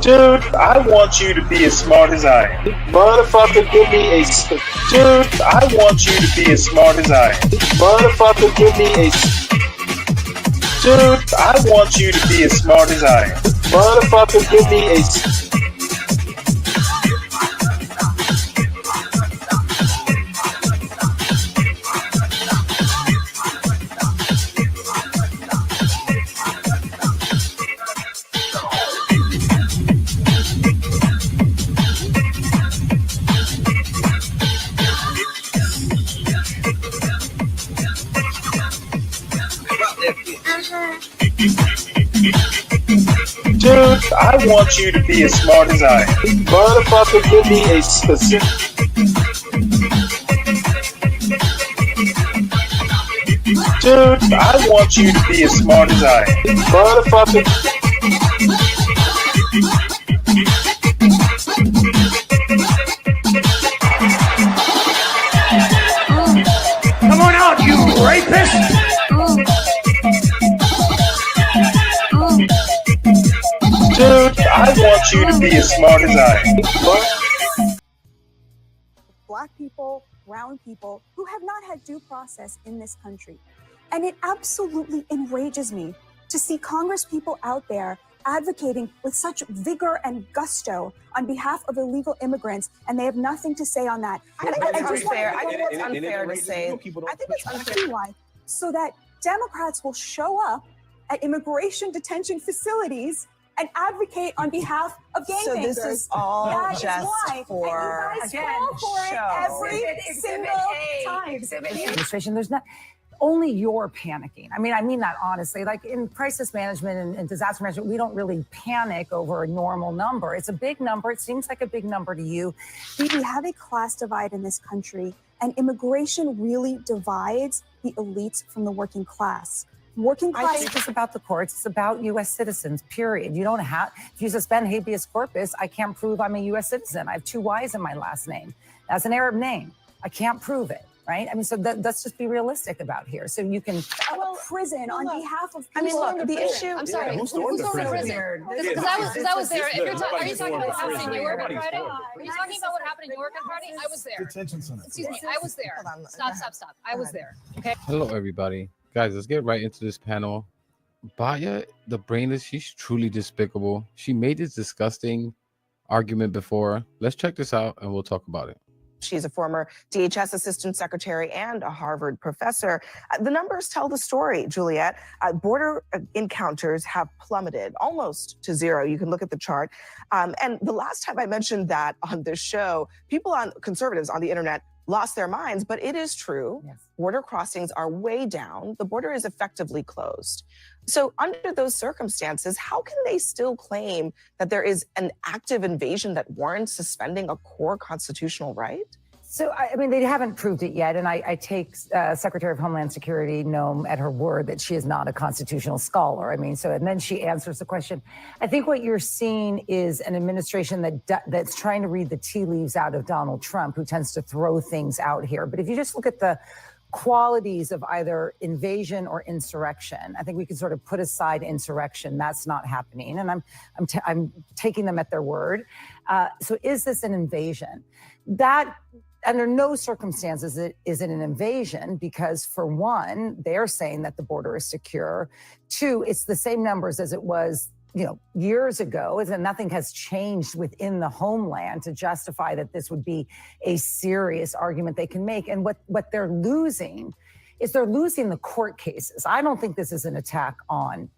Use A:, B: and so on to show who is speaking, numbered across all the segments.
A: Dude, I want you to be as smart as I am.
B: Motherfucker, give me a...
A: Dude, I want you to be as smart as I am.
B: Motherfucker, give me a...
A: Dude, I want you to be as smart as I am.
B: Motherfucker, give me a...
A: Dude, I want you to be as smart as I am.
B: Motherfucker, give me a specific...
A: Dude, I want you to be as smart as I am.
B: Motherfucker...
C: Come on out, you rapist!
A: Dude, I want you to be as smart as I am.
D: Black people, brown people who have not had due process in this country. And it absolutely enrages me to see Congress people out there advocating with such vigor and gusto on behalf of illegal immigrants, and they have nothing to say on that.
E: I think it's unfair. I think it's unfair to say. I think it's unfair.
D: Why? So that Democrats will show up at immigration detention facilities and advocate on behalf of gangbangers.
E: So this is all
D: that
E: just
D: is why.
E: for,
D: and you guys fall for it every single time.
F: Administration, there's not only you're panicking. I mean that honestly. Like in crisis management and disaster management, we don't really panic over a normal number. It's a big number. It seems like a big number to you.
D: We have a class divide in this country, and immigration really divides the elites from the working class. Working class.
F: I think it's about the courts. It's about U.S. citizens, period. You don't have, if you suspend habeas corpus, I can't prove I'm a U.S. citizen. I have 2 Y's in my last name. That's an Arab name. I can't prove it, right? I mean, so let's just be realistic about here. So you can
D: prison on behalf of people.
E: I mean, look, the issue.
G: I'm sorry. Who's going to prison? Because I was there. If you're are you talking about what happened in Newark on Friday? Are you talking about what happened in Newark on Friday? I was there.
H: Detention center.
G: Excuse me. I was there. Stop. I was there. Okay.
I: Hello, everybody. Guys, let's get right into this panel. Baya, the brainless, she's truly despicable. She made this disgusting argument before. Let's check this out and we'll talk about it.
E: She's a former DHS assistant secretary and a Harvard professor. The numbers tell the story, Juliet. Border encounters have plummeted almost to zero. You can look at the chart. And the last time I mentioned that on this show, conservatives on the internet lost their minds, but it is true.
F: Yes.
E: Border crossings are way down. The border is effectively closed. So under those circumstances, how can they still claim that there is an active invasion that warrants suspending a core constitutional right?
F: So, I mean, they haven't proved it yet. And I take Secretary of Homeland Security, Noem, at her word that she is not a constitutional scholar. I mean, and then she answers the question. I think what you're seeing is an administration that's trying to read the tea leaves out of Donald Trump, who tends to throw things out here. But if you just look at the qualities of either invasion or insurrection, I think we can sort of put aside insurrection. That's not happening. And I'm taking them at their word. So is this an invasion? That, under no circumstances is it an invasion, because for one, they're saying that the border is secure. 2, it's the same numbers as it was, years ago, and nothing has changed within the homeland to justify that this would be a serious argument they can make. And what they're losing is they're losing the court cases. I don't think this is an attack on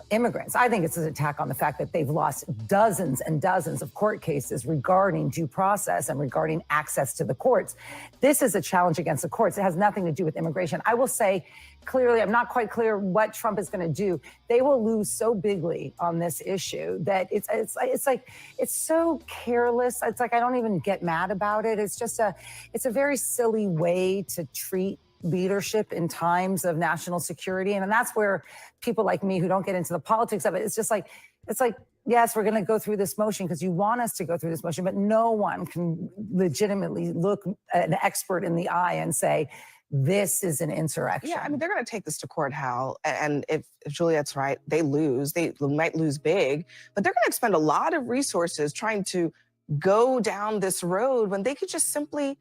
F: immigrants. I think it's an attack on the fact that they've lost dozens and dozens of court cases regarding due process and regarding access to the courts. This is a challenge against the courts. It has nothing to do with immigration. I will say clearly, I'm not quite clear what Trump is going to do. They will lose so bigly on this issue that it's so careless. It's like I don't even get mad about it. It's a very silly way to treat leadership in times of national security. And that's where people like me who don't get into the politics of it, it's like, yes, we're going to go through this motion because you want us to go through this motion, but no one can legitimately look an expert in the eye and say, this is an insurrection.
E: Yeah, I mean, they're going to take this to court, Hal. And if Juliet's right, they lose. They might lose big, but they're going to expend a lot of resources trying to go down this road when they could just simply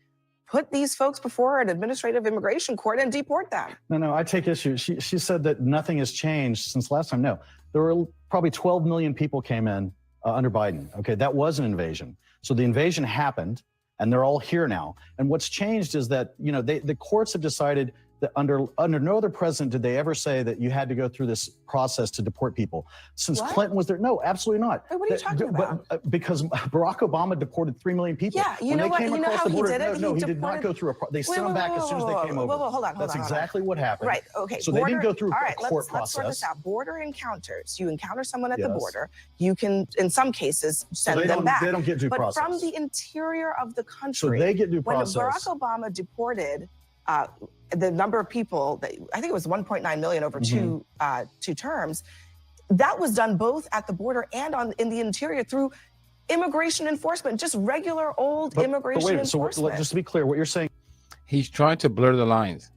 E: put these folks before an administrative immigration court and deport them.
H: No, I take issue. She said that nothing has changed since last time. No, there were probably 12 million people came in under Biden. Okay, that was an invasion. So the invasion happened, and they're all here now. And what's changed is that, you know, the courts have decided that under no other president did they ever say that you had to go through this process to deport people. Since Clinton was there, no, absolutely not.
E: Wait, what are you talking about?
H: Because Barack Obama deported 3 million people.
E: Yeah, you know what? You know how he did it?
H: No, he did not go through they sent them back as soon as they came over.
E: Hold on.
H: That's exactly what happened.
E: Right, okay.
H: So they didn't go through a court
E: let's
H: process.
E: sort this out. Border encounters. You encounter someone at the border. You can, in some cases, send them back.
H: They don't get due process.
E: But from the interior of the country,
H: so they get due process.
E: When Barack Obama deported the number of people, I think it was 1.9 million over two terms, that was done both at the border and in the interior through immigration enforcement, just regular old immigration enforcement.
H: So just to be clear, what you're saying,
I: he's trying to blur the lines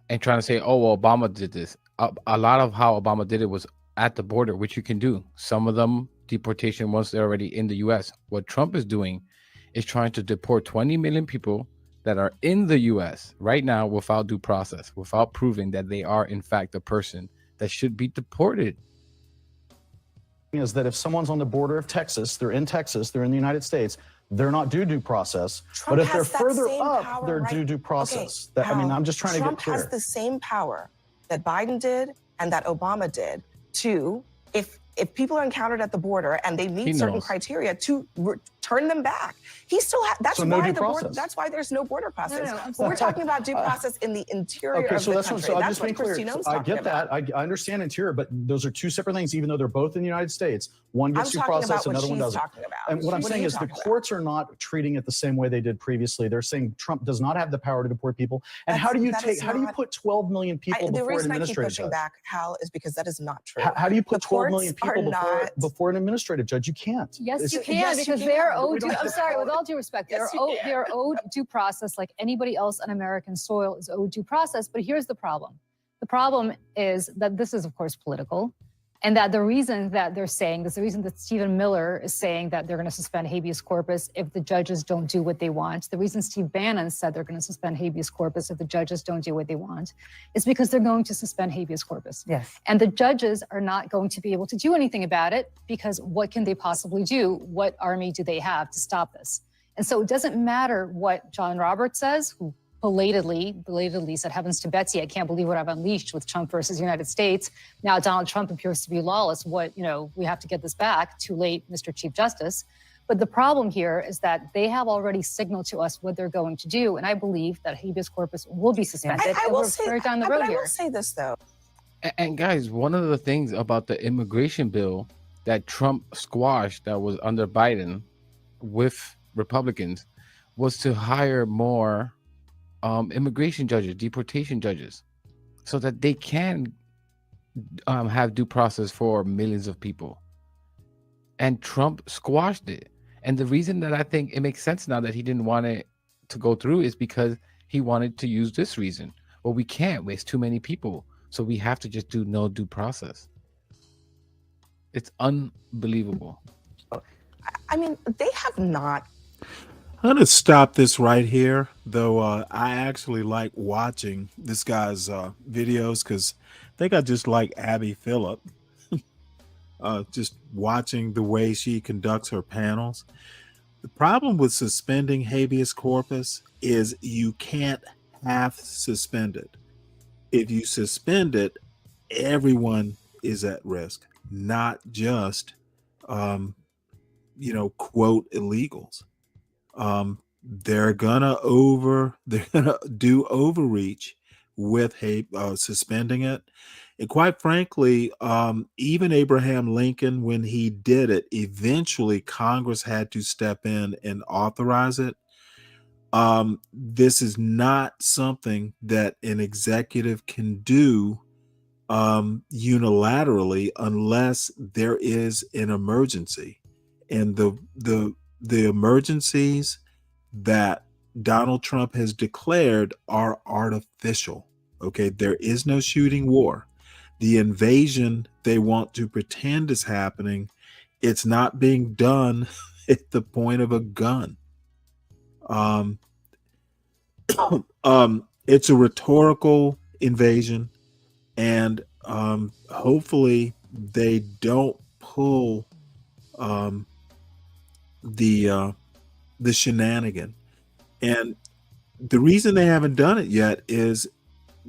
I: and trying to say, oh, well, Obama did this. A lot of how Obama did it was at the border, which you can do. Some of them deportation once they're already in the U.S. What Trump is doing is trying to deport 20 million people that are in the U.S. right now without due process, without proving that they are, in fact, a person that should be deported.
H: Is that if someone's on the border of Texas, they're in the United States, they're not due process.
E: Trump
H: but if they're
E: has that
H: further
E: same
H: up,
E: power,
H: they're
E: right?
H: due process.
E: Okay,
H: I mean, I'm just trying to get clear.
E: Trump has the same power that Biden did and that Obama did to, if people are encountered at the border and they meet certain criteria, to turn them back. He still has. That's why that's why there's no border process. We're talking about due process in the interior of the country.
H: So
E: that's what
H: clear. I get that. I understand interior, but those are two separate things. Even though they're both in the United States, one gets due process, another one doesn't. And what I'm saying is the courts are not treating it the same way they did previously. They're saying Trump does not have the power to deport people. And how do you put 12 million people before an administrative judge? The reason I keep pushing back, Hal, is because that is not true. How do you put 12 million people before an administrative judge? You can't.
G: Yes, you can, because they're owed. I'm sorry, with all due respect, they're owed due process like anybody else on American soil is owed due process. But here's the problem. The problem is that this is, of course, political. And that the reason that they're saying this, the reason that Stephen Miller is saying that they're going to suspend habeas corpus if the judges don't do what they want, the reason Steve Bannon said they're going to suspend habeas corpus if the judges don't do what they want, is because they're going to suspend habeas corpus.
F: Yes.
G: And the judges are not going to be able to do anything about it because what can they possibly do? What army do they have to stop this? And so it doesn't matter what John Roberts says, who belatedly said, heavens to Betsy, I can't believe what I've unleashed with Trump versus the United States. Now Donald Trump appears to be lawless. We have to get this back. Too late, Mr. Chief Justice. But the problem here is that they have already signaled to us what they're going to do. And I believe that habeas corpus will be suspended.
E: I will say,
G: down the road
E: I
G: here.
E: will say this, though.
I: And guys, one of the things about the immigration bill that Trump squashed that was under Biden with Republicans was to hire more immigration judges, deportation judges, so that they can have due process for millions of people. And Trump squashed it. And the reason that I think it makes sense now that he didn't want it to go through is because he wanted to use this reason. Well, we can't waste too many people, so we have to just do no due process. It's unbelievable.
E: I mean, they have not.
J: I'm going to stop this right here, though. I actually like watching this guy's videos because I think I just like Abby Phillip. Just watching the way she conducts her panels. The problem with suspending habeas corpus is you can't half suspend it. If you suspend it, everyone is at risk, not just, quote, illegals. They're gonna do overreach with suspending it. And quite frankly, even Abraham Lincoln, when he did it, eventually Congress had to step in and authorize it. This is not something that an executive can do unilaterally unless there is an emergency. And the emergencies that Donald Trump has declared are artificial. Okay, there is no shooting war. The invasion they want to pretend is happening, it's not being done at the point of a gun. Um, it's a rhetorical invasion, and hopefully they don't pull the shenanigan. And the reason they haven't done it yet is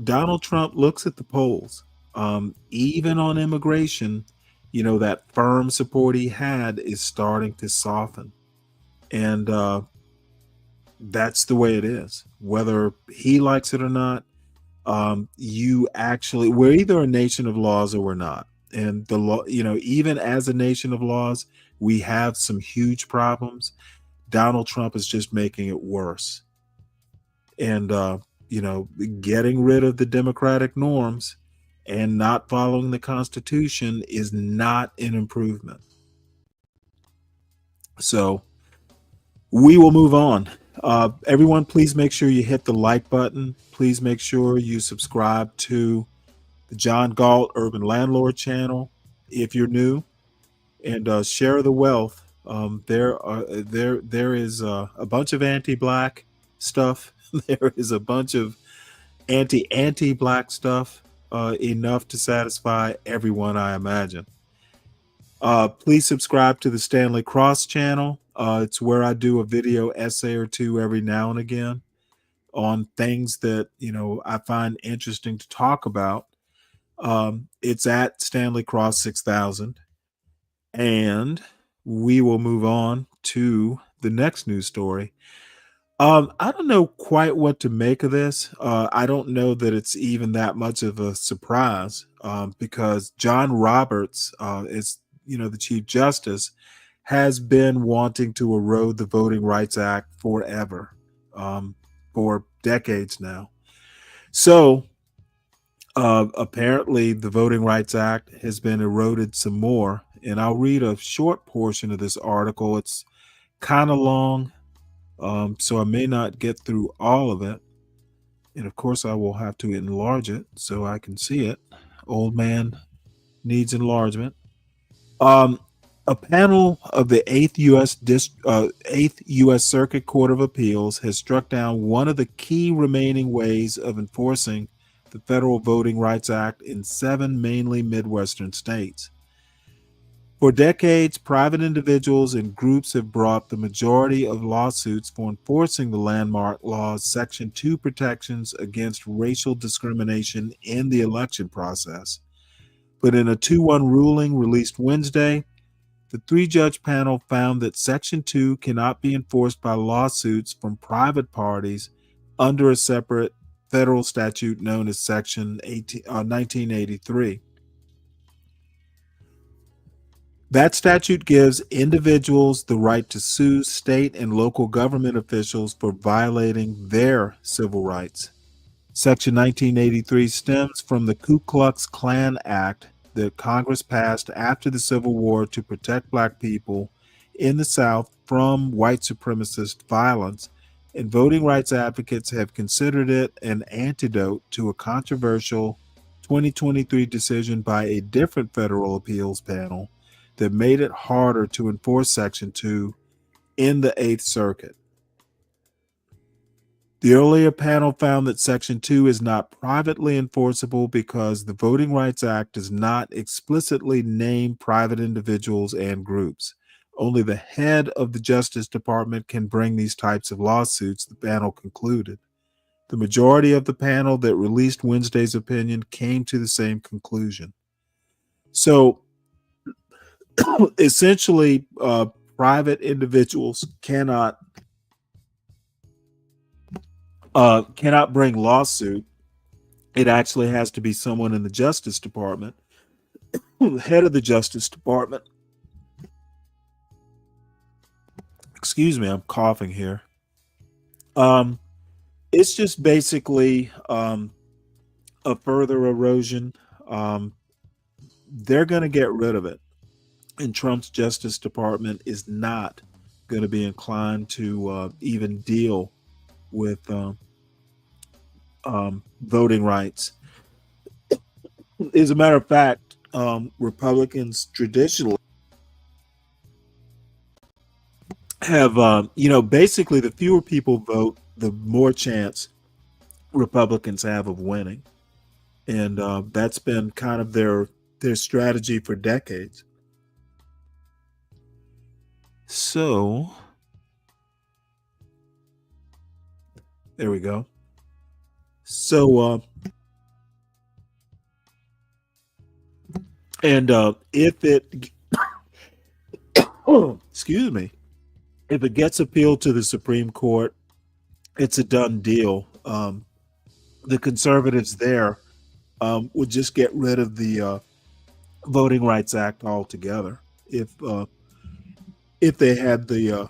J: Donald Trump looks at the polls. Even on immigration, that firm support he had is starting to soften. And that's the way it is. Whether he likes it or not, we're either a nation of laws or we're not. And the law, even as a nation of laws, we have some huge problems. Donald Trump is just making it worse. And, getting rid of the democratic norms and not following the Constitution is not an improvement. So we will move on. Everyone, please make sure you hit the like button. Please make sure you subscribe to the John Galt Urban Landlord channel if you're new, and share the wealth. There is a bunch of anti-black stuff. There is a bunch of anti-black stuff, enough to satisfy everyone, I imagine. Please subscribe to the Stanley Cross channel. It's where I do a video essay or two every now and again on things that I find interesting to talk about. It's at Stanley Cross 6000, and we will move on to the next news story. I don't know quite what to make of this. I don't know that it's even that much of a surprise, because John Roberts, is the Chief Justice, has been wanting to erode the Voting Rights Act forever, for decades now. So apparently the Voting Rights Act has been eroded some more, and I'll read a short portion of this article. It's kind of long. So I may not get through all of it. And of course, I will have to enlarge it so I can see it. Old man needs enlargement. A panel of the 8th U.S. Circuit Court of Appeals has struck down one of the key remaining ways of enforcing the Federal Voting Rights Act in 7 mainly Midwestern states. For decades, private individuals and groups have brought the majority of lawsuits for enforcing the landmark law's Section 2 protections against racial discrimination in the election process. But in a 2-1 ruling released Wednesday, the 3-judge panel found that Section 2 cannot be enforced by lawsuits from private parties under a separate federal statute known as Section 1983. That statute gives individuals the right to sue state and local government officials for violating their civil rights. Section 1983 stems from the Ku Klux Klan Act that Congress passed after the Civil War to protect Black people in the South from white supremacist violence, and voting rights advocates have considered it an antidote to a controversial 2023 decision by a different federal appeals panel that made it harder to enforce Section 2 in the 8th Circuit. The earlier panel found that Section 2 is not privately enforceable because the Voting Rights Act does not explicitly name private individuals and groups. Only the head of the Justice Department can bring these types of lawsuits, the panel concluded. The majority of the panel that released Wednesday's opinion came to the same conclusion. So, essentially, private individuals cannot bring lawsuit. It actually has to be someone in the Justice Department, the head of the Justice Department. Excuse me, I'm coughing here. It's just basically a further erosion. They're going to get rid of it. And Trump's Justice Department is not going to be inclined to even deal with voting rights. As a matter of fact, Republicans traditionally have, basically the fewer people vote, the more chance Republicans have of winning. And that's been kind of their strategy for decades. So there we go. So if it excuse me, if it gets appealed to the Supreme Court, it's a done deal. The conservatives there would just get rid of the Voting Rights Act altogether if they had the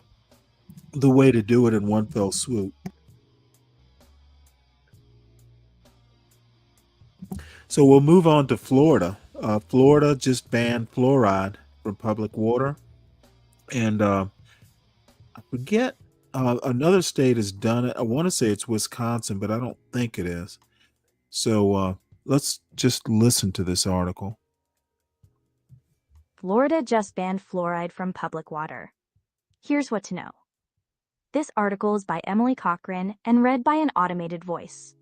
J: way to do it in one fell swoop. So we'll move on to Florida. Florida just banned fluoride from public water, and I forget another state has done it. I want to say it's Wisconsin, but I don't think it is. So let's just listen to this article.
K: Florida just banned fluoride from public water. Here's what to know. This article is by Emily Cochran and read by an automated voice.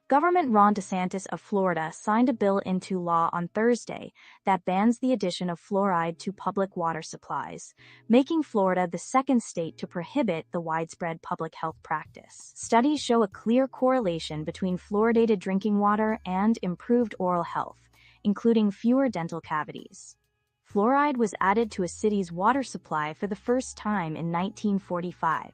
K: Governor Ron DeSantis of Florida signed a bill into law on Thursday that bans the addition of fluoride to public water supplies, making Florida the second state to prohibit the widespread public health practice. Studies show a clear correlation between fluoridated drinking water and improved oral health, including fewer dental cavities. Fluoride was added to a city's water supply for the first time in 1945,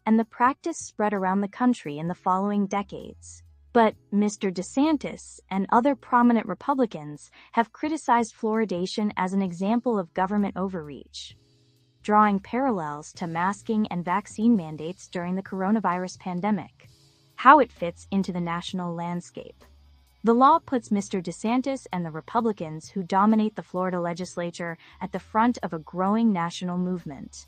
K: and the practice spread around the country in the following decades. But Mr. DeSantis and other prominent Republicans have criticized fluoridation as an example of government overreach, drawing parallels to masking and vaccine mandates during the coronavirus pandemic. How it fits into the national landscape. The law puts Mr. DeSantis and the Republicans who dominate the Florida legislature at the front of a growing national movement.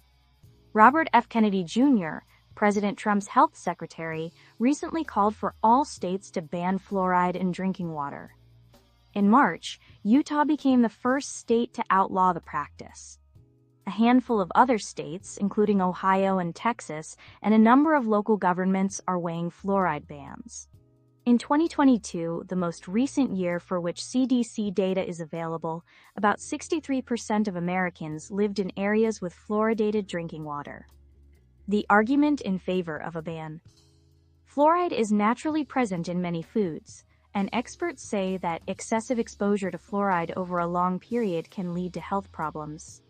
K: Robert F. Kennedy Jr., President Trump's health secretary, recently called for all states to ban fluoride in drinking water. In March, Utah became the first state to outlaw the practice. A handful of other states, including Ohio and Texas, and a number of local governments are weighing fluoride bans. In 2022, the most recent year for which CDC data is available, about 63% of Americans lived in areas with fluoridated drinking water. The argument in favor of a ban. Fluoride is naturally present in many foods, and experts say that excessive exposure to fluoride over a long period can lead to health problems.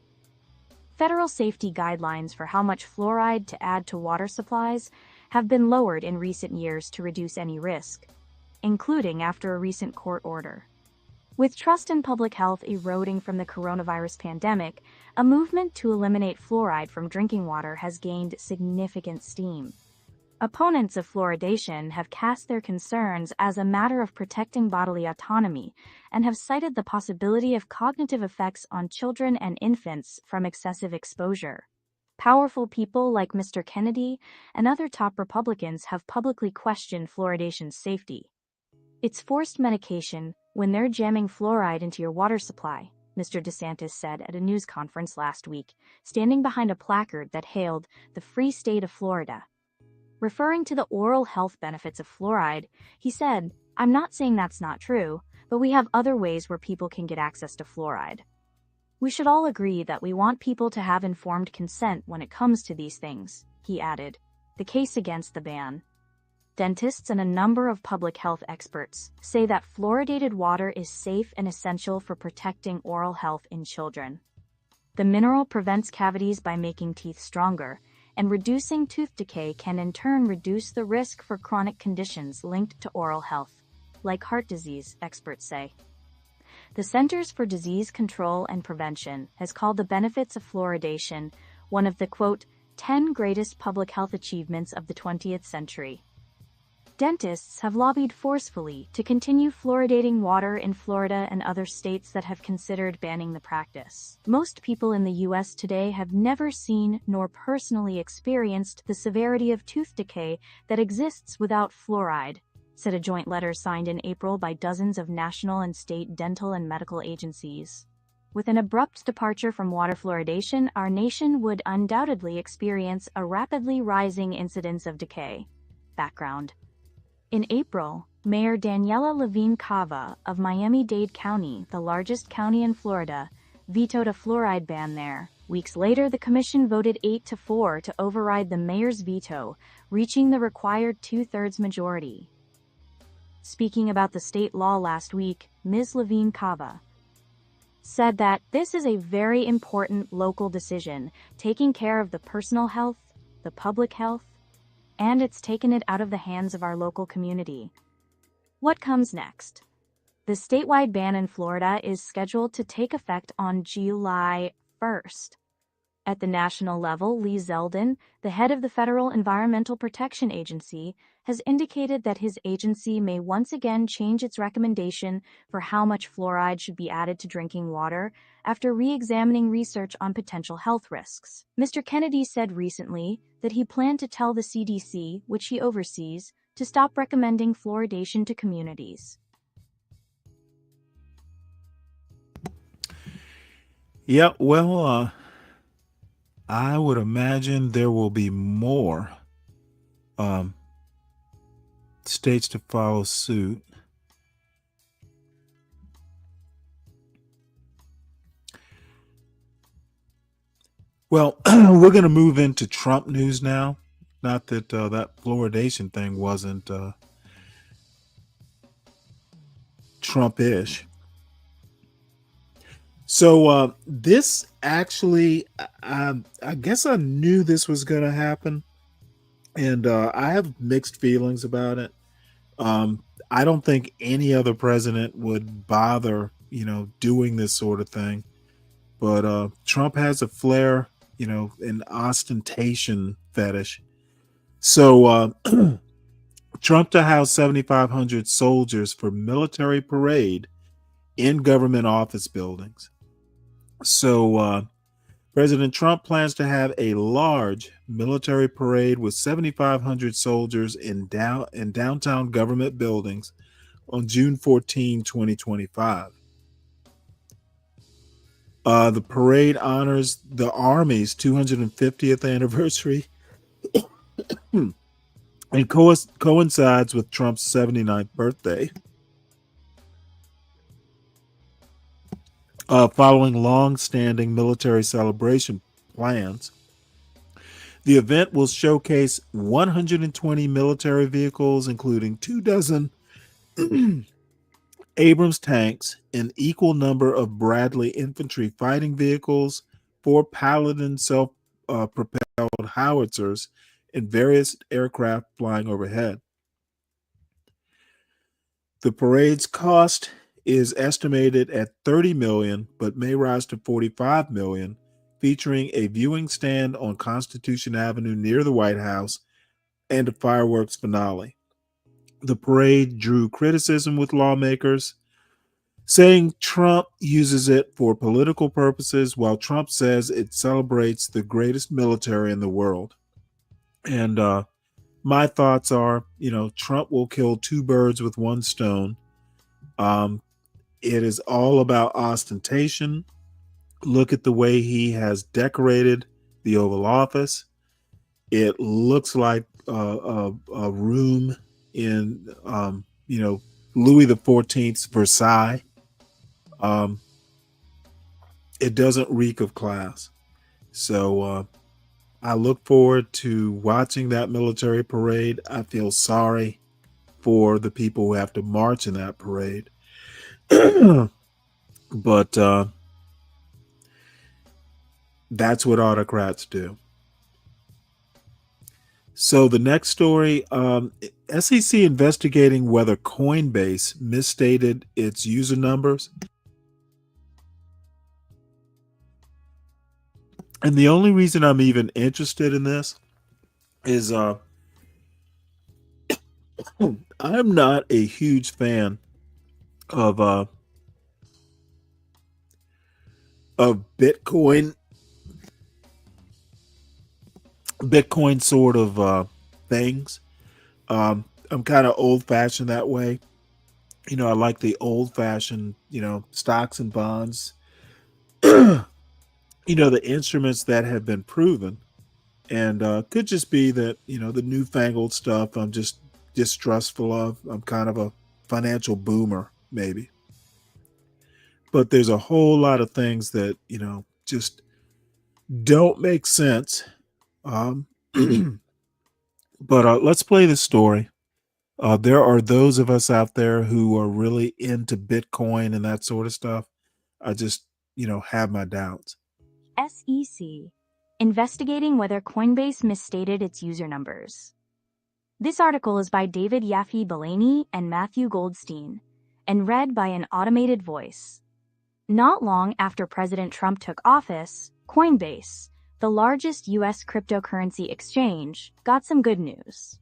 K: Federal safety guidelines for how much fluoride to add to water supplies have been lowered in recent years to reduce any risk, including after a recent court order. With trust in public health eroding from the coronavirus pandemic, a movement to eliminate fluoride from drinking water has gained significant steam. Opponents of fluoridation have cast their concerns as a matter of protecting bodily autonomy and have cited the possibility of cognitive effects on children and infants from excessive exposure. Powerful people like Mr. Kennedy and other top Republicans have publicly questioned fluoridation's safety. It's forced medication when they're jamming fluoride into your water supply, Mr. DeSantis said at a news conference last week, standing behind a placard that hailed the Free State of Florida. Referring to the oral health benefits of fluoride, he said, "I'm not saying that's not true, but we have other ways where people can get access to fluoride. We should all agree that we want people to have informed consent when it comes to these things," he added. The case against the ban. Dentists and a number of public health experts say that fluoridated water is safe and essential for protecting oral health in children. The mineral prevents cavities by making teeth stronger, and reducing tooth decay can in turn reduce the risk for chronic conditions linked to oral health, like heart disease, experts say. The Centers for Disease Control and Prevention has called the benefits of fluoridation one of the, quote, 10 greatest public health achievements of the 20th century. Dentists have lobbied forcefully to continue fluoridating water in Florida and other states that have considered banning the practice. Most people in the U.S. today have never seen nor personally experienced the severity of tooth decay that exists without fluoride, said a joint letter signed in April by dozens of national and state dental and medical agencies. With an abrupt departure from water fluoridation, our nation would undoubtedly experience a rapidly rising incidence of decay. Background. In April, Mayor Daniela Levine Cava of Miami-Dade County, the largest county in Florida, vetoed a fluoride ban there. Weeks later, the commission voted 8-4 to override the mayor's veto, reaching the required 2/3 majority. Speaking about the state law last week, Ms. Levine Cava said that this is a very important local decision, taking care of the personal health, the public health, and it's taken it out of the hands of our local community. What comes next? The statewide ban in Florida is scheduled to take effect on July 1st. At the national level, Lee Zeldin, the head of the Federal Environmental Protection Agency, has indicated that his agency may once again change its recommendation for how much fluoride should be added to drinking water after re-examining research on potential health risks. Mr. Kennedy said recently that he planned to tell the CDC, which he oversees, to stop recommending fluoridation to communities.
J: Yeah, well, I would imagine there will be more states to follow suit. Well, we're going to move into Trump news now. Not that that fluoridation thing wasn't Trump-ish. So this actually, I guess I knew this was going to happen, and I have mixed feelings about it. I don't think any other president would bother, doing this sort of thing. But Trump has a flair, an ostentation fetish. So Trump to house 7,500 soldiers for military parade in government office buildings. So President Trump plans to have a large military parade with 7,500 soldiers in downtown government buildings on June 14, 2025. The parade honors the Army's 250th anniversary and coincides with Trump's 79th birthday. Following long-standing military celebration plans, the event will showcase 120 military vehicles, including 24 Abrams tanks, an equal number of Bradley infantry fighting vehicles, 4 Paladin self-propelled howitzers, and various aircraft flying overhead. The parade's cost is estimated at $30 million, but may rise to $45 million, featuring a viewing stand on Constitution Avenue near the White House and a fireworks finale. The parade drew criticism with lawmakers, saying Trump uses it for political purposes, while Trump says it celebrates the greatest military in the world. And my thoughts are, Trump will kill 2 birds with 1 stone. It is all about ostentation. Look at the way he has decorated the Oval Office. It looks like a room in, Louis XIV's Versailles. It doesn't reek of class. So I look forward to watching that military parade. I feel sorry for the people who have to march in that parade. But that's what autocrats do. So the next story, SEC investigating whether Coinbase misstated its user numbers. And the only reason I'm even interested in this is I'm not a huge fan of Bitcoin sort of things. I'm kind of old fashioned that way. I like the old fashioned, stocks and bonds, the instruments that have been proven. And could just be that, the newfangled stuff I'm just distrustful of. I'm kind of a financial boomer, maybe. But there's a whole lot of things that, just don't make sense. Um, but let's play this story. There are those of us out there who are really into Bitcoin and that sort of stuff. I just, have my doubts.
K: SEC investigating whether Coinbase misstated its user numbers. This article is by David Yaffe-Bellany and Matthew Goldstein, and read by an automated voice. Not long after President Trump took office, Coinbase, the largest U.S. cryptocurrency exchange, got some good news.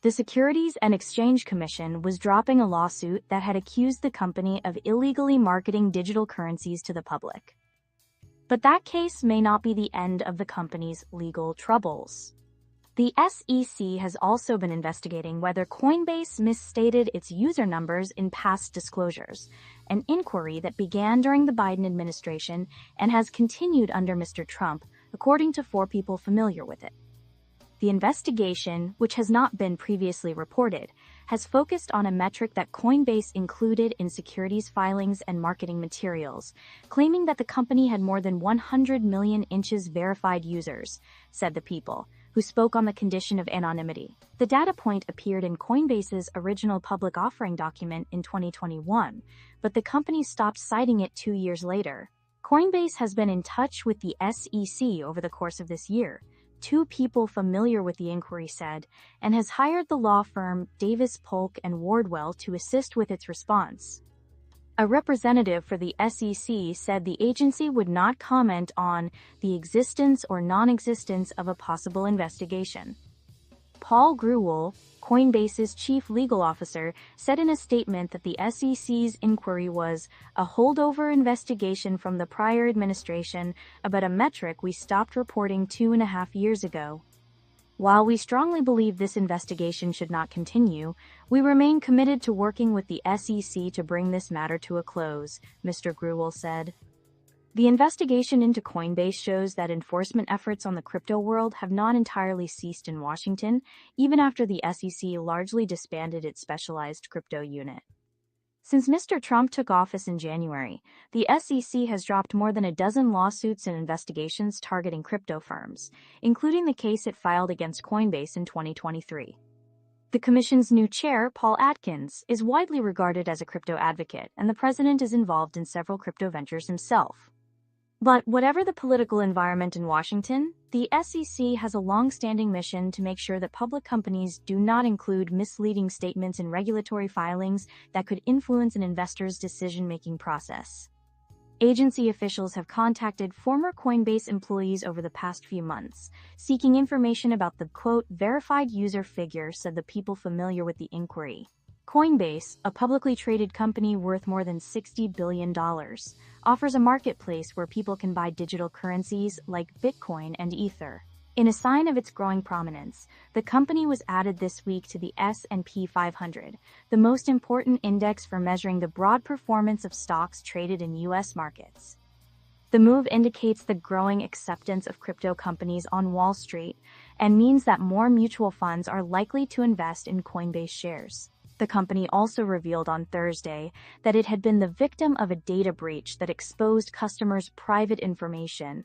K: The Securities and Exchange Commission was dropping a lawsuit that had accused the company of illegally marketing digital currencies to the public. But that case may not be the end of the company's legal troubles. The SEC has also been investigating whether Coinbase misstated its user numbers in past disclosures, an inquiry that began during the Biden administration and has continued under Mr. Trump, according to 4 people familiar with it. The investigation, which has not been previously reported, has focused on a metric that Coinbase included in securities filings and marketing materials, claiming that the company had more than 100 million inches verified users, said the people, who spoke on the condition of anonymity. The data point appeared in Coinbase's original public offering document in 2021, but the company stopped citing it 2 years later. Coinbase has been in touch with the SEC over the course of this year, 2 people familiar with the inquiry said, and has hired the law firm Davis Polk and Wardwell to assist with its response. A representative for the SEC said the agency would not comment on the existence or non-existence of a possible investigation. Paul Grewal, Coinbase's chief legal officer, said in a statement that the SEC's inquiry was a holdover investigation from the prior administration about a metric we stopped reporting 2.5 years ago. While we strongly believe this investigation should not continue, we remain committed to working with the SEC to bring this matter to a close, Mr. Grewal said. The investigation into Coinbase shows that enforcement efforts on the crypto world have not entirely ceased in Washington, even after the SEC largely disbanded its specialized crypto unit. Since Mr. Trump took office in January, the SEC has dropped more than a dozen lawsuits and investigations targeting crypto firms, including the case it filed against Coinbase in 2023. The commission's new chair, Paul Atkins, is widely regarded as a crypto advocate, and the president is involved in several crypto ventures himself. But whatever the political environment in Washington, the SEC has a long-standing mission to make sure that public companies do not include misleading statements in regulatory filings that could influence an investor's decision-making process. Agency officials have contacted former Coinbase employees over the past few months, seeking information about the, quote, verified user figure, said the people familiar with the inquiry. Coinbase, a publicly traded company worth more than $60 billion, offers a marketplace where people can buy digital currencies like Bitcoin and Ether. In a sign of its growing prominence, the company was added this week to the S&P 500, the most important index for measuring the broad performance of stocks traded in U.S. markets. The move indicates the growing acceptance of crypto companies on Wall Street and means that more mutual funds are likely to invest in Coinbase shares. The company also revealed on Thursday that it had been the victim of a data breach that exposed customers' private information.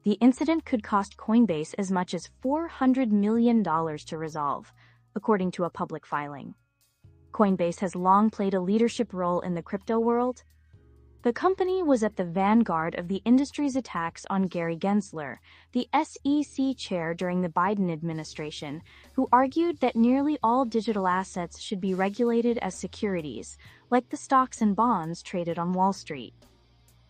K: The incident could cost Coinbase as much as $400 million to resolve, according to a public filing. Coinbase has long played a leadership role in the crypto world. The company was at the vanguard of the industry's attacks on Gary Gensler, the SEC chair during the Biden administration, who argued that nearly all digital assets should be regulated as securities, like the stocks and bonds traded on Wall Street.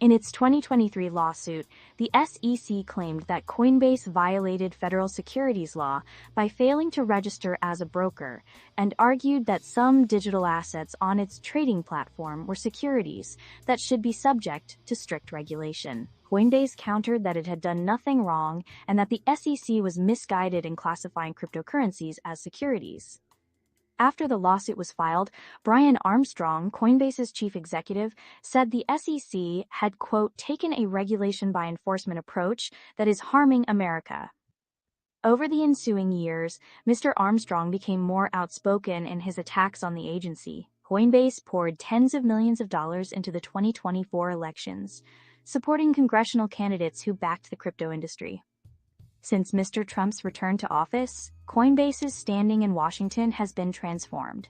K: In its 2023 lawsuit, the SEC claimed that Coinbase violated federal securities law by failing to register as a broker and argued that some digital assets on its trading platform were securities that should be subject to strict regulation. Coinbase countered that it had done nothing wrong and that the SEC was misguided in classifying cryptocurrencies as securities. After the lawsuit was filed, Brian Armstrong, Coinbase's chief executive, said the SEC had, quote, taken a regulation by enforcement approach that is harming America. Over the ensuing years, Mr. Armstrong became more outspoken in his attacks on the agency. Coinbase poured tens of millions of dollars into the 2024 elections, supporting congressional candidates who backed the crypto industry. Since Mr. Trump's return to office, Coinbase's standing in Washington has been transformed.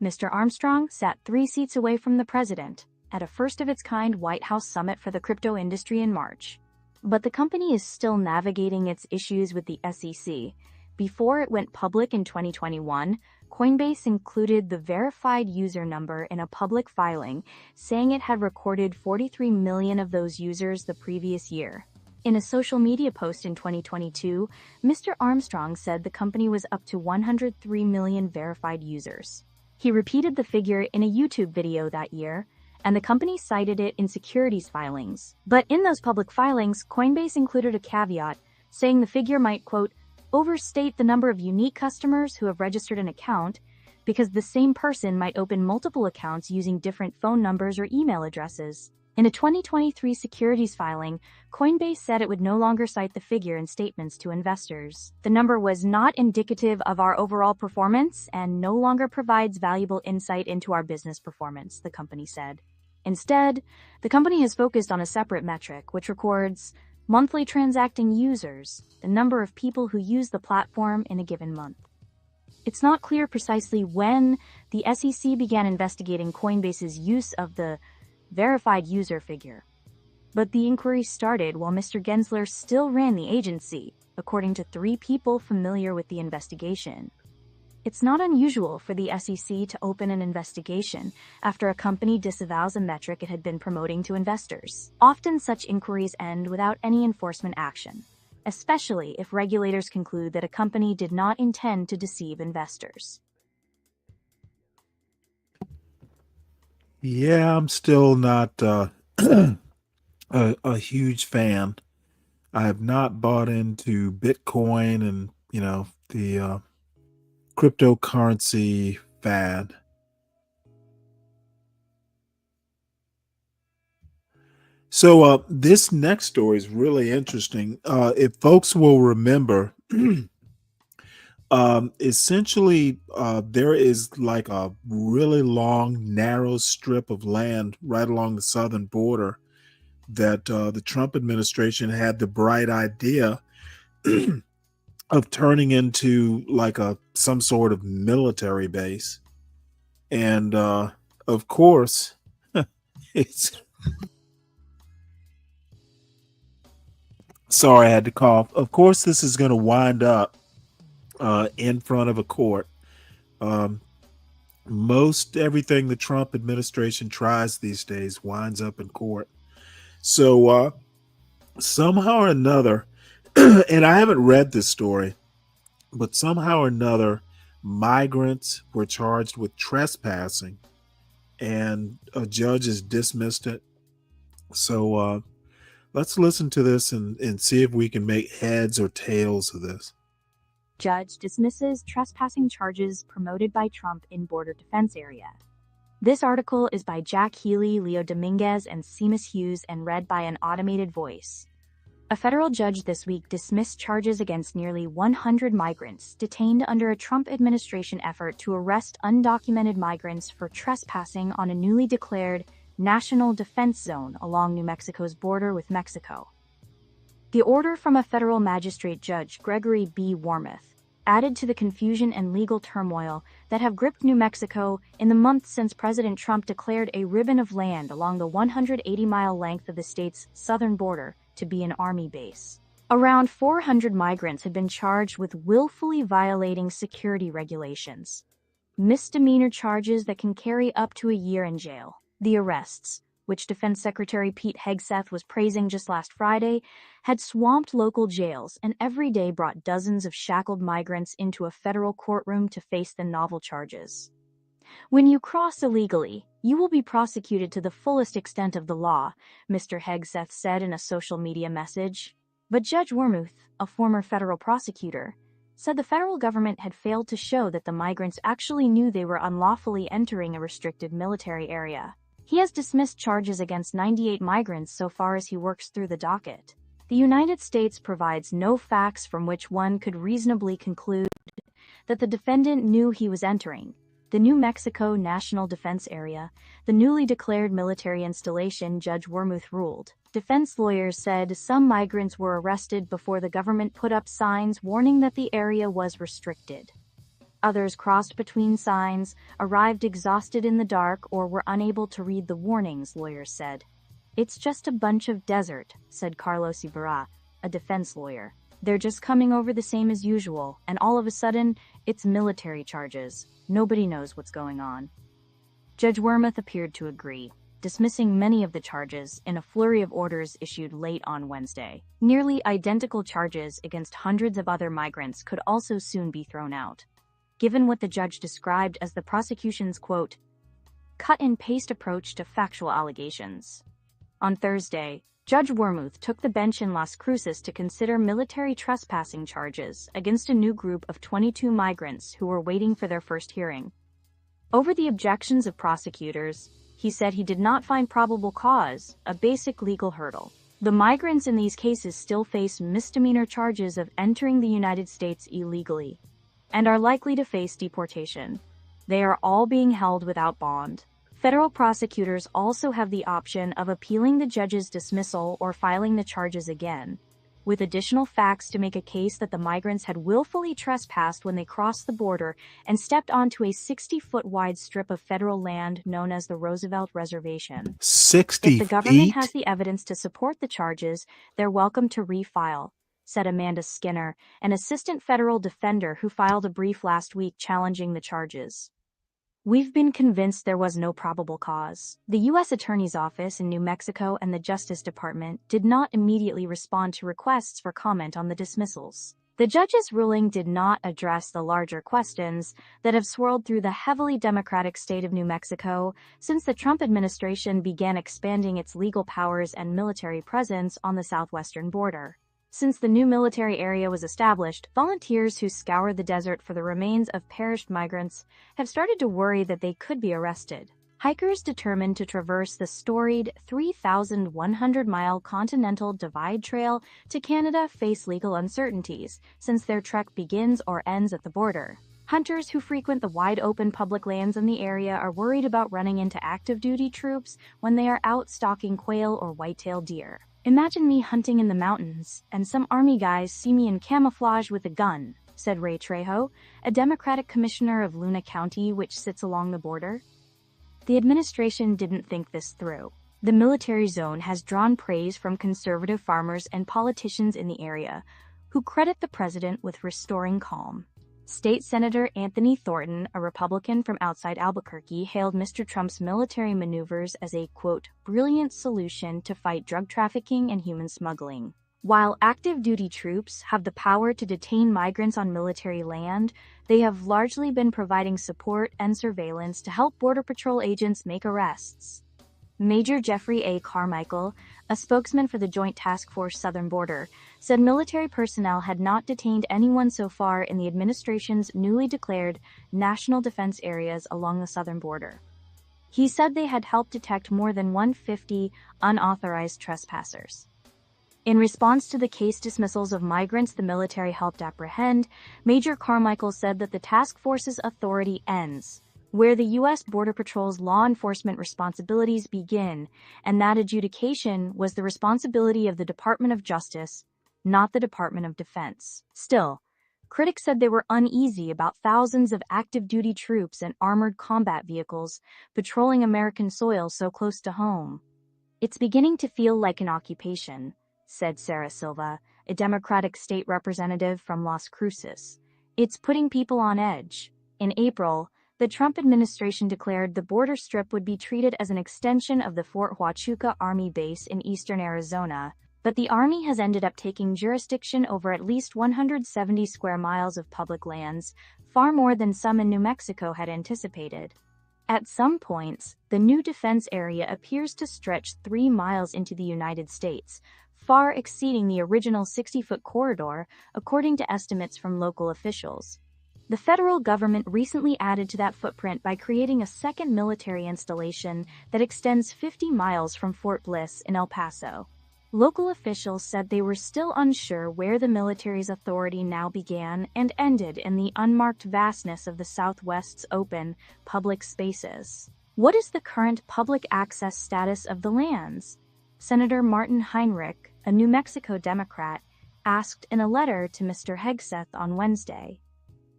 K: Mr. Armstrong sat 3 seats away from the president at a first-of-its-kind White House summit for the crypto industry in March. But the company is still navigating its issues with the SEC. Before it went public in 2021, Coinbase included the verified user number in a public filing, saying it had recorded 43 million of those users the previous year. In a social media post in 2022, Mr. Armstrong said the company was up to 103 million verified users. He repeated the figure in a YouTube video that year, and the company cited it in securities filings. But in those public filings, Coinbase included a caveat, saying the figure might, quote, overstate the number of unique customers who have registered an account because the same person might open multiple accounts using different phone numbers or email addresses. In a 2023 securities filing, Coinbase said it would no longer cite the figure in statements to investors. The number was not indicative of our overall performance and no longer provides valuable insight into our business performance, the company said. Instead, the company has focused on a separate metric, which records monthly transacting users, the number of people who use the platform in a given month. It's not clear precisely when the SEC began investigating Coinbase's use of the verified user figure, but the inquiry started while Mr. Gensler still ran the agency, according to 3 people familiar with the investigation. It's not unusual for the SEC to open an investigation after a company disavows a metric it had been promoting to investors. Often such inquiries end without any enforcement action, especially if regulators conclude that a company did not intend to deceive investors.
J: Yeah, I'm still not a huge fan. I have not bought into Bitcoin and, the cryptocurrency fad. So this next story is really interesting. If folks will remember, essentially, there is like a really long, narrow strip of land right along the southern border that the Trump administration had the bright idea of turning into like some sort of military base. And of course, it's sorry, I had to cough. Of course, this is going to wind up in front of a court. Most everything the Trump administration tries these days winds up in court. So somehow or another, and I haven't read this story, but somehow or another, migrants were charged with trespassing and a judge has dismissed it. So let's listen to this and see if we can make heads or tails of this.
K: Judge dismisses trespassing charges promoted by Trump in border defense area. This article is by Jack Healy, Leo Dominguez, and Seamus Hughes and read by an automated voice. A federal judge this week dismissed charges against nearly 100 migrants detained under a Trump administration effort to arrest undocumented migrants for trespassing on a newly declared national defense zone along New Mexico's border with Mexico. The order from a federal magistrate judge, Gregory B. Warmoth, added to the confusion and legal turmoil that have gripped New Mexico in the months since President Trump declared a ribbon of land along the 180-mile length of the state's southern border to be an Army base. Around 400 migrants had been charged with willfully violating security regulations, misdemeanor charges that can carry up to a year in jail. The arrests, which Defense Secretary Pete Hegseth was praising just last Friday, had swamped local jails and every day brought dozens of shackled migrants into a federal courtroom to face the novel charges. When you cross illegally, you will be prosecuted to the fullest extent of the law, Mr. Hegseth said in a social media message. But Judge Wormuth, a former federal prosecutor, said the federal government had failed to show that the migrants actually knew they were unlawfully entering a restricted military area. He has dismissed charges against 98 migrants so far as he works through the docket. The United States provides no facts from which one could reasonably conclude that the defendant knew he was entering the New Mexico National Defense Area, the newly declared military installation, Judge Wormuth ruled. Defense lawyers said some migrants were arrested before the government put up signs warning that the area was restricted. Others crossed between signs, arrived exhausted in the dark, or were unable to read the warnings, lawyers said. It's just a bunch of desert, said Carlos Ibarra, a defense lawyer. They're just coming over the same as usual, and all of a sudden, it's military charges. Nobody knows what's going on. Judge Wormuth appeared to agree, dismissing many of the charges in a flurry of orders issued late on Wednesday. Nearly identical charges against hundreds of other migrants could also soon be thrown out, given what the judge described as the prosecution's, quote, cut-and-paste approach to factual allegations. On Thursday, Judge Wormuth took the bench in Las Cruces to consider military trespassing charges against a new group of 22 migrants who were waiting for their first hearing. Over the objections of prosecutors, he said he did not find probable cause, a basic legal hurdle. The migrants in these cases still face misdemeanor charges of entering the United States illegally and are likely to face deportation. They are all being held without bond. Federal prosecutors also have the option of appealing the judge's dismissal or filing the charges again, with additional facts to make a case that the migrants had willfully trespassed when they crossed the border and stepped onto a 60-foot wide strip of federal land known as the Roosevelt Reservation.
J: 60
K: feet? If the government
J: feet?
K: has the evidence to support the charges, they're welcome to refile, said Amanda Skinner, an assistant federal defender who filed a brief last week challenging the charges. We've been convinced there was no probable cause. The U.S. Attorney's Office in New Mexico and the Justice Department did not immediately respond to requests for comment on the dismissals. The judge's ruling did not address the larger questions that have swirled through the heavily Democratic state of New Mexico since the Trump administration began expanding its legal powers and military presence on the southwestern border. Since the new military area was established, volunteers who scour the desert for the remains of perished migrants have started to worry that they could be arrested. Hikers determined to traverse the storied 3,100-mile Continental Divide Trail to Canada face legal uncertainties, since their trek begins or ends at the border. Hunters who frequent the wide-open public lands in the area are worried about running into active-duty troops when they are out stalking quail or white-tailed deer. Imagine me hunting in the mountains, and some army guys see me in camouflage with a gun, said Ray Trejo, a Democratic commissioner of Luna County, which sits along the border. The administration didn't think this through. The military zone has drawn praise from conservative farmers and politicians in the area, who credit the president with restoring calm. State Senator Anthony Thornton, a Republican from outside Albuquerque, hailed Mr. Trump's military maneuvers as a, quote, brilliant solution to fight drug trafficking and human smuggling. While active duty troops have the power to detain migrants on military land, they have largely been providing support and surveillance to help Border Patrol agents make arrests. Major Jeffrey A. Carmichael, a spokesman for the Joint Task Force Southern Border, said military personnel had not detained anyone so far in the administration's newly declared national defense areas along the southern border. He said they had helped detect more than 150 unauthorized trespassers. In response to the case dismissals of migrants the military helped apprehend, Major Carmichael said that the task force's authority ends where the U.S. Border Patrol's law enforcement responsibilities begin, and that adjudication was the responsibility of the Department of Justice, not the Department of Defense. Still, critics said they were uneasy about thousands of active-duty troops and armored combat vehicles patrolling American soil so close to home. It's beginning to feel like an occupation, said Sarah Silva, a Democratic state representative from Las Cruces. It's putting people on edge. In April, The Trump administration declared the border strip would be treated as an extension of the Fort Huachuca Army base in eastern Arizona, but the Army has ended up taking jurisdiction over at least 170 square miles of public lands, far more than some in New Mexico had anticipated. At some points, the new defense area appears to stretch 3 miles into the United States, far exceeding the original 60-foot corridor, according to estimates from local officials. The federal government recently added to that footprint by creating a second military installation that extends 50 miles from Fort Bliss in El Paso. Local officials said they were still unsure where the military's authority now began and ended in the unmarked vastness of the Southwest's open, public spaces. What is the current public access status of the lands? Senator Martin Heinrich, a New Mexico Democrat, asked in a letter to Mr. Hegseth on Wednesday.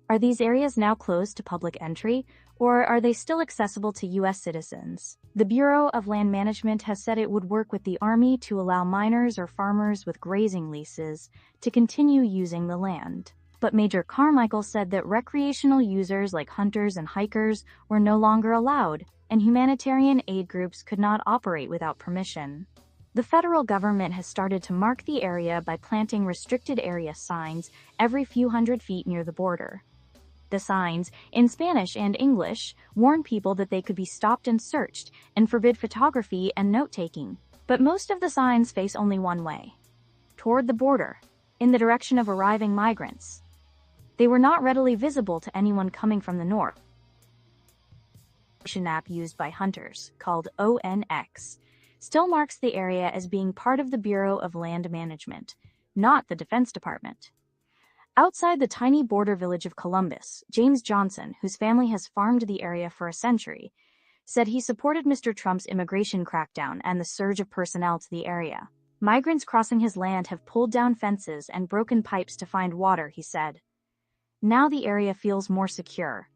K: Are these areas now closed to public entry, or are they still accessible to U.S. citizens? The Bureau of Land Management has said it would work with the Army to allow miners or farmers with grazing leases to continue using the land. But Major Carmichael said that recreational users like hunters and hikers were no longer allowed, and humanitarian aid groups could not operate without permission. The federal government has started to mark the area by planting restricted area signs every few hundred feet near the border. The signs, in Spanish and English, warn people that they could be stopped and searched and forbid photography and note-taking. But most of the signs face only one way, toward the border, in the direction of arriving migrants. They were not readily visible to anyone coming from the north. An app used by hunters, called ONX, still marks the area as being part of the Bureau of Land Management, not the Defense Department. Outside the tiny border village of Columbus, James Johnson, whose family has farmed the area for a century, said he supported Mr. Trump's immigration crackdown and the surge of personnel to the area. Migrants crossing his land have pulled down fences and broken pipes to find water, he said. Now the area feels more secure.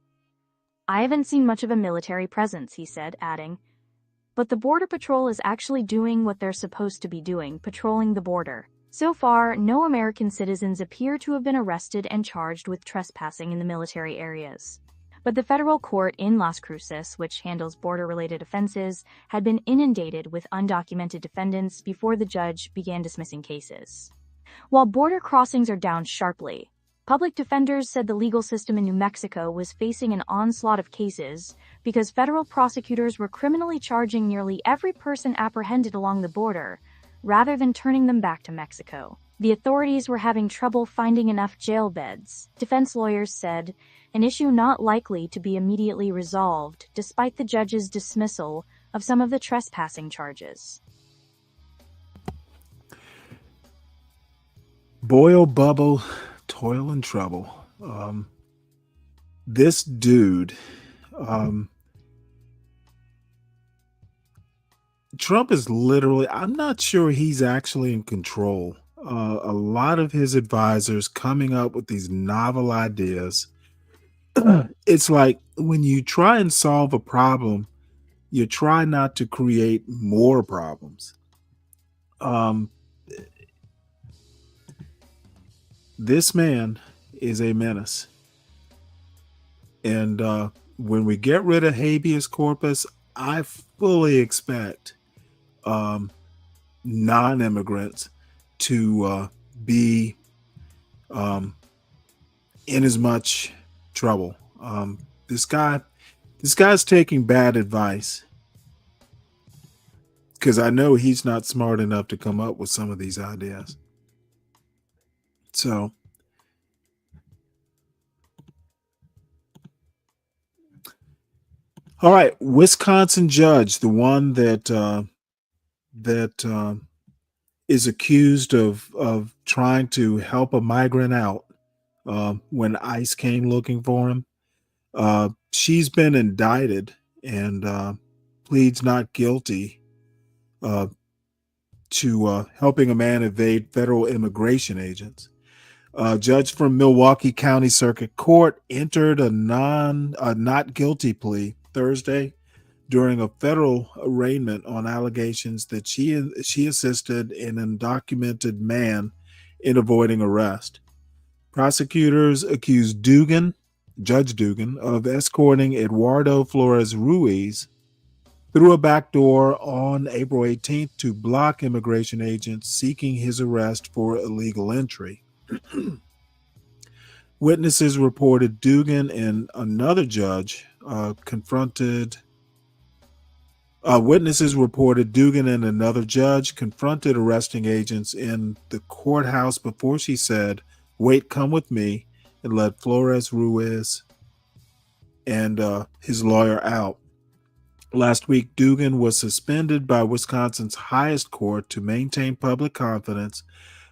K: I haven't seen much of a military presence, he said, adding, but the Border Patrol is actually doing what they're supposed to be doing, patrolling the border. So far, no American citizens appear to have been arrested and charged with trespassing in the military areas. But the federal court in Las Cruces, which handles border-related offenses, had been inundated with undocumented defendants before the judge began dismissing cases. While border crossings are down sharply, public defenders said the legal system in New Mexico was facing an onslaught of cases because federal prosecutors were criminally charging nearly every person apprehended along the border, rather than turning them back to Mexico. The authorities were having trouble finding enough jail beds, defense lawyers said, an issue not likely to be immediately resolved despite the judge's dismissal of some of the trespassing charges.
J: Boil, bubble, toil, and trouble. This dude, Trump is literally, I'm not sure he's actually in control. A lot of his advisors coming up with these novel ideas. It's like when you try and solve a problem, you try not to create more problems. This man is a menace. And when we get rid of habeas corpus, I fully expect non-immigrants to be in as much trouble. This guy's taking bad advice, because I know he's not smart enough to come up with some of these ideas. So all right, Wisconsin judge, the one that is accused of trying to help a migrant out when ICE came looking for him. She's been indicted and pleads not guilty to helping a man evade federal immigration agents. A judge from Milwaukee County Circuit Court entered a not guilty plea Thursday during a federal arraignment on allegations that she assisted an undocumented man in avoiding arrest. Prosecutors accused Dugan Judge Dugan, of escorting Eduardo Flores Ruiz through a back door on April 18th to block immigration agents seeking his arrest for illegal entry. Witnesses reported Dugan and another judge confronted arresting agents in the courthouse before she said, "Wait, come with me," and let Flores Ruiz and his lawyer out. Last week, Dugan was suspended by Wisconsin's highest court to maintain public confidence,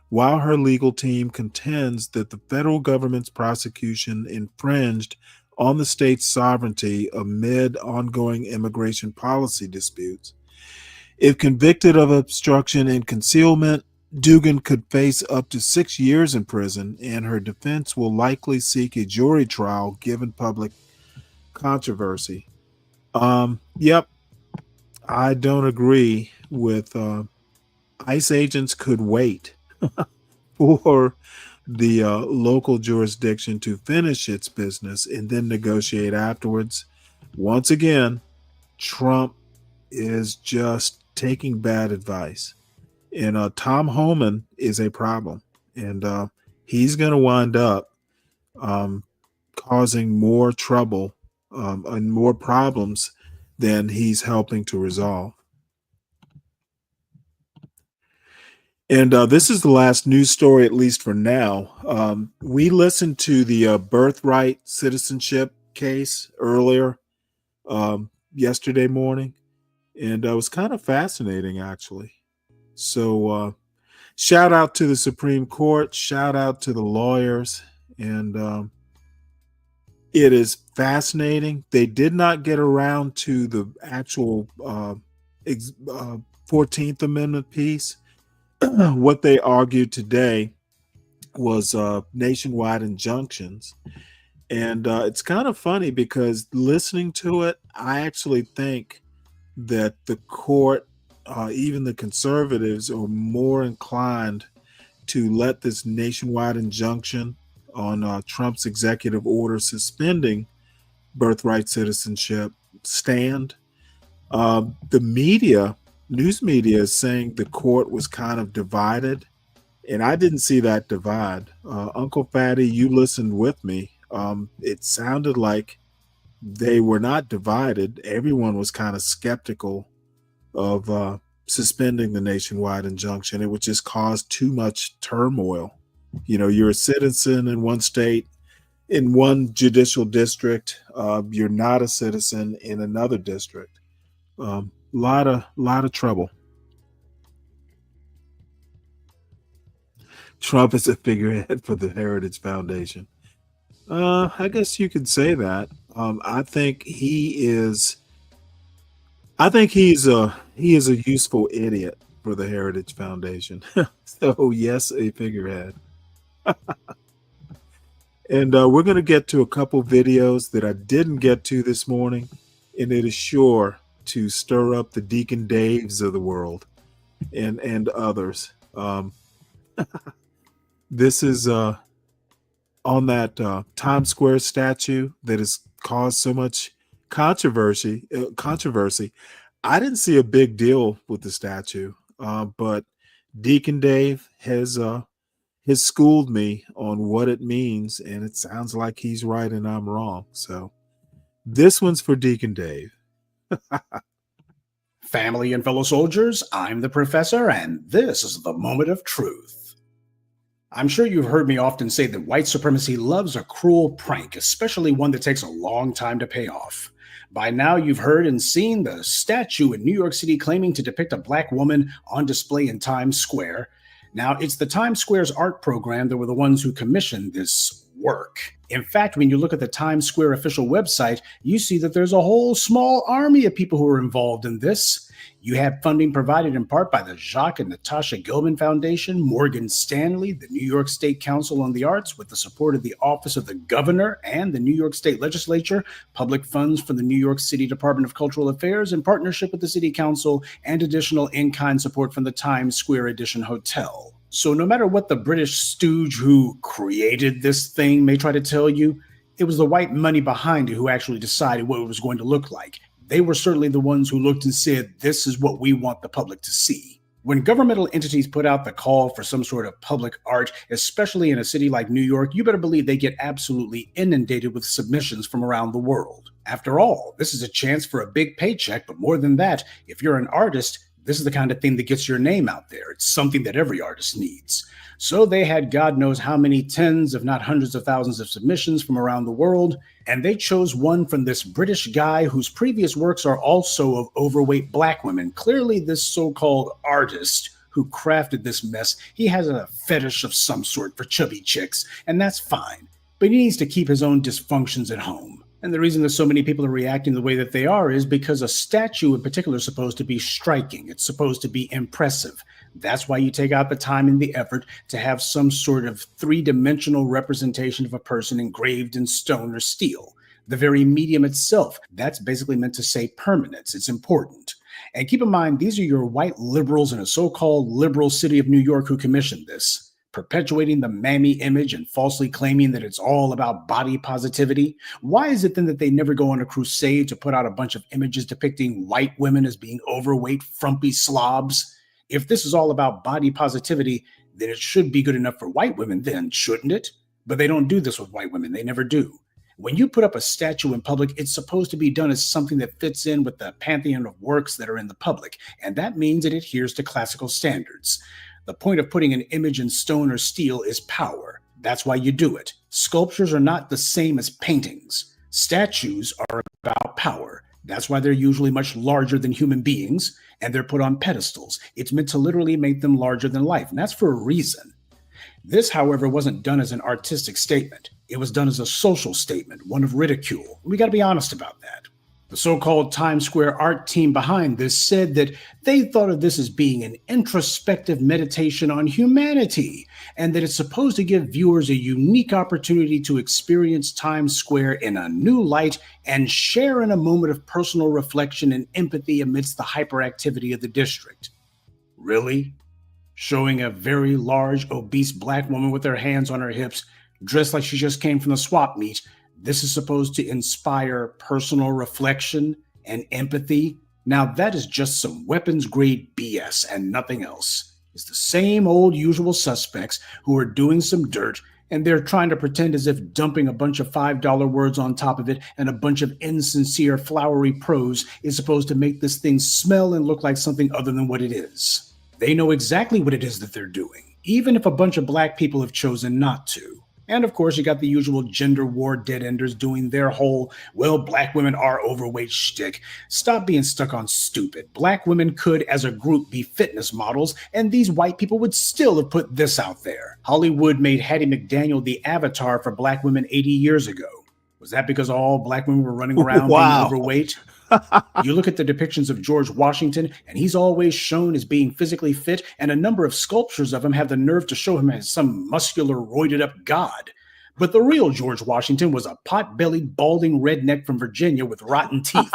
J: while her legal team contends that the federal government's prosecution infringed on the state's sovereignty amid ongoing immigration policy disputes. If convicted of obstruction and concealment, Dugan could face up to 6 years in prison, and her defense will likely seek a jury trial given public controversy. Yep, I don't agree with ICE agents could wait for the local jurisdiction to finish its business and then negotiate afterwards. Once again, Trump is just taking bad advice. And Tom Homan is a problem. And he's going to wind up causing more trouble and more problems than he's helping to resolve. And this is the last news story, at least for now. We listened to the birthright citizenship case earlier yesterday morning, and it was kind of fascinating, actually. So shout out to the Supreme Court, shout out to the lawyers, and it is fascinating. They did not get around to the actual 14th Amendment piece. What they argued today was nationwide injunctions. And it's kind of funny because listening to it, I actually think that the court, even the conservatives, are more inclined to let this nationwide injunction on Trump's executive order suspending birthright citizenship stand. The media, news media, is saying the court was kind of divided, and I didn't see that divide. Uncle Fatty, you listened with me. It sounded like they were not divided. Everyone was kind of skeptical of suspending the nationwide injunction. It would just cause too much turmoil. You know, you're a citizen in one state, in one judicial district. You're not a citizen in another district. Lot of trouble. Trump is a figurehead for the Heritage Foundation. I guess you could say that. I think he's a useful idiot for the Heritage Foundation. So yes, a figurehead. And we're going to get to a couple videos that I didn't get to this morning, and it is sure to stir up the Deacon Daves of the world and others. This is on that Times Square statue that has caused so much controversy. I didn't see a big deal with the statue, but Deacon Dave has schooled me on what it means, and it sounds like he's right and I'm wrong. So this one's for Deacon Dave.
L: Family and fellow soldiers, I'm the professor, and this is the moment of truth. I'm sure you've heard me often say that white supremacy loves a cruel prank, especially one that takes a long time to pay off. By now, you've heard and seen the statue in New York City claiming to depict a black woman on display in Times Square. Now, it's the Times Square's art program that were the ones who commissioned this work. In fact, when you look at the Times Square official website, you see that there's a whole small army of people who are involved in this. You have funding provided in part by the Jacques and Natasha Gilman Foundation, Morgan Stanley, the New York State Council on the Arts, with the support of the Office of the Governor and the New York State Legislature, public funds from the New York City Department of Cultural Affairs in partnership with the City Council, and additional in-kind support from the Times Square Edition Hotel. So no matter what the British stooge who created this thing may try to tell you, It was the white money behind it who actually decided what it was going to look like. They were certainly the ones who looked and said, this is what we want the public to see. When governmental entities put out the call for some sort of public art, especially in a city like New York, you better believe they get absolutely inundated with submissions from around the world. After all, this is a chance for a big paycheck, but more than that, if you're an artist, this is the kind of thing that gets your name out there. It's something that every artist needs. So they had God knows how many tens, if not hundreds of thousands of submissions from around the world, and they chose one from this British guy whose previous works are also of overweight black women. Clearly, this so-called artist who crafted this mess, he has a fetish of some sort for chubby chicks, and that's fine. But he needs to keep his own dysfunctions at home. And the reason that so many people are reacting the way that they are is because a statue in particular is supposed to be striking. It's supposed to be impressive. That's why you take out the time and the effort to have some sort of three-dimensional representation of a person engraved in stone or steel. The very medium itself, that's basically meant to say permanence. It's important. And keep in mind, these are your white liberals in a so-called liberal city of New York who commissioned this, perpetuating the mammy image and falsely claiming that it's all about body positivity. Why is it then that they never go on a crusade to put out a bunch of images depicting white women as being overweight, frumpy slobs? If this is all about body positivity, then it should be good enough for white women then, shouldn't it? But they don't do this with white women. They never do. When you put up a statue in public, it's supposed to be done as something that fits in with the pantheon of works that are in the public, and that means it adheres to classical standards. The point of putting an image in stone or steel is power. That's why you do it. Sculptures are not the same as paintings. Statues are about power. That's why they're usually much larger than human beings, and they're put on pedestals. It's meant to literally make them larger than life, and that's for a reason. This, however, wasn't done as an artistic statement. It was done as a social statement, one of ridicule. We got to be honest about that. The so-called Times Square art team behind this said that they thought of this as being an introspective meditation on humanity, and that it's supposed to give viewers a unique opportunity to experience Times Square in a new light and share in a moment of personal reflection and empathy amidst the hyperactivity of the district. Really? Showing a very large, obese black woman with her hands on her hips, dressed like she just came from the swap meet, this is supposed to inspire personal reflection and empathy? Now that is just some weapons-grade BS and nothing else. It's the same old usual suspects who are doing some dirt, and they're trying to pretend as if dumping a bunch of $5 words on top of it and a bunch of insincere, flowery prose is supposed to make this thing smell and look like something other than what it is. They know exactly what it is that they're doing, even if a bunch of black people have chosen not to. And of course, you got the usual gender war dead-enders doing their whole, well, black women are overweight shtick. Stop being stuck on stupid. Black women could, as a group, be fitness models, and these white people would still have put this out there. Hollywood made Hattie McDaniel the avatar for black women 80 years ago. Was that because all black women were running around being overweight? You look at the depictions of George Washington, and he's always shown as being physically fit, and a number of sculptures of him have the nerve to show him as some muscular, roided-up god. But the real George Washington was a pot-bellied, balding redneck from Virginia with rotten teeth.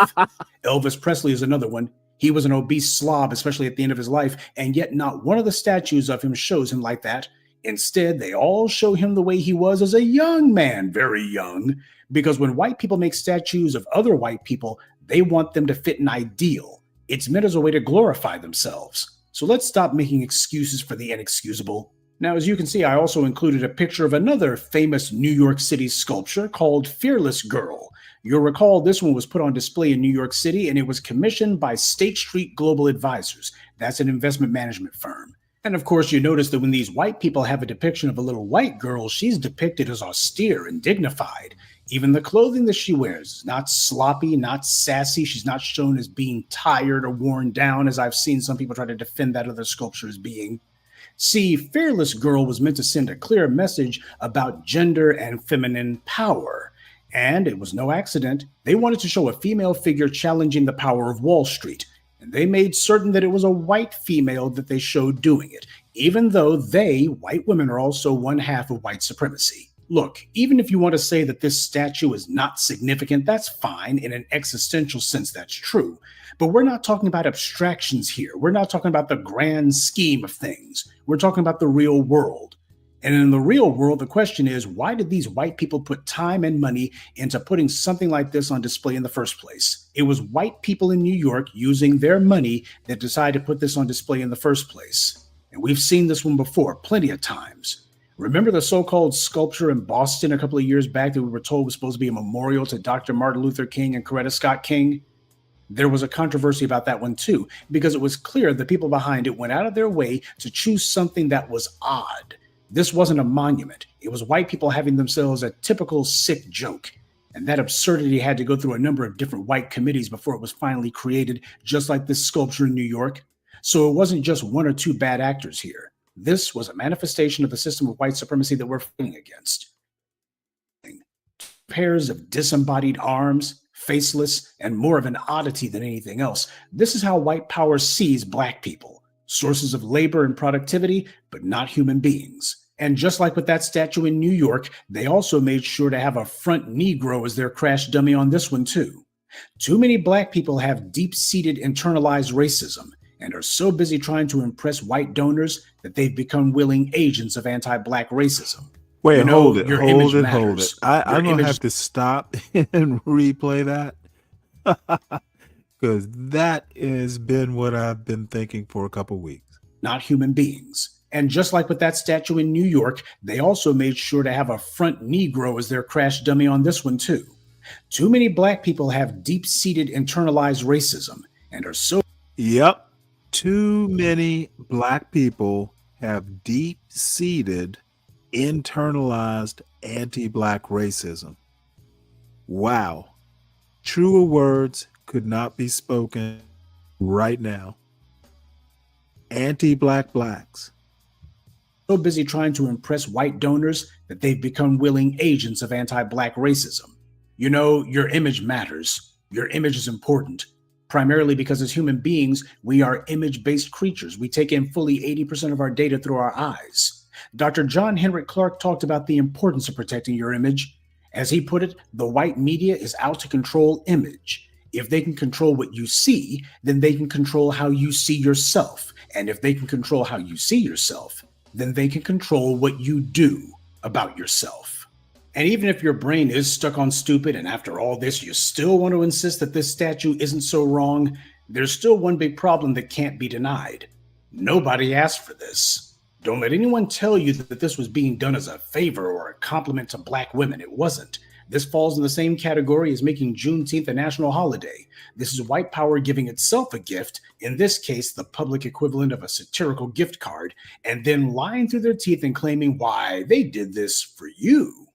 L: Elvis Presley is another one. He was an obese slob, especially at the end of his life, and yet not one of the statues of him shows him like that. Instead, they all show him the way he was as a young man, very young, because when white people make statues of other white people, they want them to fit an ideal. It's meant as a way to glorify themselves. So let's stop making excuses for the inexcusable. Now, as you can see, I also included a picture of another famous New York City sculpture called Fearless Girl. You'll recall this one was put on display in New York City, and it was commissioned by State Street Global Advisors. That's an investment management firm. And of course, you notice that when these white people have a depiction of a little white girl, she's depicted as austere and dignified. Even the clothing that she wears is not sloppy, not sassy. She's not shown as being tired or worn down, as I've seen some people try to defend that other sculpture as being. See, Fearless Girl was meant to send a clear message about gender and feminine power. And it was no accident. They wanted to show a female figure challenging the power of Wall Street. And they made certain that it was a white female that they showed doing it, even though they, white women, are also one half of white supremacy. Look, even if you want to say that this statue is not significant, that's fine. In an existential sense, that's true. But we're not talking about abstractions here. We're not talking about the grand scheme of things. We're talking about the real world. And in the real world, the question is, why did these white people put time and money into putting something like this on display in the first place? It was white people in New York using their money that decided to put this on display in the first place. And we've seen this one before plenty of times. Remember the so-called sculpture in Boston a couple of years back that we were told was supposed to be a memorial to Dr. Martin Luther King and Coretta Scott King? There was a controversy about that one too, because it was clear the people behind it went out of their way to choose something that was odd. This wasn't a monument. It was white people having themselves a typical sick joke. And that absurdity had to go through a number of different white committees before it was finally created, just like this sculpture in New York. So it wasn't just one or two bad actors here. This was a manifestation of the system of white supremacy that we're fighting against. Pairs of disembodied arms, faceless, and more of an oddity than anything else. This is how white power sees black people. Sources of labor and productivity, but not human beings. And just like with that statue in New York, they also made sure to have a front Negro as their crash dummy on this one too. Too many black people have deep-seated internalized racism and are so busy trying to impress white donors that they've become willing agents of anti-black racism.
J: Wait, hold it.
L: I'm
J: going to have to stop and replay that. Because that has been what I've been thinking for a couple weeks.
L: Not human beings. And just like with that statue in New York, they also made sure to have a front Negro as their crash dummy on this one too. Too many black people have deep-seated internalized racism and are so...
J: Yep. Too many black people have deep-seated internalized anti-black racism. Wow. Truer words could not be spoken right now. Anti-black blacks.
L: So busy trying to impress white donors that they've become willing agents of anti-black racism. You know, your image matters. Your image is important. Primarily because as human beings, we are image-based creatures. We take in fully 80% of our data through our eyes. Dr. John Henrik Clarke talked about the importance of protecting your image. As he put it, the white media is out to control image. If they can control what you see, then they can control how you see yourself. And if they can control how you see yourself, then they can control what you do about yourself. And even if your brain is stuck on stupid, and after all this, you still want to insist that this statue isn't so wrong, there's still one big problem that can't be denied. Nobody asked for this. Don't let anyone tell you that this was being done as a favor or a compliment to black women. It wasn't. This falls in the same category as making Juneteenth a national holiday. This is white power giving itself a gift, in this case, the public equivalent of a satirical gift card, and then lying through their teeth and claiming why they did this for you.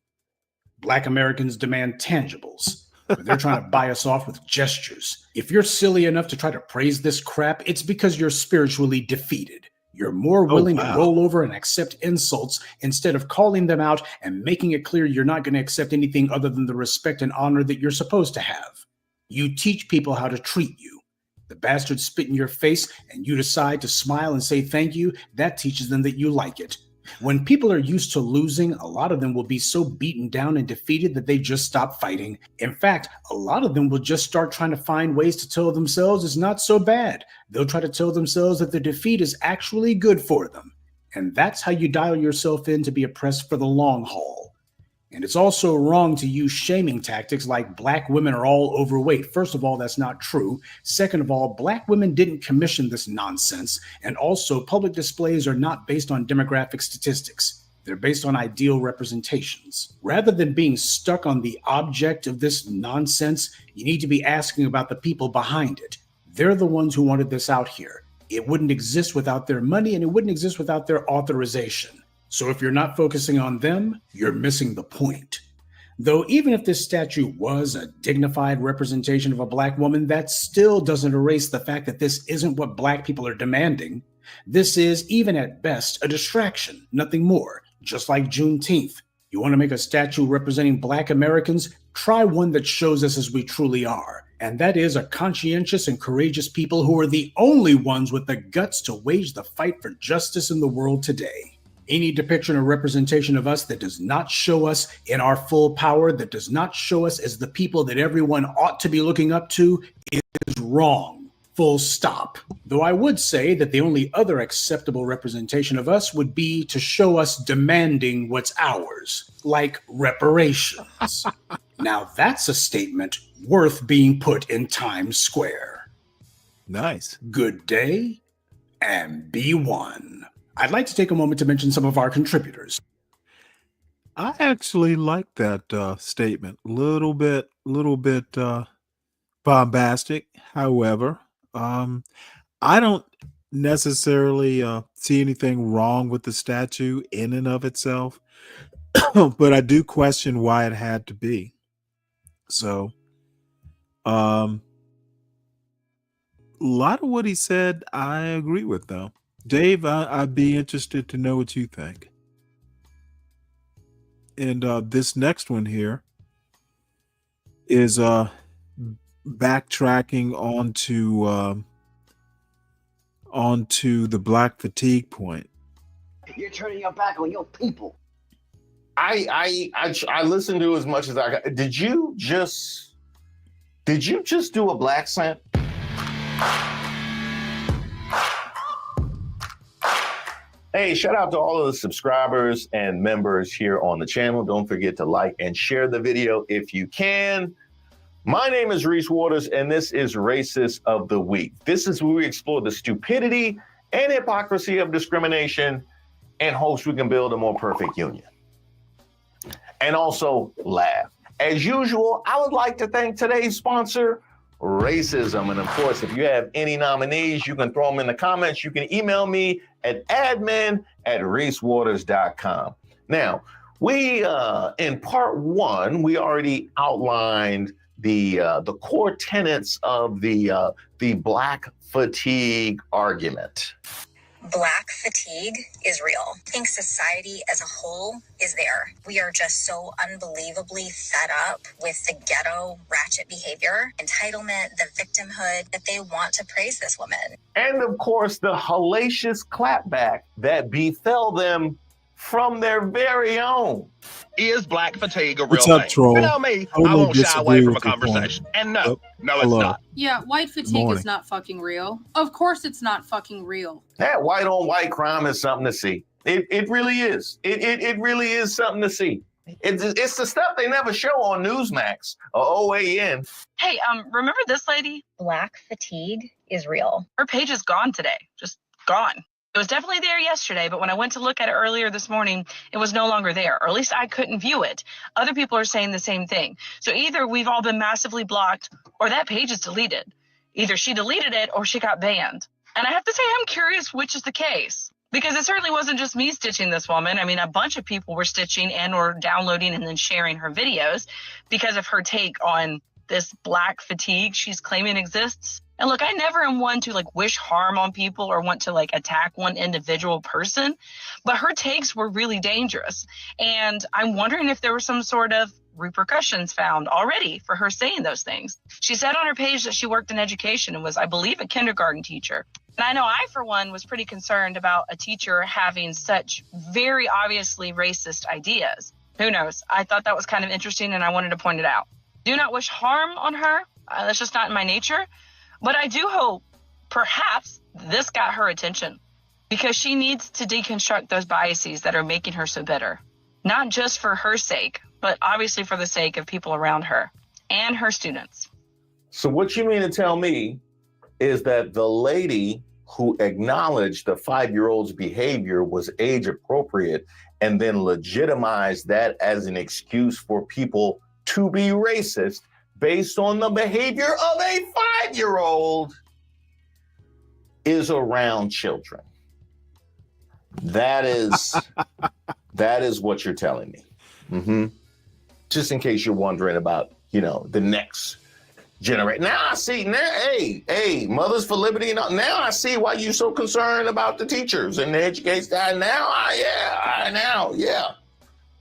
L: Black Americans demand tangibles, but they're trying to buy us off with gestures. If you're silly enough to try to praise this crap, it's because you're spiritually defeated. You're more willing to roll over and accept insults instead of calling them out and making it clear you're not going to accept anything other than the respect and honor that you're supposed to have. You teach people how to treat you. The bastards spit in your face and you decide to smile and say thank you. That teaches them that you like it. When people are used to losing, a lot of them will be so beaten down and defeated that they just stop fighting. In fact, a lot of them will just start trying to find ways to tell themselves it's not so bad. They'll try to tell themselves that the defeat is actually good for them. And that's how you dial yourself in to be oppressed for the long haul. And it's also wrong to use shaming tactics like black women are all overweight. First of all, that's not true. Second of all, black women didn't commission this nonsense. And also, public displays are not based on demographic statistics. They're based on ideal representations. Rather than being stuck on the object of this nonsense, you need to be asking about the people behind it. They're the ones who wanted this out here. It wouldn't exist without their money, and it wouldn't exist without their authorization. So if you're not focusing on them, you're missing the point. Though even if this statue was a dignified representation of a black woman, that still doesn't erase the fact that this isn't what black people are demanding. This is, even at best, a distraction, nothing more, just like Juneteenth. You want to make a statue representing black Americans? Try one that shows us as we truly are. And that is a conscientious and courageous people who are the only ones with the guts to wage the fight for justice in the world today. Any depiction or representation of us that does not show us in our full power, that does not show us as the people that everyone ought to be looking up to, is wrong. Full stop. Though I would say that the only other acceptable representation of us would be to show us demanding what's ours, like reparations. Now that's a statement worth being put in Times Square.
J: Nice.
L: Good day, and be one. I'd like to take a moment to mention some of our contributors.
J: I actually like that statement. Little bit bombastic. However, I don't necessarily see anything wrong with the statue in and of itself, but I do question why it had to be. So, a lot of what he said, I agree with, though. Dave, I'd be interested to know what you think. And this next one here is backtracking onto the black fatigue point.
C: You're turning your back on your people.
M: I listened to as much as I got. Did you just do a black scent? Hey, shout out to all of the subscribers and members here on the channel. Don't forget to like and share the video if you can. My name is Reese Waters, and this is Racist of the Week. This is where we explore the stupidity and hypocrisy of discrimination and hopes we can build a more perfect union. And also laugh. As usual, I would like to thank today's sponsor, Racism. And of course, if you have any nominees, you can throw them in the comments. You can email me at admin@reesewaters.com. Now, we, in part one, we already outlined the core tenets of the black fatigue argument.
N: Black fatigue is real. I think society as a whole is there. We are just so unbelievably fed up with the ghetto ratchet behavior, entitlement, the victimhood, that they want to praise this woman.
M: And of course, the hellacious clapback that befell them from their very own.
O: Is black fatigue a real
J: What's up,
O: thing?
J: troll?
O: You know me, I
J: Totally
O: won't shy away
J: disagree
O: from a
J: with your
O: conversation.
J: point.
O: And no,
J: Yep.
O: no, it's
J: Hello.
O: not.
P: Yeah, white fatigue
J: Morning.
P: is not fucking real. Of course it's not fucking real.
M: That white on white crime is something to see. It really is. It really is something to see. It's the stuff they never show on Newsmax or OAN.
Q: Hey, remember this lady?
N: Black fatigue is real.
Q: Her page is gone today. Just gone. It was definitely there yesterday, but when I went to look at it earlier this morning, it was no longer there, or at least I couldn't view it. Other people are saying the same thing. So either we've all been massively blocked, or that page is deleted. Either she deleted it, or she got banned. And I have to say, I'm curious which is the case. Because it certainly wasn't just me stitching this woman. I mean, a bunch of people were stitching and or downloading and then sharing her videos because of her take on this black fatigue she's claiming exists. And look, I never am one to wish harm on people or want to attack one individual person, but her takes were really dangerous. And I'm wondering if there were some sort of repercussions found already for her saying those things. She said on her page that she worked in education and was, I believe, a kindergarten teacher. And I know I, for one, was pretty concerned about a teacher having such very obviously racist ideas. Who knows? I thought that was kind of interesting and I wanted to point it out. Do not wish harm on her. That's just not in my nature. But I do hope perhaps this got her attention because she needs to deconstruct those biases that are making her so bitter, not just for her sake, but obviously for the sake of people around her and her students.
M: So what you mean to tell me is that the lady who acknowledged the 5-year-old's behavior was age appropriate and then legitimized that as an excuse for people to be racist based on the behavior of a 5-year-old is around children. That is what you're telling me. Mm-hmm. Just in case you're wondering about, the next generation. Now I see, hey, Mothers for Liberty. Now I see why you're so concerned about the teachers and the education. Yeah.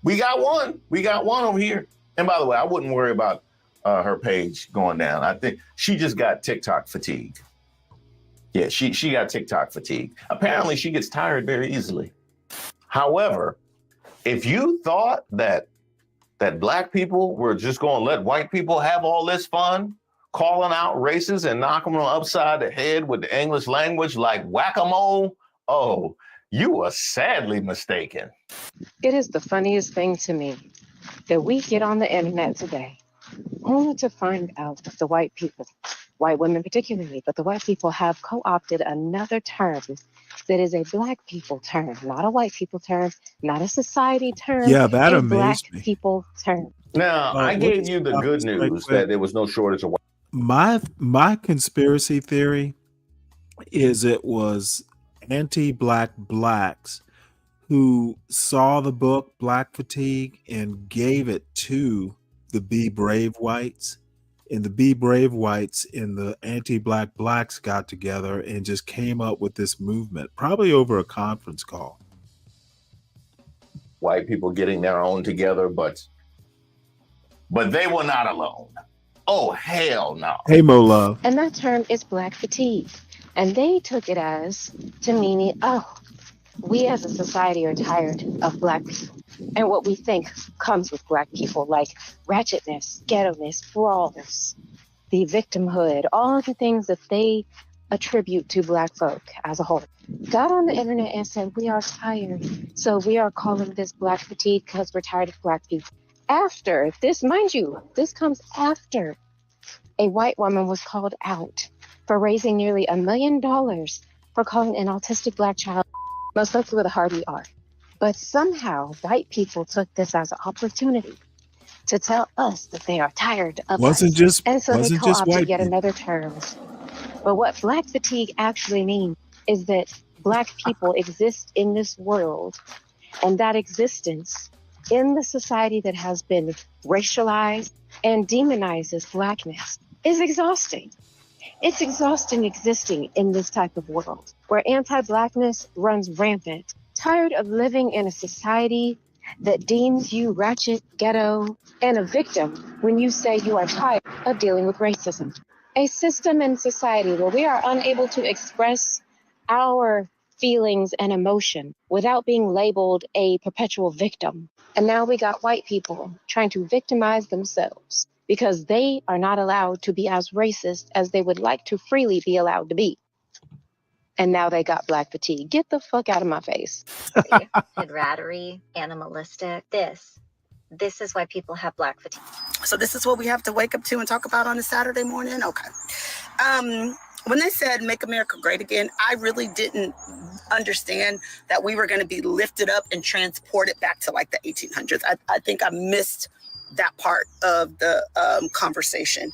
M: We got one over here. And by the way, I wouldn't worry about her page going down. I think she just got TikTok fatigue. Yeah, she got TikTok fatigue. Apparently, she gets tired very easily. However, if you thought that black people were just going to let white people have all this fun calling out races and knocking them upside the head with the English language like whack-a-mole, oh, you are sadly mistaken.
R: It is the funniest thing to me that we get on the internet today only to find out that the white people, white women particularly, but the white people have co-opted another term that is a black people term, not a white people term, not a society term,
J: Yeah, that
R: a black
J: amazed me.
R: people term.
M: Now, I gave you the good news that there was no shortage of white.
J: My conspiracy theory is it was anti-black blacks who saw the book Black Fatigue and gave it to the Be Brave whites. And the Be Brave whites and the anti-black blacks got together and just came up with this movement, probably over a conference call.
M: White people getting their own together, but they were not alone. Oh, hell no.
J: Hey, Mo Love.
R: And that term is black fatigue. And they took it as to meaning, oh, we as a society are tired of black people and what we think comes with black people, like ratchetness, ghetto-ness, brawls, the victimhood, all of the things that they attribute to black folk as a whole. Got on the internet and said, we are tired. So we are calling this black fatigue because we're tired of black people. After this, mind you, this comes after a white woman was called out for raising nearly $1 million for calling an autistic black child, most likely with a hard ER. But somehow white people took this as an opportunity to tell us that they are tired of us. And so they co-opted yet another term. But what black fatigue actually means is that black people exist in this world, and that existence in the society that has been racialized and demonizes blackness is exhausting. It's exhausting existing in this type of world where anti-blackness runs rampant. Tired of living in a society that deems you ratchet, ghetto, and a victim when you say you are tired of dealing with racism. A system and society where we are unable to express our feelings and emotion without being labeled a perpetual victim. And now we got white people trying to victimize themselves because they are not allowed to be as racist as they would like to freely be allowed to be. And now they got black fatigue. Get the fuck out of my face.
N: Rattery, animalistic. This is why people have black fatigue.
S: So this is what we have to wake up to and talk about on a Saturday morning? Okay. When they said make America great again, I really didn't understand that we were going to be lifted up and transported back to like the 1800s. I think I missed that part of the conversation.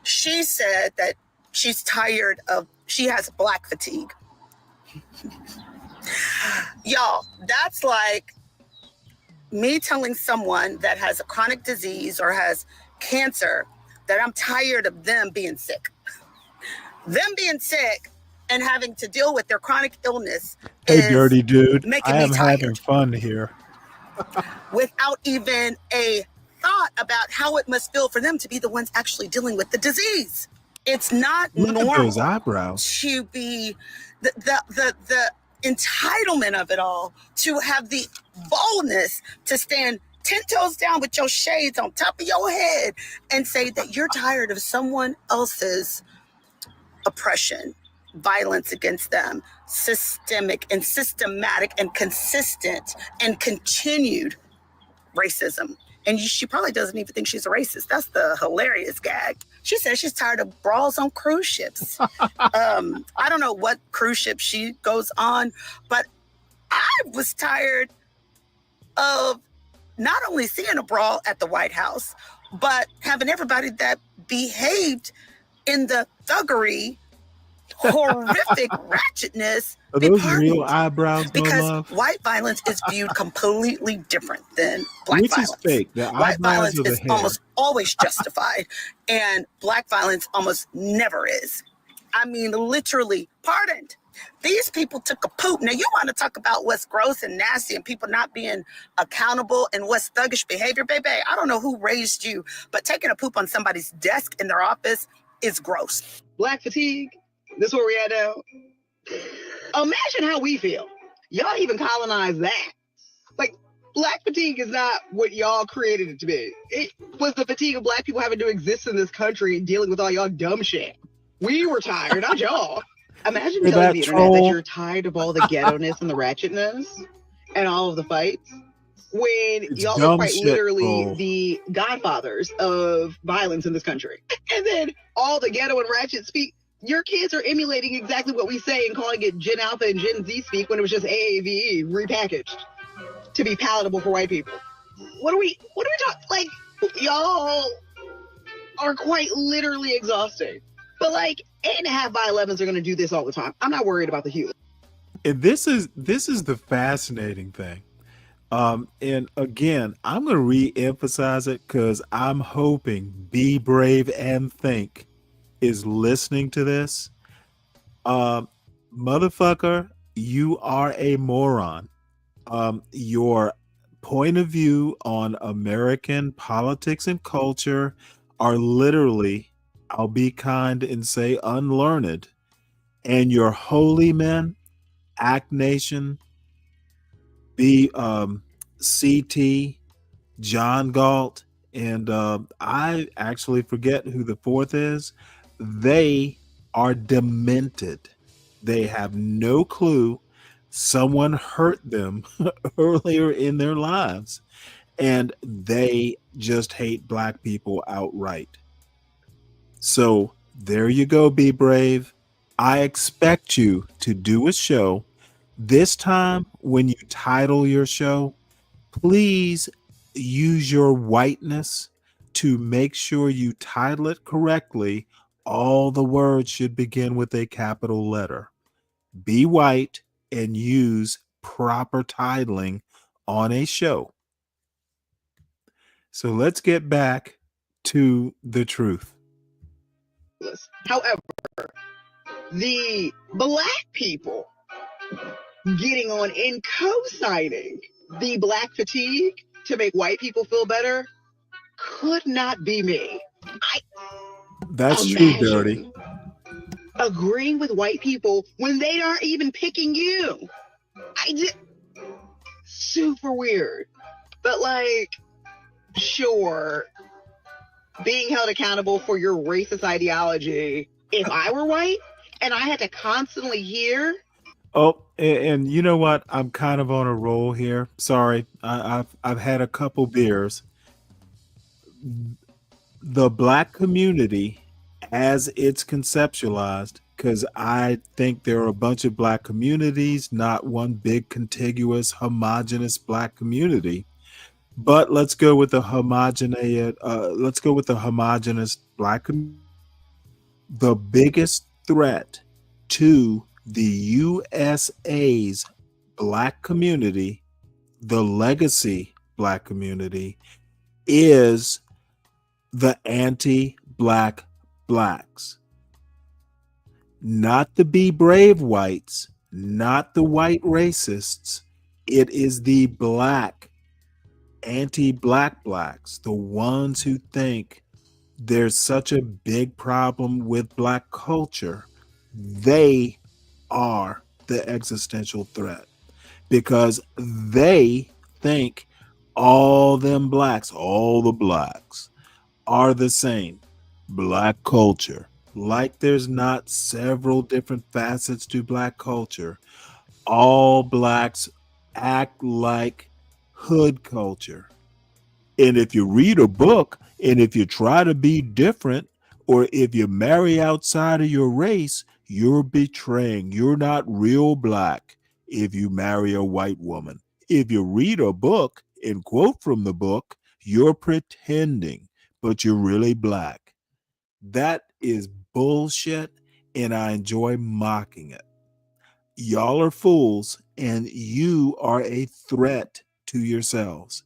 S: She said that she's tired of, she has black fatigue. Y'all, that's like me telling someone that has a chronic disease or has cancer that I'm tired of them being sick. Them being sick and having to deal with their chronic illness.
J: Hey, dirty dude, I am
S: tired.
J: having fun here.
S: Without even a thought about how it must feel for them to be the ones actually dealing with the disease. It's not normal
J: those eyebrows.
S: To be the entitlement of it all, to have the boldness to stand 10 toes down with your shades on top of your head and say that you're tired of someone else's oppression, violence against them, systemic and systematic and consistent and continued racism. And she probably doesn't even think she's a racist. That's the hilarious gag. She says she's tired of brawls on cruise ships. I don't know what cruise ship she goes on, but I was tired of not only seeing a brawl at the White House, but having everybody that behaved in the thuggery, horrific ratchetness.
J: Are those real eyebrows,
S: because white violence is viewed completely different than black
J: Which
S: violence.
J: Is fake? The
S: White violence
J: or the
S: is
J: hair?
S: almost always justified, and black violence almost never is. I mean, literally pardoned. These people took a poop. Now, you want to talk about what's gross and nasty and people not being accountable and what's thuggish behavior, baby. I don't know who raised you, but taking a poop on somebody's desk in their office is gross.
C: Black fatigue. This is where we at now. Imagine how we feel. Y'all even colonized that. Like
T: Black fatigue is not what y'all created it to be. It was the fatigue of black people having to exist in this country and dealing with all y'all dumb shit. We were tired, not y'all. Imagine
J: Hear
T: telling
J: that,
T: the internet that
J: troll?
T: you're tired of all the ghetto-ness and the ratchetness and all of the fights when
J: It's
T: y'all are
J: dumb
T: quite
J: shit,
T: literally
J: troll.
T: the godfathers of violence in this country. And then all the ghetto and ratchet speak. Your kids are emulating exactly what we say and calling it Gen Alpha and Gen Z speak when it was just AAVE repackaged to be palatable for white people. What are we talking? Like, y'all are quite literally exhausting. But like 8.5 by 11s are going to do this all the time. I'm not worried about the hue.
J: And this is the fascinating thing. And again, I'm going to re-emphasize it because I'm hoping Be Brave and Think is listening to this. Motherfucker, you are a moron. Your point of view on American politics and culture are literally, I'll be kind and say unlearned. And your holy men, Act Nation, the CT, John Galt, and I actually forget who the fourth is. They are demented. They have no clue. Someone hurt them earlier in their lives, and they just hate black people outright. So there you go, Be Brave. I expect you to do a show. This time, when you title your show, please use your whiteness to make sure you title it correctly. All the words should begin with a capital letter. Be white and use proper titling on a show. So let's get back to the truth.
T: However, the black people getting on and co-signing the black fatigue to make white people feel better could not be me.
J: That's true, Dirty.
T: Agreeing with white people when they aren't even picking you. Super weird. But like, sure, being held accountable for your racist ideology. If I were white and I had to constantly hear.
J: Oh, and you know what? I'm kind of on a roll here. Sorry, I've had a couple beers. The black community, as it's conceptualized, because I think there are a bunch of black communities, not one big contiguous homogenous black community. But let's go with the homogeneous. Let's go with the homogenous black community. The biggest threat to the USA's black community, the legacy black community, is the anti-black blacks. Not the Be Brave whites, not the white racists. It is the black anti-black blacks, the ones who think there's such a big problem with black culture. They are the existential threat because they think all them blacks, all the blacks are the same. Black culture, like there's not several different facets to black culture. All blacks act like hood culture. And if you read a book and if you try to be different, or if you marry outside of your race, you're betraying. You're not real black if you marry a white woman. If you read a book and quote from the book, you're pretending, but you're really black. That is bullshit, and I enjoy mocking it. Y'all are fools, and you are a threat to yourselves.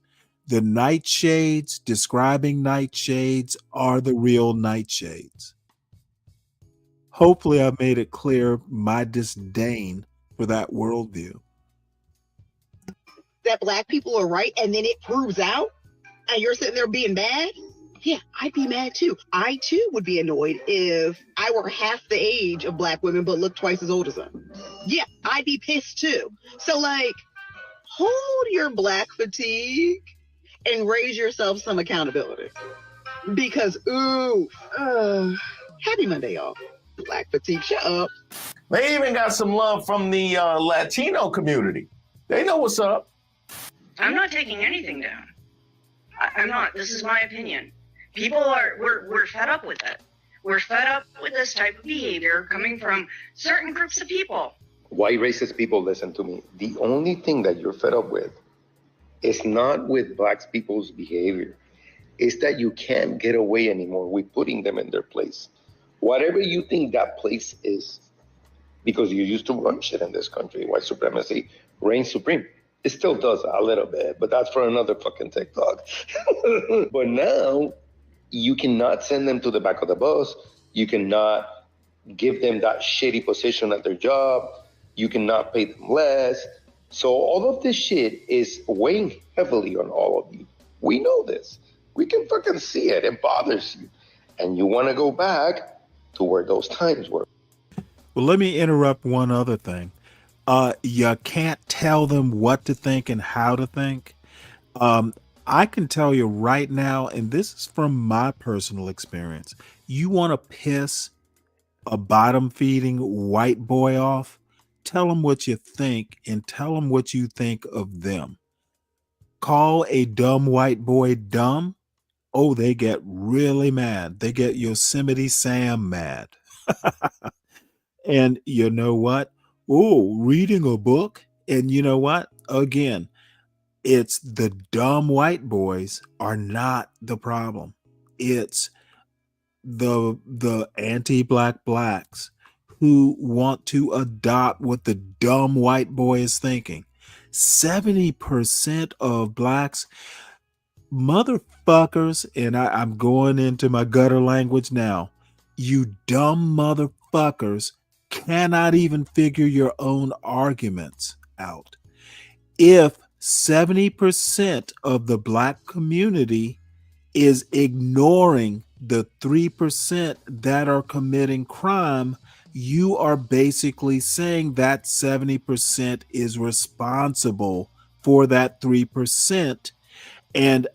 J: The nightshades describing nightshades are the real nightshades. Hopefully, I made it clear my disdain for that worldview.
T: That black people are right, and then it proves out, and you're sitting there being mad? Yeah, I'd be mad too. I too would be annoyed if I were half the age of black women but looked twice as old as them. Yeah, I'd be pissed too. So like, hold your black fatigue and raise yourself some accountability. Because, happy Monday, y'all. Black fatigue, shut up.
M: They even got some love from the Latino community. They know what's up.
U: I'm not taking anything down. I'm not. This is my opinion. We're fed up with it. We're fed up with this type of behavior coming from certain groups of people.
V: White racist people, listen to me. The only thing that you're fed up with is not with black people's behavior. It's that you can't get away anymore with putting them in their place. Whatever you think that place is, because you used to run shit in this country, white supremacy reigns supreme. It still does a little bit, but that's for another fucking TikTok. But now, you cannot send them to the back of the bus. You cannot give them that shitty position at their job. You cannot pay them less. So all of this shit is weighing heavily on all of you. We know this. We can fucking see it. It bothers you. And you want to go back to where those times were.
J: Well, let me interrupt one other thing. You can't tell them what to think and how to think. I can tell you right now, and this is from my personal experience, you want to piss a bottom-feeding white boy off, tell them what you think and tell them what you think of them. Call a dumb white boy dumb. Oh, they get really mad. They get Yosemite Sam mad. And you know what? Oh, reading a book. And you know what? Again, it's the dumb white boys are not the problem. It's the anti-black blacks who want to adopt what the dumb white boy is thinking. 70% of blacks, motherfuckers, and I'm going into my gutter language now, you dumb motherfuckers cannot even figure your own arguments out. If 70% of the black community is ignoring the 3% that are committing crime, you are basically saying that 70% is responsible for that 3%. And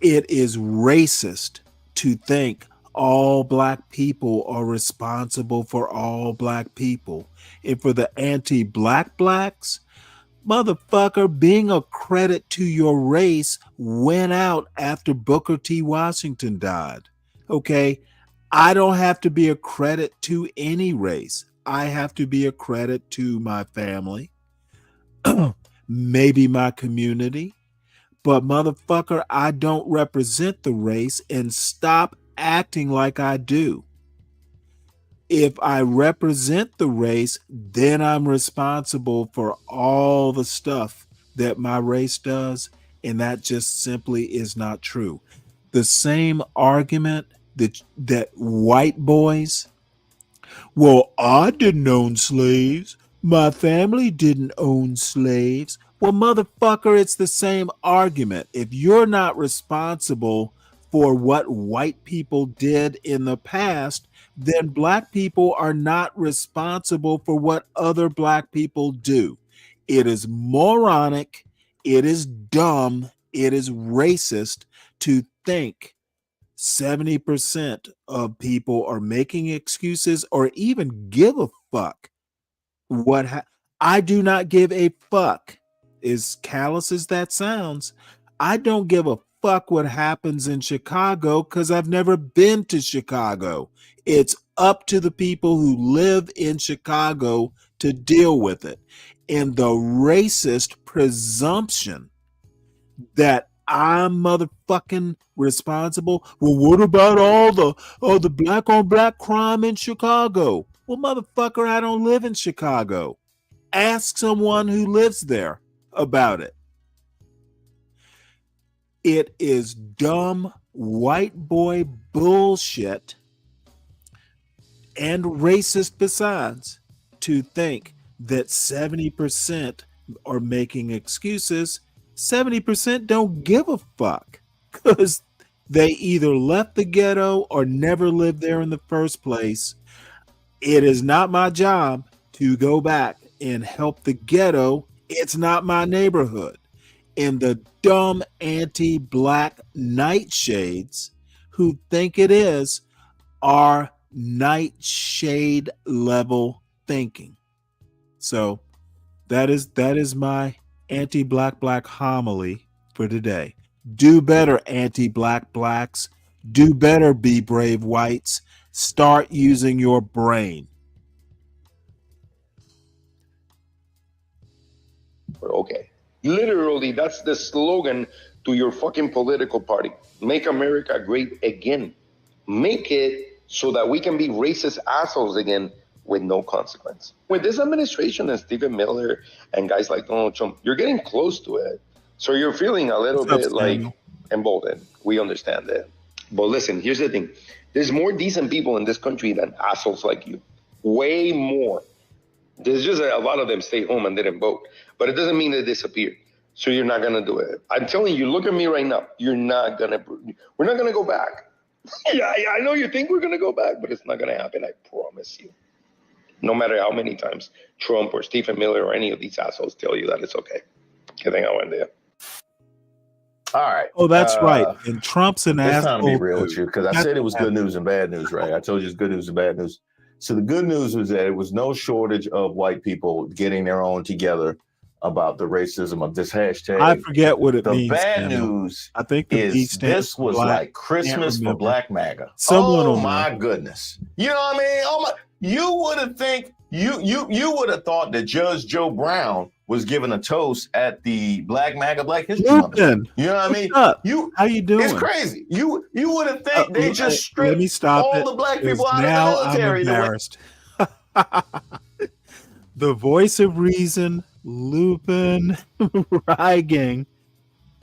J: it is racist to think all black people are responsible for all black people. And for the anti-black blacks, motherfucker, being a credit to your race went out after Booker T. Washington died. Okay? I don't have to be a credit to any race. I have to be a credit to my family, maybe my community. But motherfucker, I don't represent the race, and stop acting like I do. If I represent the race, then I'm responsible for all the stuff that my race does, and that just simply is not true. The same argument that white boys, well, I didn't own slaves. My family didn't own slaves. Well, motherfucker, it's the same argument. If you're not responsible for what white people did in the past, then black people are not responsible for what other black people do. It is moronic, it is dumb, it is racist to think 70% of people are making excuses or even give a fuck. I do not give a fuck. As callous as that sounds, I don't give a fuck what happens in Chicago because I've never been to Chicago. It's up to the people who live in Chicago to deal with it. And the racist presumption that I'm motherfucking responsible. Well, what about all the black on black crime in Chicago? Well, motherfucker, I don't live in Chicago. Ask someone who lives there about it. It is dumb white boy bullshit and racist besides to think that 70% are making excuses. 70% don't give a fuck because they either left the ghetto or never lived there in the first place. It is not my job to go back and help the ghetto It's not my neighborhood. And the dumb anti-black nightshades who think it is are nightshade level thinking. So that is my anti-black homily for today. Do better, anti-black blacks. Do better, be brave whites. Start using your brain.
V: Okay. Literally, that's the slogan to your fucking political party. Make America great again. Make it so that we can be racist assholes again with no consequence. With this administration and Stephen Miller and guys like Donald Trump, you're getting close to it. So you're feeling a little bit like emboldened. We understand that. But listen, here's the thing. There's more decent people in this country than assholes like you. Way more. There's just a lot of them stay home and didn't vote. But it doesn't mean they disappeared. So you're not going to do it. I'm telling you, look at me right now. We're not going to go back. Yeah, I know you think we're going to go back, but it's not going to happen. I promise you. No matter how many times Trump or Stephen Miller or any of these assholes tell you that it's okay. I think I went there.
M: All right.
J: Oh, that's right. And Trump's an asshole.
M: It's time to be real with you, because I said it was good news and bad news, right? I told you it's good news and bad news. So the good news was that it was no shortage of white people getting their own together about the racism of this hashtag.
J: I forget what it means.
M: The bad news,
J: I think
M: this was like Christmas for Black MAGA.
J: Someone
M: oh my goodness! You know what I mean? Oh my! You would have you would have thought that Judge Joe Brown was giving a toast at the Black MAGA Black History Month. You know what I mean?
J: How you doing?
M: It's crazy. You would have think they just stripped all the black people out
J: now
M: of the military.
J: I'm embarrassed. The voice of reason, Lupin Reigang,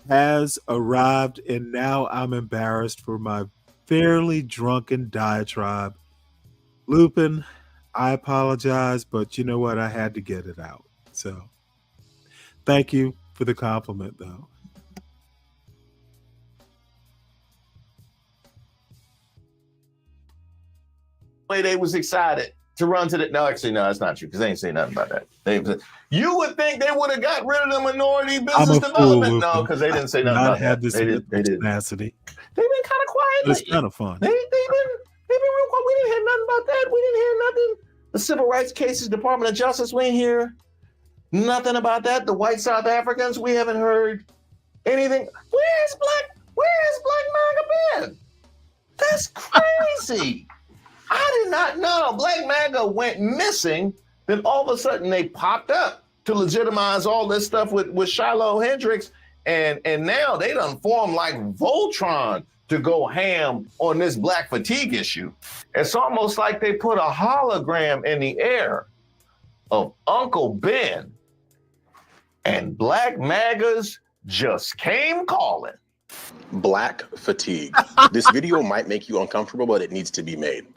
J: has arrived, and now I'm embarrassed for my fairly drunken diatribe. Lupin, I apologize, but you know what? I had to get it out. So thank you for the compliment, though.
M: They was excited to run to the. No, actually, no, that's not true, because they ain't saying nothing about that. You would think they would have got rid of the minority business development. No, because they didn't say nothing about that. They didn't.
J: Tenacity.
M: They've been kind of quiet.
J: But it's kind of fun.
M: They've been real quiet. We didn't hear nothing about that. We didn't hear nothing. The civil rights cases, Department of Justice, we ain't hear nothing about that. The white South Africans, we haven't heard anything. Where's Black MAGA been? That's crazy. I did not know. Black MAGA went missing. Then all of a sudden they popped up to legitimize all this stuff with Shiloh Hendricks. And now they done formed like Voltron to go ham on this black fatigue issue. It's almost like they put a hologram in the air of Uncle Ben, and Black MAGAs just came calling.
A: Black fatigue. This video might make you uncomfortable, but it needs to be made.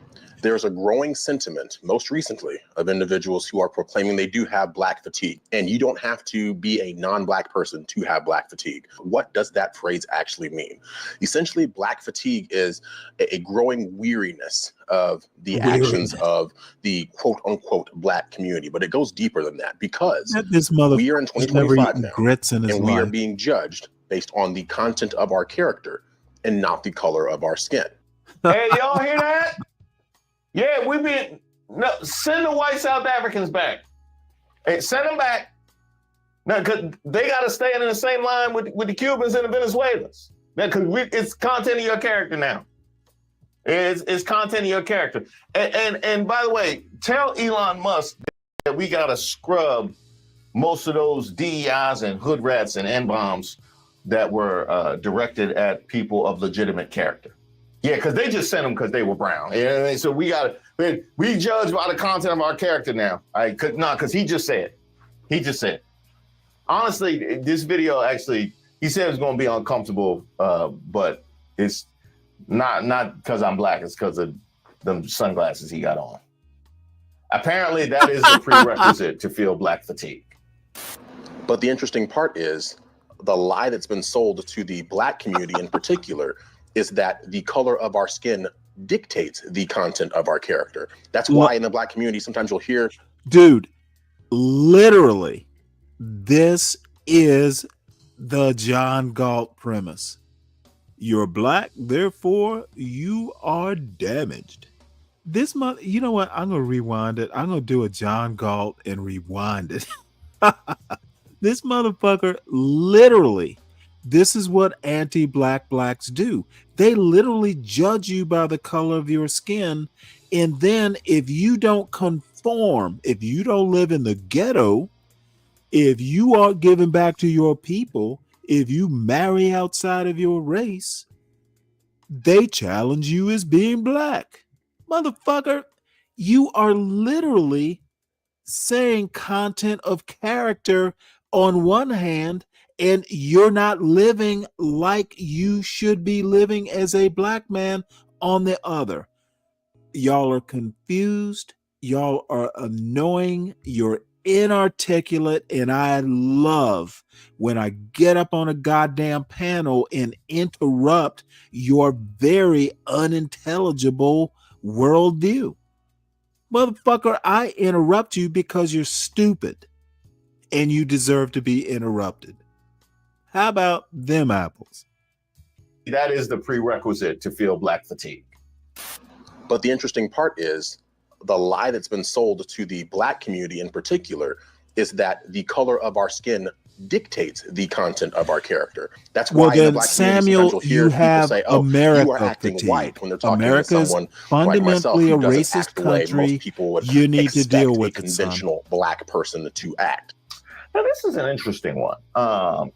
A: There's a growing sentiment, most recently, of individuals who are proclaiming they do have black fatigue. And you don't have to be a non-black person to have black fatigue. What does that phrase actually mean? Essentially, black fatigue is a growing weariness of the actions of the quote-unquote black community. But it goes deeper than that, because we are in 2025 now, and we are being judged based on the content of our character and not the color of our skin.
M: Hey, y'all hear that? Yeah, send the white South Africans back. Hey, send them back. Now, because they got to stay in the same line with the Cubans and the Venezuelans. Now, because it's content of your character now. It's content of your character. And by the way, tell Elon Musk that we got to scrub most of those DEIs and hood rats and N-bombs that were directed at people of legitimate character. Yeah, because they just sent them because they were brown. You know what I mean? So we judge by the content of our character now. Because he just said. Honestly, this video actually, he said it was going to be uncomfortable, but it's not because I'm black. It's because of them sunglasses he got on. Apparently, that is the prerequisite to feel black fatigue.
A: But the interesting part is the lie that's been sold to the black community in particular is that the color of our skin dictates the content of our character. That's why in the black community, sometimes you'll hear...
J: Dude, literally, This is the John Galt premise. You're black, therefore you are damaged. This month, you know what? I'm gonna rewind it. I'm gonna do a John Galt and rewind it. This motherfucker literally, this is what anti-black blacks do. They literally judge you by the color of your skin. And then if you don't conform, if you don't live in the ghetto, if you aren't giving back to your people, if you marry outside of your race, they challenge you as being black. Motherfucker, you are literally saying content of character on one hand, and you're not living like you should be living as a black man on the other. Y'all are confused. Y'all are annoying. You're inarticulate. And I love when I get up on a goddamn panel and interrupt your very unintelligible worldview. Motherfucker, I interrupt you because you're stupid and you deserve to be interrupted. How about them apples?
M: That is the prerequisite to feel black fatigue.
A: But the interesting part is the lie that's been sold to the black community in particular is that the color of our skin dictates the content of our character. That's why in the black
J: Samuel,
A: community, you
J: have
A: say, "Oh,
J: America
A: you are acting
J: fatigue.
A: white," when they're talking
J: America's
A: to someone
J: fundamentally
A: like myself who
J: a
A: doesn't
J: racist
A: act the way
J: country.
A: most people would
J: You need to deal with
A: a
J: it, son.
A: conventional black person to act.
M: Now, this is an interesting one.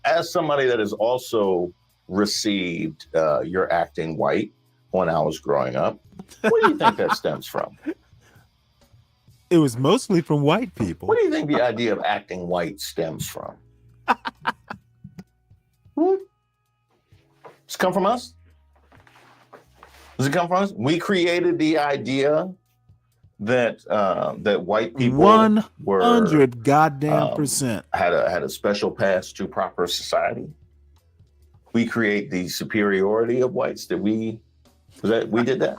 M: As somebody that has also received your acting white when I was growing up, what do you think that stems from?
J: It was mostly from white people.
M: What do you think the idea of acting white stems from? Does it come from us? Does it come from us? We created the idea that that white people
J: 100 goddamn percent
M: had a special path to proper society. We create the superiority of whites. We did that?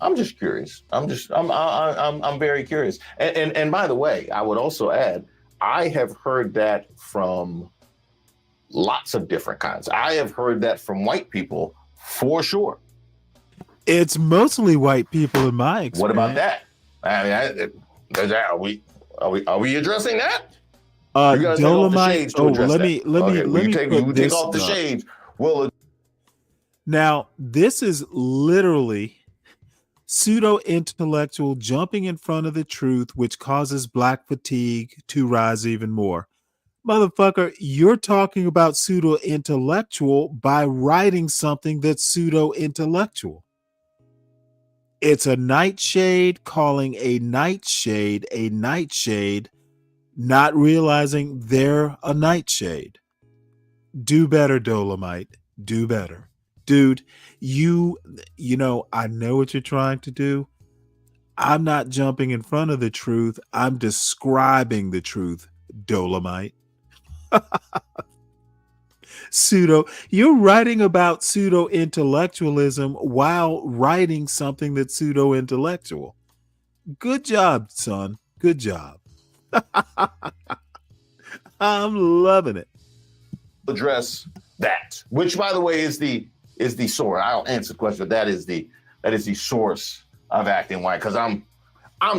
M: I'm just curious. I'm very curious. And by the way, I would also add, I have heard that from lots of different kinds. I have heard that from white people for sure.
J: It's mostly white people in my experience.
M: What about that? I mean, are we addressing that? You guys
J: Dolomite.
M: take off the shades to address
J: Let me put
M: take
J: this
M: off the
J: up.
M: shades. Well,
J: Now, this is literally pseudo-intellectual jumping in front of the truth, which causes black fatigue to rise even more. Motherfucker, you're talking about pseudo-intellectual by writing something that's pseudo-intellectual. It's a nightshade calling a nightshade, not realizing they're a nightshade. Do better, Dolomite. Do better. Dude, you know, I know what you're trying to do. I'm not jumping in front of the truth. I'm describing the truth, Dolomite. You're writing about pseudo-intellectualism while writing something that's pseudo-intellectual. Good job, son. Good job. I'm loving it.
M: address that, which by the way is the source. I'll answer the question, but that is the source of acting white, because I'm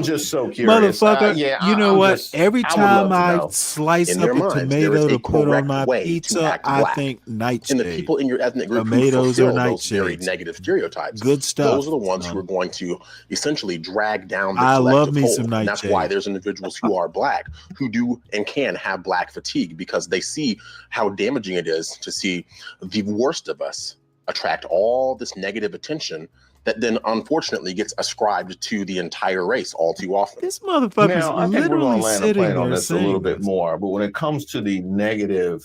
M: just so curious.
J: Motherfucker, you know what? Every time I
M: know.
J: slice
A: In
J: up
A: their
J: a
A: minds, there
J: tomato
A: is a
J: to put on
A: correct
J: my
A: way to
J: pizza,
A: act
J: I
A: black.
J: think nightshade.
A: And the people in your ethnic group
J: Tomatoes
A: who
J: are
A: fulfill those very
J: nightshades.
A: negative stereotypes,
J: Good stuff.
A: those are the ones who are going to essentially drag down the
J: I
A: collective
J: love me
A: whole.
J: some
A: And that's why
J: nightshade.
A: there's individuals who are black who do and can have black fatigue, because they see how damaging it is to see the worst of us attract all this negative attention that then unfortunately gets ascribed to the entire race all too often.
J: This motherfucker's
M: Now, I think we're
J: literally
M: going to land a
J: sitting
M: plane on
J: there
M: this a little
J: saying
M: bit
J: this.
M: more, but when it comes to the negative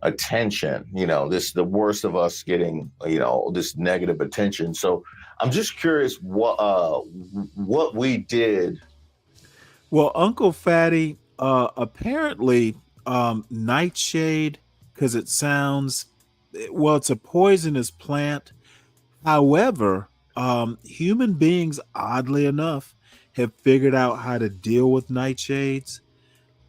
M: attention, the worst of us getting, this negative attention. So I'm just curious what we did.
J: Well, Uncle Fatty, apparently, nightshade, because it sounds, well, it's a poisonous plant. However, human beings, oddly enough, have figured out how to deal with nightshades.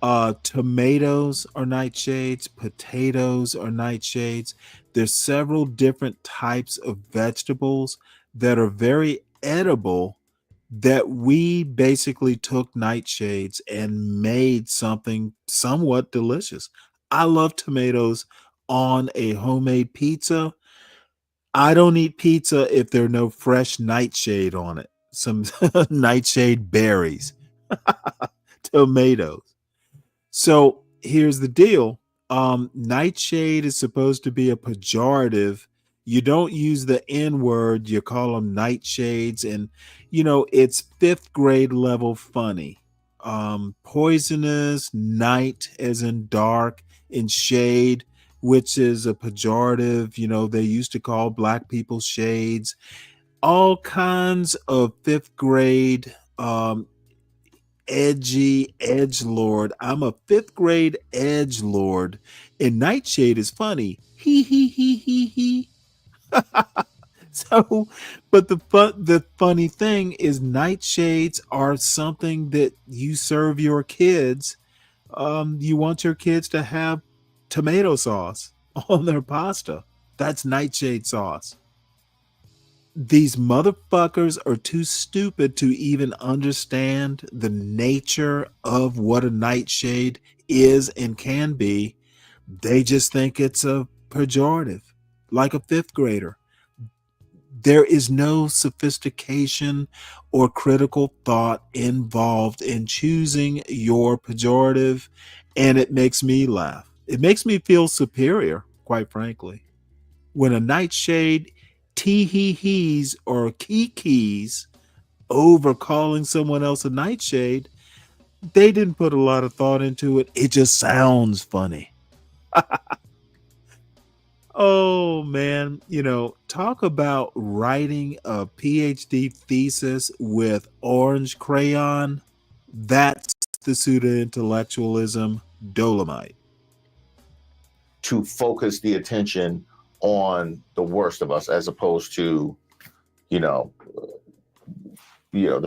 J: Tomatoes are nightshades. Potatoes are nightshades. There's several different types of vegetables that are very edible that we basically took nightshades and made something somewhat delicious. I love tomatoes on a homemade pizza. I don't eat pizza if there are no fresh nightshade on it. Some nightshade berries, tomatoes. So here's the deal. Nightshade is supposed to be a pejorative. You don't use the N word, you call them nightshades, and it's fifth grade level funny. Poisonous, night as in dark, and shade, which is a pejorative. They used to call black people shades. All kinds of fifth grade edgy edgelord. I'm a fifth grade edgelord, and nightshade is funny. He. So, but the funny thing is, nightshades are something that you serve your kids. You want your kids to have tomato sauce on their pasta. That's nightshade sauce. These motherfuckers are too stupid to even understand the nature of what a nightshade is and can be. They just think it's a pejorative, like a fifth grader. There is no sophistication or critical thought involved in choosing your pejorative, and it makes me laugh. It makes me feel superior, quite frankly. When a nightshade tee-hee-hees or kikis over calling someone else a nightshade, they didn't put a lot of thought into it. It just sounds funny. Oh, man. Talk about writing a PhD thesis with orange crayon. That's the pseudo-intellectualism Dolomite.
M: To focus the attention on the worst of us, as opposed to, the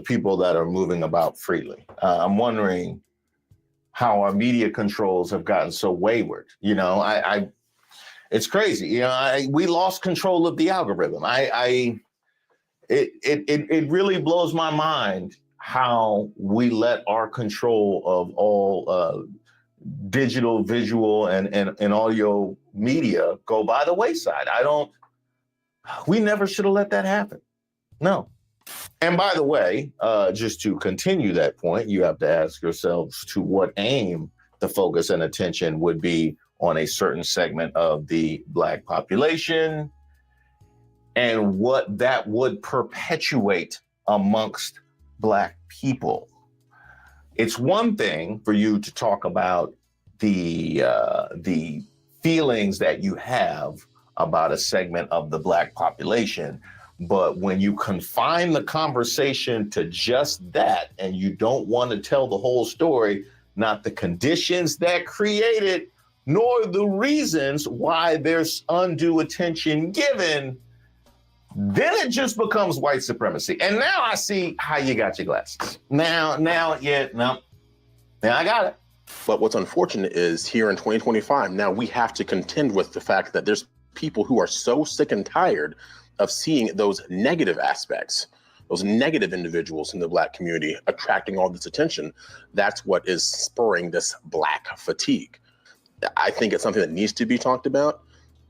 M: people that are moving about freely. I'm wondering how our media controls have gotten so wayward. It's crazy. We lost control of the algorithm. It really blows my mind how we let our control of all digital, visual, and audio media go by the wayside. We never should have let that happen. No. And by the way, just to continue that point, you have to ask yourselves to what aim the focus and attention would be on a certain segment of the Black population and what that would perpetuate amongst Black people. It's one thing for you to talk about the feelings that you have about a segment of the Black population, but when you confine the conversation to just that and you don't want to tell the whole story, not the conditions that create it, nor the reasons why there's undue attention given, then it just becomes white supremacy. And now I see how you got your glasses. Now I got it.
A: But what's unfortunate is here in 2025, now we have to contend with the fact that there's people who are so sick and tired of seeing those negative aspects, those negative individuals in the Black community attracting all this attention. That's what is spurring this Black fatigue. I think it's something that needs to be talked about.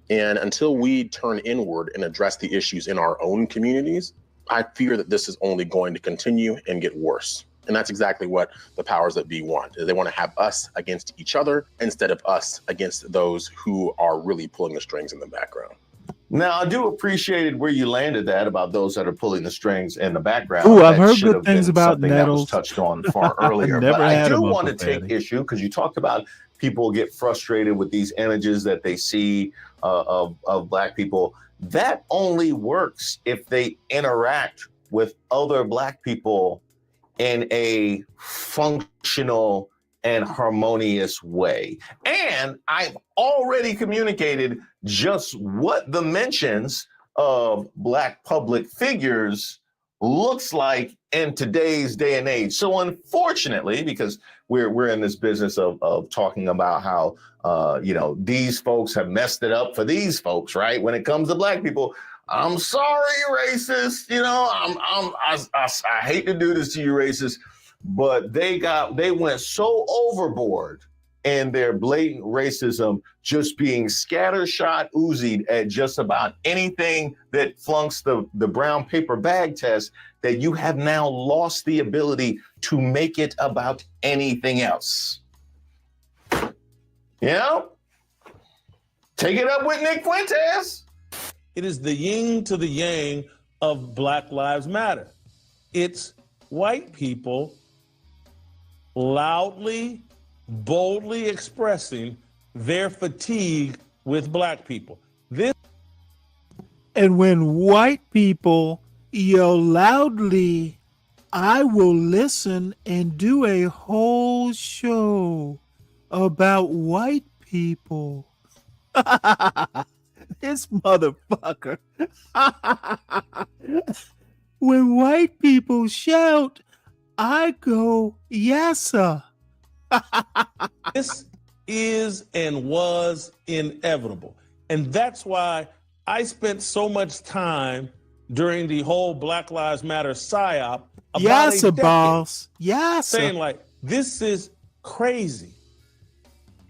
A: And until we turn inward and address the issues in our own communities, I fear that this is only going to continue and get worse. And that's exactly what the powers that be want. They want to have us against each other instead of us against those who are really pulling the strings in the background.
M: Now, I do appreciate where you landed that about those that are pulling the strings in the background.
J: Ooh, I've heard good things about Nettles.
M: That was touched on far earlier. But I do want to take issue because you talked about people get frustrated with these images that they see of Black people. That only works if they interact with other Black people in a functional and harmonious way. And I've already communicated just what the mentions of Black public figures looks like in today's day and age. So unfortunately, because we're in this business of talking about how these folks have messed it up for these folks, right? When it comes to black people, I'm sorry, racist. I hate to do this to you, racist, but they went so overboard and their blatant racism, just being scattershot Uzi'd at just about anything that flunks the brown paper bag test, that you have now lost the ability to make it about anything else. Take it up with Nick Fuentes.
B: It is the yin to the yang of Black Lives Matter. It's white people loudly, boldly expressing their fatigue with black people.
J: And when white people yell loudly, I will listen and do a whole show about white people. This motherfucker. When white people shout, I go, yes, sir.
B: This is and was inevitable. And that's why I spent so much time during the whole Black Lives Matter psyop about a decade saying, like, this is crazy.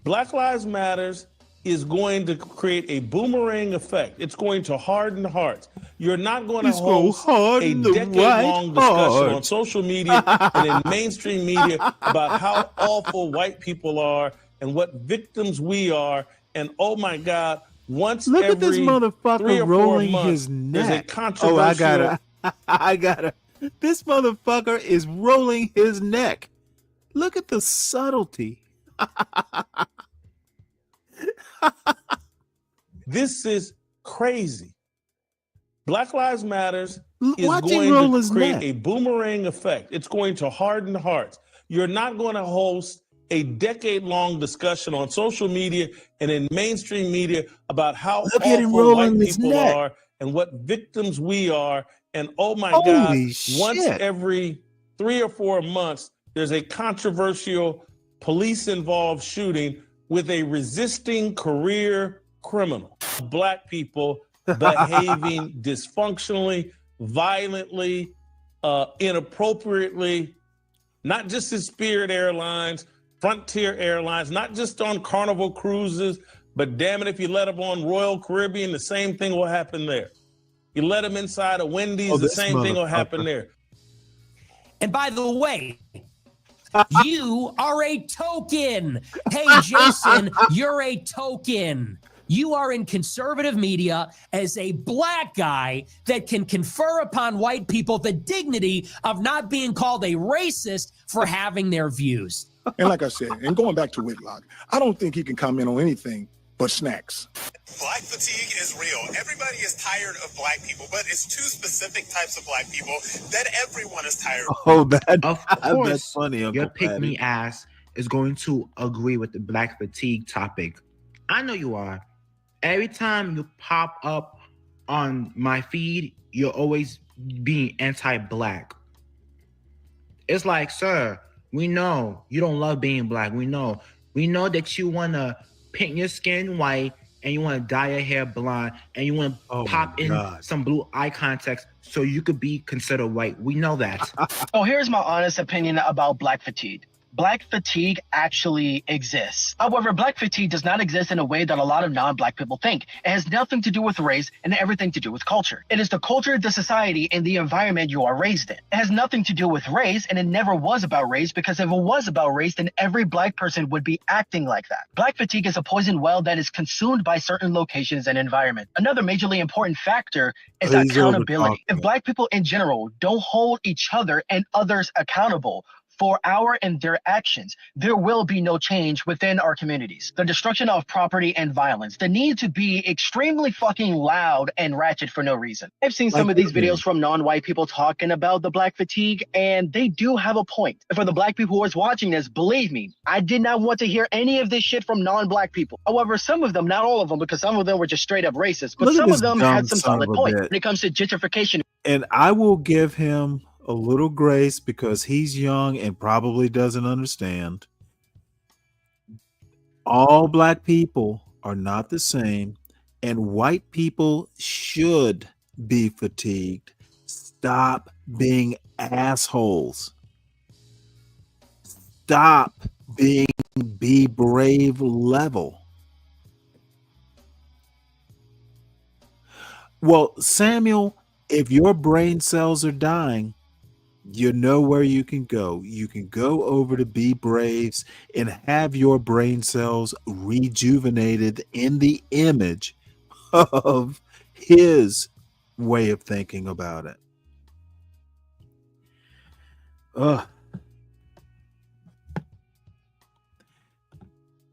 B: Black Lives Matters is going to create a boomerang effect. It's going to harden hearts. You're not going to host a decade-long discussion on social media and in mainstream media about how awful white people are and what victims we are. And oh my God, once
J: Look
B: every
J: at this motherfucker
B: 3 or 4
J: rolling
B: months,
J: his neck.
B: there's a controversial...
J: I gotta. This motherfucker is rolling his neck. Look at the subtlety.
B: This is crazy. Black Lives Matters is
J: Watch
B: going
J: him roll
B: to
J: his
B: create
J: neck.
B: a boomerang effect. It's going to harden hearts. You're not going to host a decade-long discussion on social media and in mainstream media about how awful white people are and what victims we are. And oh my God, once every 3 or 4 months, there's a controversial police-involved shooting with a resisting career criminal. Black people behaving dysfunctionally, violently, inappropriately, not just in Spirit Airlines, Frontier Airlines, not just on Carnival cruises, but damn it, if you let them on Royal Caribbean, the same thing will happen there. You let them inside a Wendy's, the same thing will happen there.
D: And by the way, you are a token. Hey, Jason, you're a token. You are in conservative media as a black guy that can confer upon white people the dignity of not being called a racist for having their views.
W: And like I said, and going back to Whitlock, I don't think he can comment on anything but snacks.
X: Black fatigue is real. Everybody is tired of black people, but it's 2 specific types of black people that everyone is tired of.
J: Oh,
Y: of course,
J: that's funny.
Y: Your pick-me ass is going to agree with the black fatigue topic. I know you are. Every time you pop up on my feed, you're always being anti-black. It's like, sir, we know you don't love being black. We know that you want to paint your skin white and you want to dye your hair blonde and you want to pop in some blue eye contacts so you could be considered white. We know that.
Z: So here's my honest opinion about black fatigue. Black fatigue actually exists. However, black fatigue does not exist in a way that a lot of non-black people think. It has nothing to do with race and everything to do with culture. It is the culture, the society, and the environment you are raised in. It has nothing to do with race, and it never was about race, because if it was about race, then every black person would be acting like that. Black fatigue is a poison well that is consumed by certain locations and environment. Another majorly important factor is accountability. If black people in general don't hold each other and others accountable for our and their actions, there will be no change within our communities. The destruction of property and violence, the need to be extremely fucking loud and ratchet for no reason. I've seen some of these videos from non-white people talking about the black fatigue, and they do have a point. For the black people who is watching this, believe me, I did not want to hear any of this shit from non-black people. However, some of them, not all of them, because some of them were just straight up racist, but
J: Look at
Z: some
J: this
Z: of them
J: dumb
Z: had some
J: son
Z: solid
J: of a
Z: point
J: bitch.
Z: when it comes to gentrification.
J: And I will give him a little grace because he's young and probably doesn't understand. All black people are not the same, and white people should be fatigued. Stop being assholes. Stop being be brave level. Well, Samuel, if your brain cells are dying, you know where you can go. You can go over to Be Braves and have your brain cells rejuvenated in the image of his way of thinking about it. Ugh.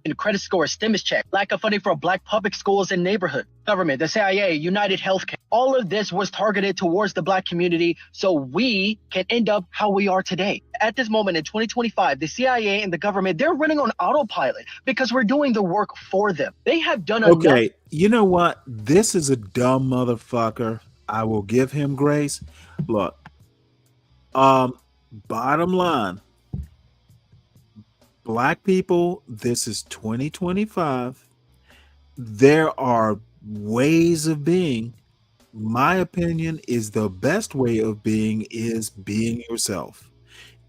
Z: And credit score, stimulus check, lack of funding for black public schools and neighborhood, government, the CIA, United Healthcare. All of this was targeted towards the black community so we can end up how we are today. At this moment in 2025, the CIA and the government, they're running on autopilot because we're doing the work for them. They have done enough.
J: Okay, you know what? This is a dumb motherfucker. I will give him grace. Look, bottom line, black people, this is 2025. There are ways of being. My opinion is the best way of being is being yourself.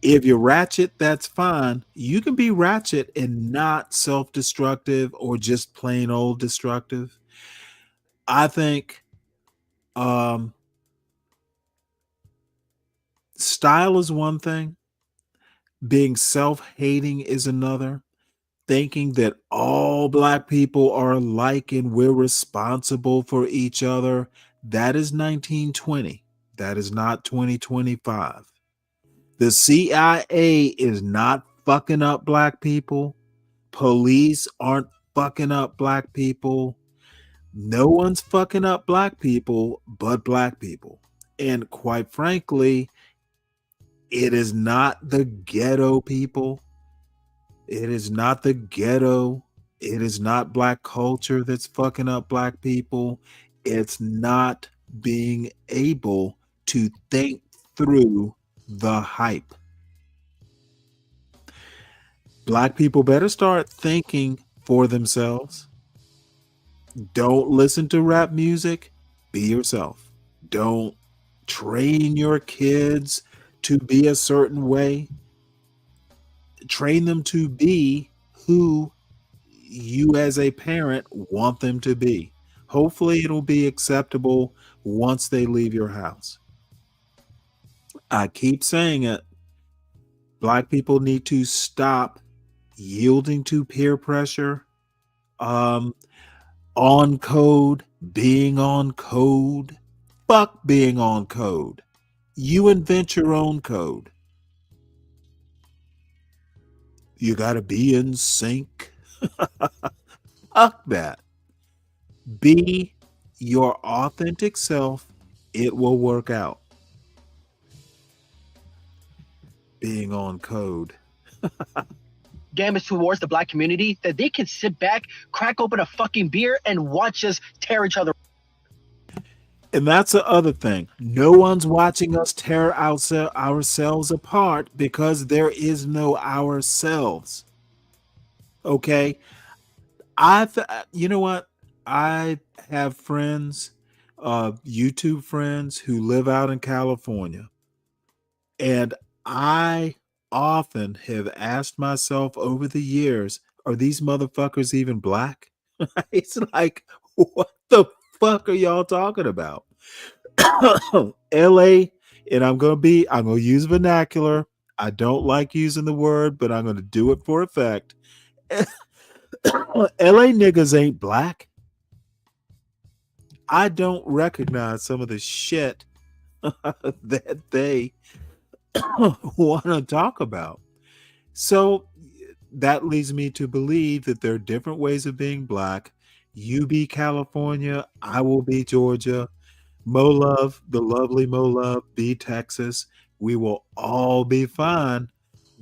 J: If you're ratchet, that's fine. You can be ratchet and not self-destructive or just plain old destructive. I think style is one thing. Being self-hating is another. Thinking that all black people are alike and we're responsible for each other, that is 1920. That is not 2025. The CIA is not fucking up black people. Police aren't fucking up black people. No one's fucking up black people but black people. And quite frankly, it is not the ghetto people. It is not the ghetto. It is not black culture that's fucking up black people. It's not being able to think through the hype. Black people better start thinking for themselves. Don't listen to rap music. Be yourself. Don't train your kids to be a certain way. Train them to be who you as a parent want them to be. Hopefully it'll be acceptable once they leave your house. I keep saying it. Black people need to stop yielding to peer pressure, on code, being on code. Fuck being on code. You invent your own code. You gotta be in sync. Fuck that. Be your authentic self. It will work out. Being on code.
Z: Damage towards the black community that they can sit back, crack open a fucking beer, and watch us tear each other.
J: And that's the other thing. No one's watching us tear ourselves apart because there is no ourselves. Okay? You know what? I have friends, YouTube friends who live out in California. And I often have asked myself over the years, are these motherfuckers even black? It's like, what the fuck are y'all talking about? LA, and I'm gonna use vernacular. I don't like using the word, but I'm gonna do it for effect. LA niggas ain't black. I don't recognize some of the shit that they want to talk about. So that leads me to believe that there are different ways of being black. You be California, I will be Georgia. Mo Love, the lovely Mo Love, be Texas. We will all be fine.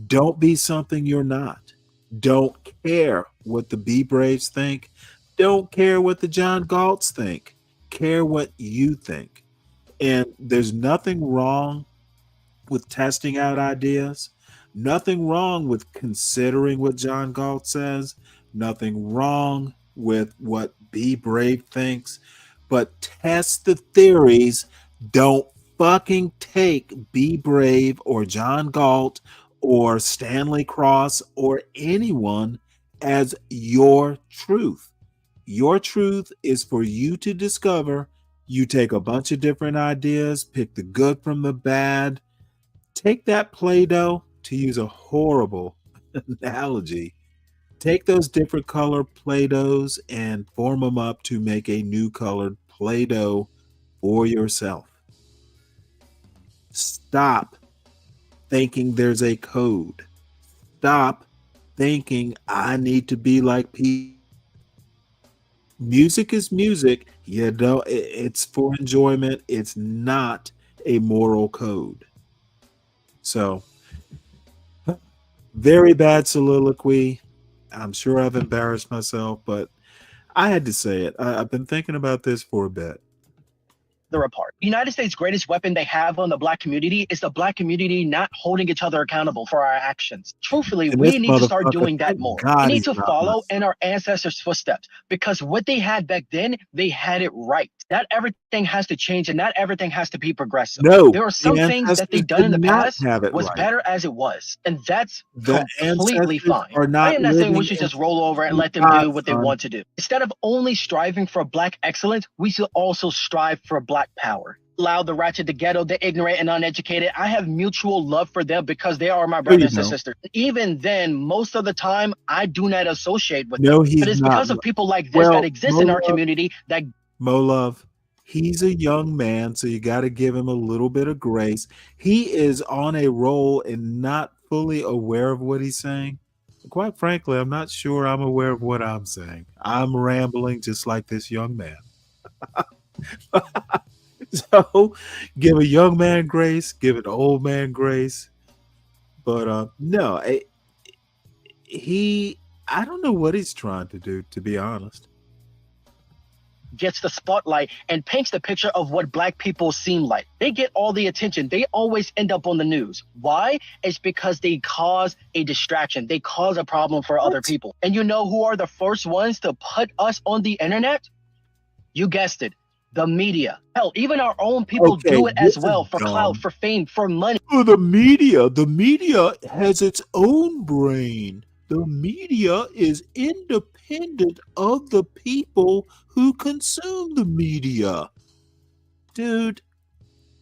J: Don't be something you're not. Don't care what the Be Braves think. Don't care what the John Galts think. Care what you think. And there's nothing wrong with testing out ideas. Nothing wrong with considering what John Galt says. Nothing wrong with what Be Brave thinks. But test the theories. Don't fucking take Be Brave or John Galt or Stanley Cross or anyone as your truth. Your truth is for you to discover. You take a bunch of different ideas, pick the good from the bad, take that Play-Doh, to use a horrible analogy, take those different color Play-Dohs and form them up to make a new colored Play-Doh for yourself. Stop thinking there's a code. Stop thinking I need to be like people. Music is music. You know, it's for enjoyment. It's not a moral code. So, very bad soliloquy. I'm sure I've embarrassed myself, but I had to say it. I've been thinking about this for a bit.
Z: They're apart. The United States' greatest weapon they have on the black community is the black community not holding each other accountable for our actions. Truthfully,
J: And
Z: we
J: this
Z: need to start
J: motherfucker,
Z: doing that
J: thank
Z: more.
J: God
Z: We need
J: he's
Z: to
J: not
Z: follow
J: listening.
Z: in our ancestors' footsteps because what they had back then, they had it right. Not everything has to change and not everything has to be progressive.
J: No,
Z: There are
J: the
Z: some things that they
J: ancestors
Z: done in
J: did
Z: the
J: not
Z: past
J: have it
Z: was
J: right.
Z: better as it was. And that's
J: The
Z: completely
J: ancestors
Z: fine.
J: are
Z: I
J: not
Z: am not saying we
J: living
Z: should
J: in
Z: just roll over and let them
J: God,
Z: do what they
J: son.
Z: want to do. Instead of only striving for black excellence, we should also strive for black power. Allow the ratchet, the ghetto, the ignorant and uneducated. I have mutual love for them because they are my
J: No, you
Z: brothers and
J: don't.
Z: sisters. Even then, most of the time, I do not associate with
J: No,
Z: them.
J: he's
Z: But it's
J: not.
Z: because of people like this
J: Well,
Z: that exist in our community that
J: Mo Love, he's a young man, so you got to give him a little bit of grace. He is on a roll and not fully aware of what he's saying. Quite frankly, I'm not sure I'm aware of what I'm saying. I'm rambling just like this young man. So give a young man grace, give an old man grace. But no, I don't know what he's trying to do, to be honest.
Z: gets the spotlight and paints the picture of what black people seem like. They get all the attention. They always end up on the news. Why? It's because they cause a distraction. They cause a problem for other people. And you know who are the first ones to put us on the internet? You guessed it. The media. Hell, even our own people
J: Okay,
Z: do it
J: this
Z: as
J: is
Z: well for clout,
J: dumb.
Z: for fame, for money.
J: Oh, the media has its own brain. The media is independent of the people who consume the media. Dude,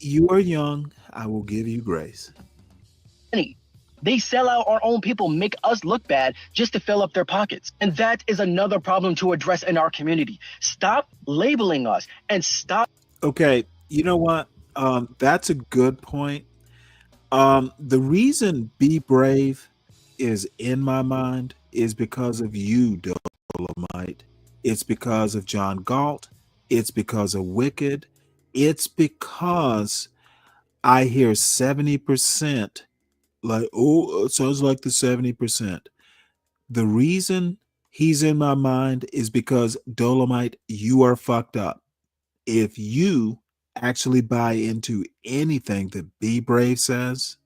J: you are young. I will give you grace.
Z: They sell out our own people, make us look bad just to fill up their pockets. And that is another problem to address in our community. Stop labeling us and stop.
J: Okay, you know what? That's a good point. The reason Be Brave is in my mind is because of you, Dolomite. It's because of John Galt. It's because of Wicked. It's because I hear 70%, like, oh, it sounds like the 70%. The reason he's in my mind is because Dolomite, you are fucked up. If you actually buy into anything that Be Brave says,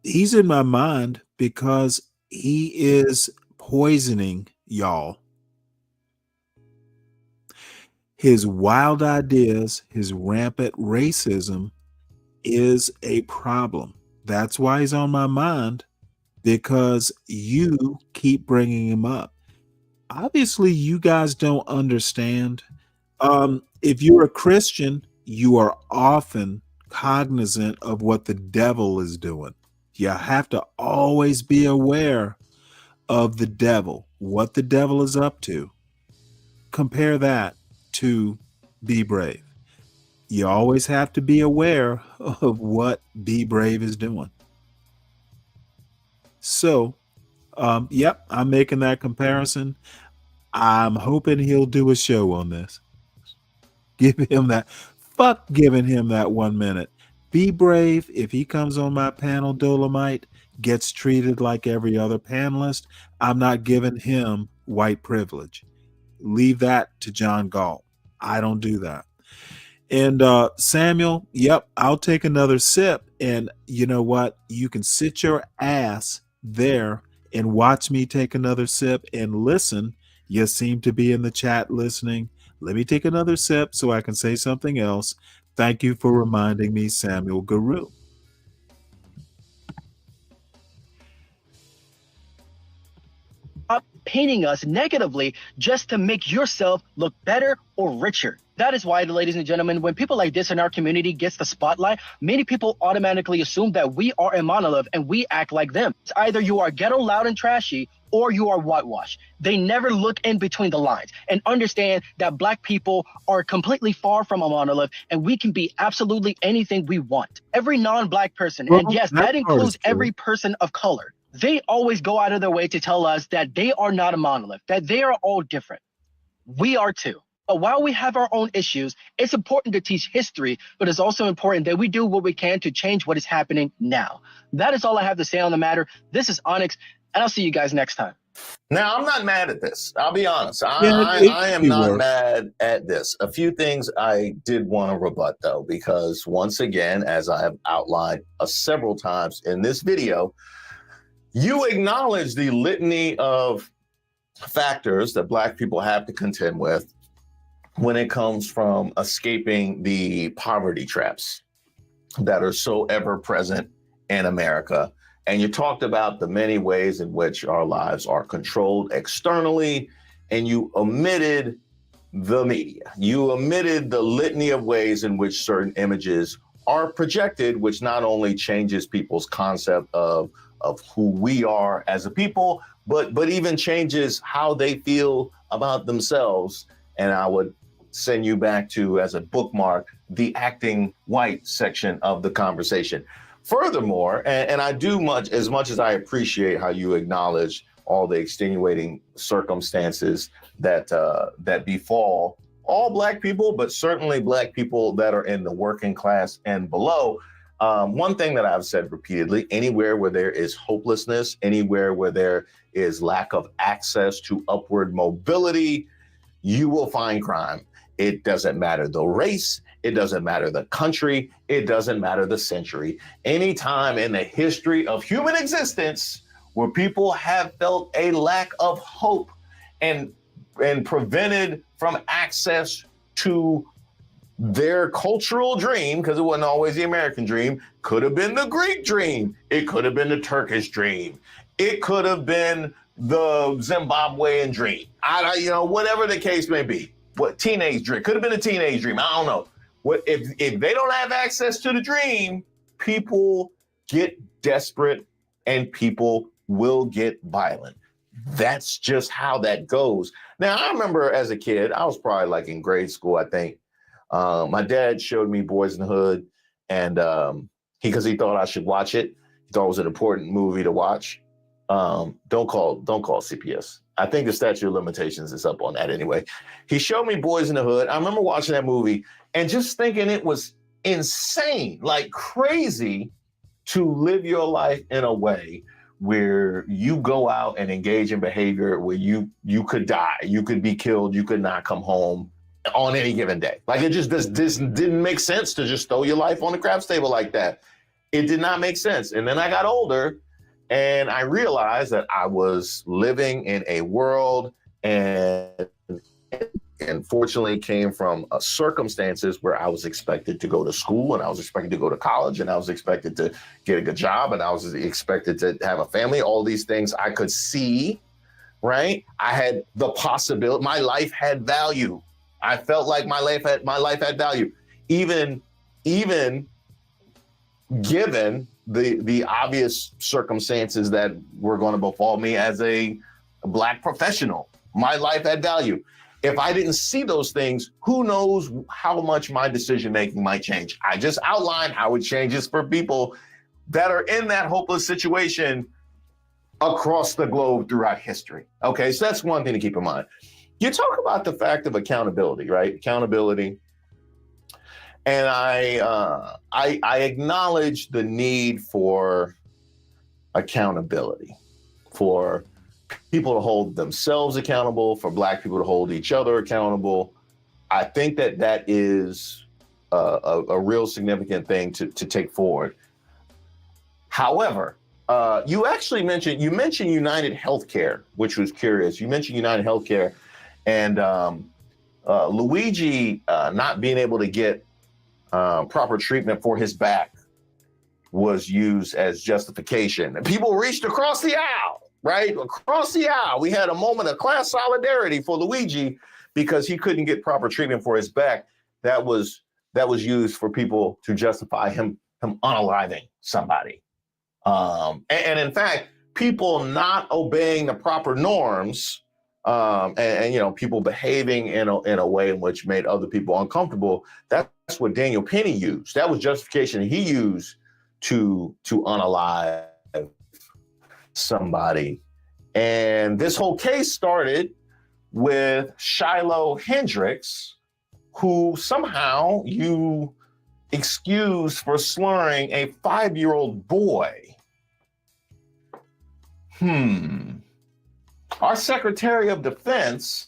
J: he's in my mind because he is poisoning y'all. His wild ideas, his rampant racism is a problem. That's why he's on my mind, because you keep bringing him up. Obviously, you guys don't understand. If you're a Christian, you are often cognizant of what the devil is doing. You have to always be aware of the devil, what the devil is up to. Compare that to Be Brave. you always have to be aware of what Be Brave is doing. So, yep, I'm making that comparison. I'm hoping he'll do a show on this. Give him that. Fuck giving him that 1 minute. Be Brave, if he comes on my panel, Dolomite, gets treated like every other panelist. I'm not giving him white privilege. Leave that to John Galt. I don't do that. And Samuel, yep, I'll take another sip. And you know what? You can sit your ass there and watch me take another sip and listen. You seem to be in the chat listening. Let me take another sip so I can say something else. Thank you for reminding me, Samuel Guru.
Z: Painting us negatively just to make yourself look better or richer. That is why, ladies and gentlemen, when people like this in our community gets the spotlight, many people automatically assume that we are a monolith and we act like them. It's either you are ghetto, loud, and trashy, or you are whitewashed. They never look in between the lines and understand that Black people are completely far from a monolith and we can be absolutely anything we want. Every non-Black person, and yes, that includes every person of color, they always go out of their way to tell us that they are not a monolith, that they are all different. We are too. But while we have our own issues, it's important to teach history, but it's also important that we do what we can to change what is happening now. That is all I have to say on the matter. This is Onyx, and I'll see you guys next time.
M: Now, I'm not mad at this. I'll be honest.
J: Yeah,
M: I am not mad at this. A few things I did want to rebut, though, because once again, as I have outlined several times in this video, you acknowledge the litany of factors that Black people have to contend with when it comes from escaping the poverty traps that are so ever present in America. And you talked about the many ways in which our lives are controlled externally, and you omitted the media. You omitted the litany of ways in which certain images are projected, which not only changes people's concept of who we are as a people, but even changes how they feel about themselves. And I would send you back to, as a bookmark, the acting white section of the conversation. Furthermore, and I do as much as I appreciate how you acknowledge all the extenuating circumstances that befall all Black people, but certainly Black people that are in the working class and below. One thing that I've said repeatedly, anywhere where there is hopelessness, anywhere where there is lack of access to upward mobility, you will find crime. It doesn't matter the race. It doesn't matter the country. It doesn't matter the century. Any time in the history of human existence where people have felt a lack of hope and prevented from access to their cultural dream, because it wasn't always the American dream, could have been the Greek dream. It could have been the Turkish dream. It could have been the Zimbabwean dream. Whatever the case may be. What teenage dream? Could have been a teenage dream. I don't know. What if they don't have access to the dream, people get desperate and people will get violent. That's just how that goes. Now, I remember as a kid, I was probably like in grade school, I think. My dad showed me Boys in the Hood, and because he thought I should watch it. He thought it was an important movie to watch. Don't call CPS. I think the statute of limitations is up on that anyway. He showed me Boys in the Hood. I remember watching that movie and just thinking it was insane, like crazy, to live your life in a way where you go out and engage in behavior where you could die, you could be killed, you could not come home on any given day. Like it just this didn't make sense to just throw your life on the craps table like that. It did not make sense. And then I got older and I realized that I was living in a world and unfortunately came from circumstances where I was expected to go to school and I was expected to go to college and I was expected to get a good job and I was expected to have a family. All these things I could see, right? I had the possibility, my life had value. I felt like my life had value, even given the obvious circumstances that were going to befall me as a Black professional. My life had value. if I didn't see those things, who knows how much my decision-making might change. I just outlined how it changes for people that are in that hopeless situation across the globe throughout history. Okay, so that's one thing to keep in mind. You talk about the fact of accountability, right? Accountability. And I acknowledge the need for accountability, for people to hold themselves accountable, for Black people to hold each other accountable. I think that is a real significant thing to take forward. However, you actually mentioned United Healthcare, which was curious. You mentioned United Healthcare, and Luigi not being able to get proper treatment for his back was used as justification. And people reached across the aisle, right? Across the aisle. We had a moment of class solidarity for Luigi because he couldn't get proper treatment for his back. That was used for people to justify him unaliving somebody. And in fact, people not obeying the proper norms, and you know, people behaving in a way in which made other people uncomfortable. That's what Daniel Penny used. That was justification he used to unalive somebody. And this whole case started with Shiloh Hendricks, who somehow you excused for slurring a 5-year-old boy. Our Secretary of Defense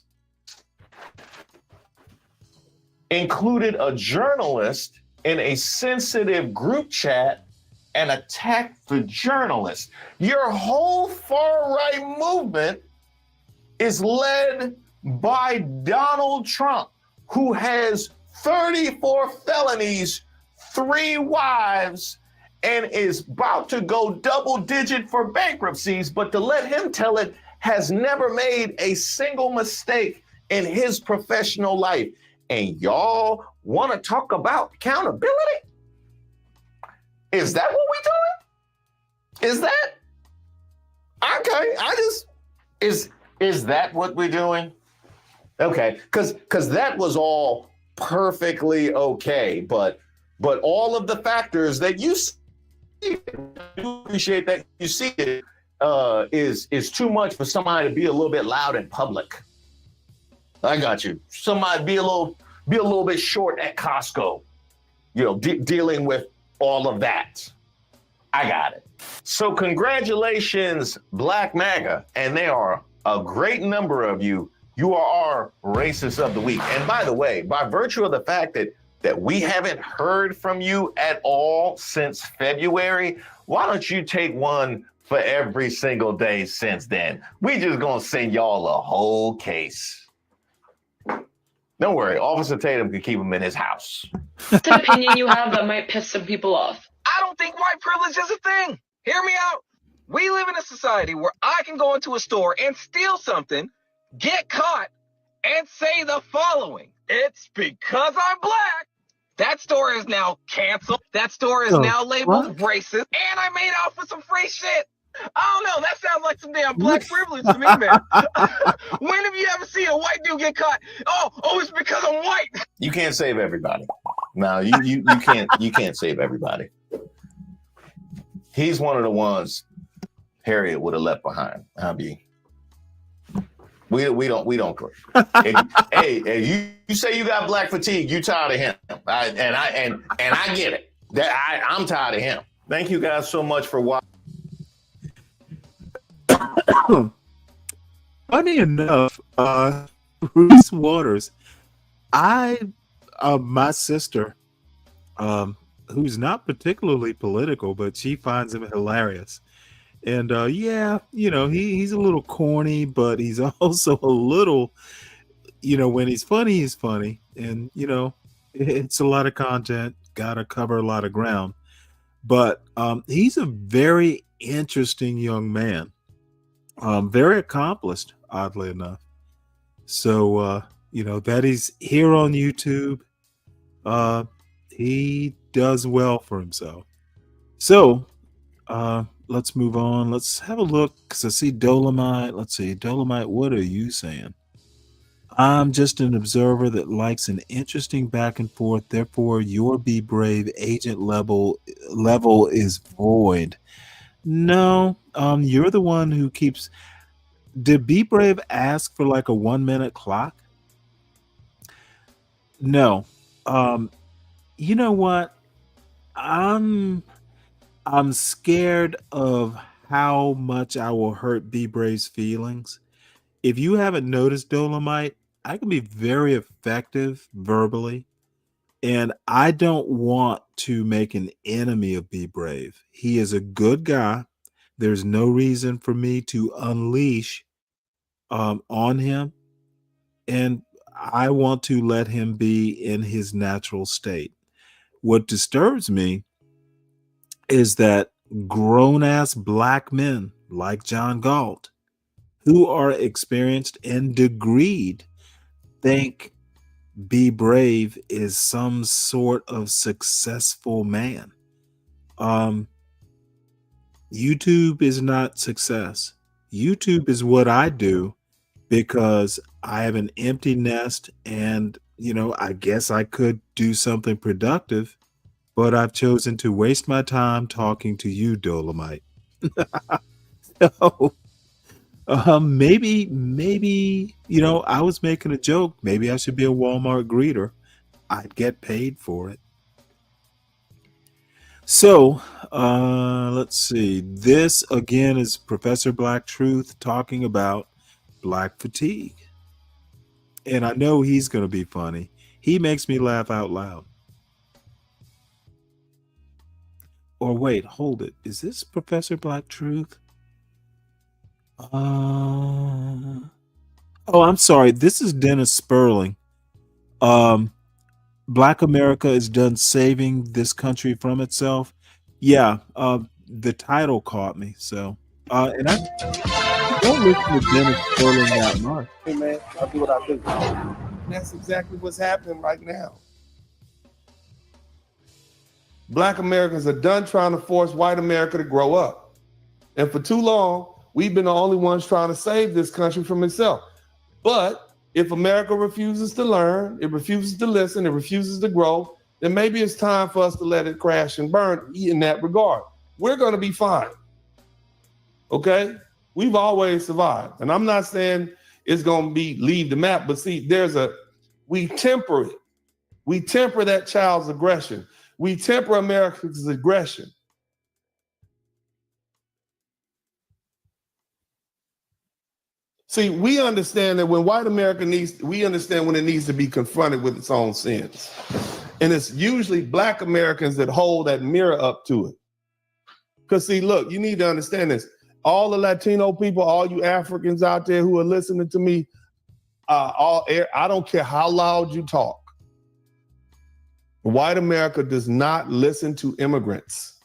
M: included a journalist in a sensitive group chat and attacked the journalist. Your whole far-right movement is led by Donald Trump, who has 34 felonies, 3 wives, and is about to go double-digit for bankruptcies, but to let him tell it, has never made a single mistake in his professional life. And y'all want to talk about accountability? Is that what we're doing? Is that? Okay, is that what we're doing? Okay, because that was all perfectly okay, but all of the factors that you see, I do appreciate that you see it, is too much for somebody to be a little bit loud in public. I got you. Somebody be a little bit short at Costco, you know, dealing with all of that. I got it. So congratulations, Black MAGA, and there are a great number of you. You are our racist of the week. And by the way, by virtue of the fact that we haven't heard from you at all since February, why don't you take one for every single day since then? We just gonna send y'all a whole case. Don't worry, Officer Tatum can keep him in his house.
E: What's an opinion you have that might piss some people off?
O: I don't think white privilege is a thing. Hear me out. We live in a society where I can go into a store and steal something, get caught, and say the following: "It's because I'm Black." That store is now canceled. That store is now labeled racist. And I made off with some free shit. I don't know. That sounds like some damn Black privilege to me, man. When have you ever seen a white dude get caught? Oh, it's because I'm white.
M: You can't save everybody. No, you can't save everybody. He's one of the ones Harriet would have left behind. We don't. Hey, you say you got Black fatigue. You tired of him, and I get it. I'm tired of him. Thank you guys so much for watching.
J: Funny enough, Reese Waters, my sister, who's not particularly political, but she finds him hilarious. And yeah, you know, he's a little corny, but he's also a little, you know, when he's funny, he's funny. And, you know, it's a lot of content, got to cover a lot of ground. But he's a very interesting young man, very accomplished, oddly enough. So, you know, that he's here on YouTube. He does well for himself. So, let's move on. Let's have a look, because I see Dolomite. Let's see, Dolomite, what are you saying? I'm just an observer that likes an interesting back and forth. Therefore, your Be Brave agent level is void. No, you're the one who keeps. Did Be Brave ask for like a 1 minute clock? No. Um, you know what? I'm I'm scared of how much I will hurt Be Brave's feelings. If you haven't noticed, Dolomite, I can be very effective verbally, and I don't want to make an enemy of Be Brave. He is a good guy. There's no reason for me to unleash on him, and I want to let him be in his natural state. What disturbs me is that grown ass black men like John Galt, who are experienced and degreed, think Be Brave is some sort of successful man. Um, YouTube is not success. YouTube is what I do because I have an empty nest and, I guess I could do something productive, but I've chosen to waste my time talking to you, Dolomite. So, maybe, I was making a joke. Maybe I should be a Walmart greeter. I'd get paid for it. So, let's see. This again is Professor Black Truth talking about black fatigue. And I know he's going to be funny. He makes me laugh out loud. Or wait, hold it. Is this Professor Black Truth? Oh, I'm sorry. This is Dennis Sperling. Black America is done saving this country from itself. Yeah, the title caught me. So, and I don't listen to Dennis Sperling that much.
F: Hey man, I do what I do. And that's exactly what's happening right now. Black Americans are done trying to force white America to grow up. And for too long, we've been the only ones trying to save this country from itself. But if America refuses to learn, it refuses to listen, it refuses to grow, then maybe it's time for us to let it crash and burn in that regard. We're going to be fine. Okay? We've always survived. And I'm not saying it's going to be leave the map, but see, we temper it. We temper that child's aggression. We temper America's aggression. See, we understand that when white America we understand when it needs to be confronted with its own sins. And it's usually black Americans that hold that mirror up to it. Because see, look, you need to understand this. All the Latino people, all you Africans out there who are listening to me, I don't care how loud you talk. White America does not listen to immigrants.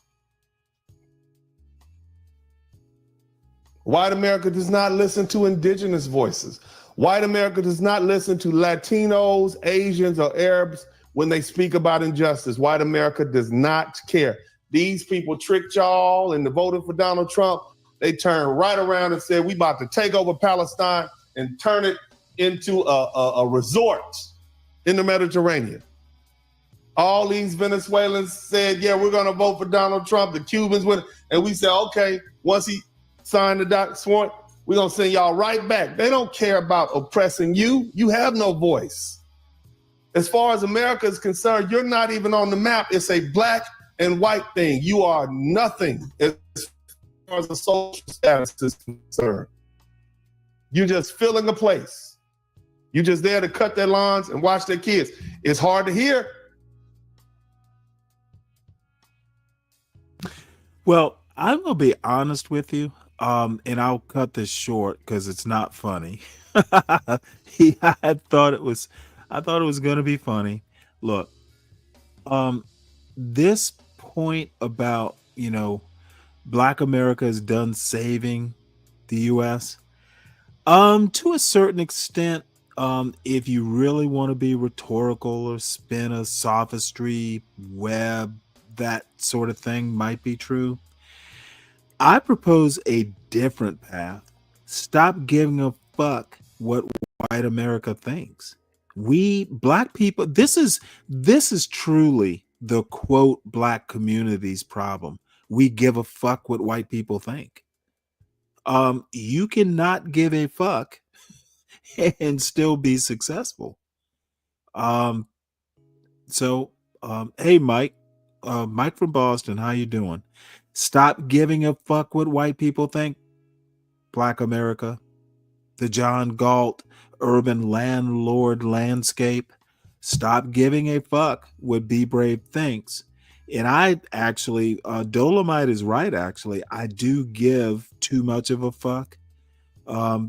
F: White America does not listen to indigenous voices. White America does not listen to Latinos, Asians, or Arabs when they speak about injustice. White America does not care. These people tricked y'all into voting for Donald Trump. They turned right around and said, we about to take over Palestine and turn it into a resort in the Mediterranean. All these Venezuelans said, yeah, we're going to vote for Donald Trump. The Cubans went, and we said, okay, once he signed the sworn, we're going to send y'all right back. They don't care about oppressing you. You have no voice. As far as America is concerned, you're not even on the map. It's a black and white thing. You are nothing as far as the social status is concerned. You're just filling a place. You're just there to cut their lawns and watch their kids. It's hard to hear.
J: Well, I'm going to be honest with you, and I'll cut this short because it's not funny. I thought it was going to be funny. Look, this point about, Black America is done saving the U.S. To a certain extent, if you really want to be rhetorical or spin a sophistry web, that sort of thing might be true. I propose a different path. Stop giving a fuck what white America thinks. We black people, this is truly the quote black community's problem. We give a fuck what white people think. You cannot give a fuck and still be successful. Um, so hey Mike, Mike from Boston, how you doing? Stop giving a fuck what white people think, Black America. The John Galt urban landlord landscape. Stop giving a fuck what Be Brave thinks. And I actually, Dolomite is right, actually. I do give too much of a fuck.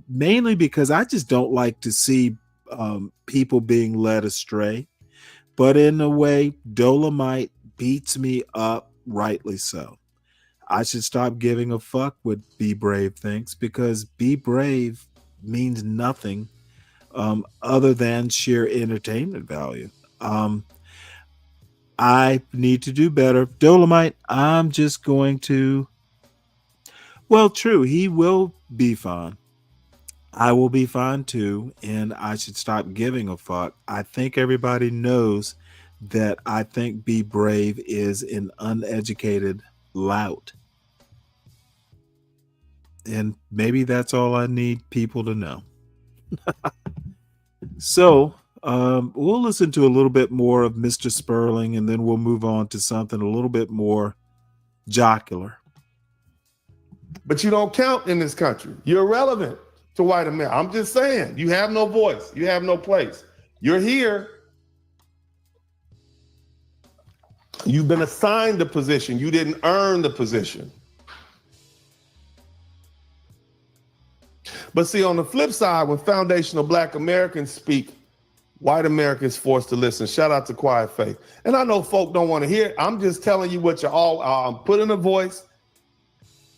J: Mainly because I just don't like to see people being led astray. But in a way, Dolomite beats me up, rightly so. I should stop giving a fuck what Be Brave thinks, because Be Brave means nothing other than sheer entertainment value. I need to do better. Dolomite, I'm just going to. Well, true, he will be fine. I will be fine too, and I should stop giving a fuck. I think everybody knows that I think Be Brave is an uneducated lout. And maybe that's all I need people to know. So we'll listen to a little bit more of Mr. Sperling, and then we'll move on to something a little bit more jocular.
F: But you don't count in this country. You're irrelevant to white America. I'm just saying, you have no voice. You have no place. You're here. You've been assigned the position. You didn't earn the position. But see, on the flip side, when foundational Black Americans speak, white America is forced to listen. Shout out to Quiet Faith. And I know folk don't want to hear it. I'm just telling you what you're all putting a voice,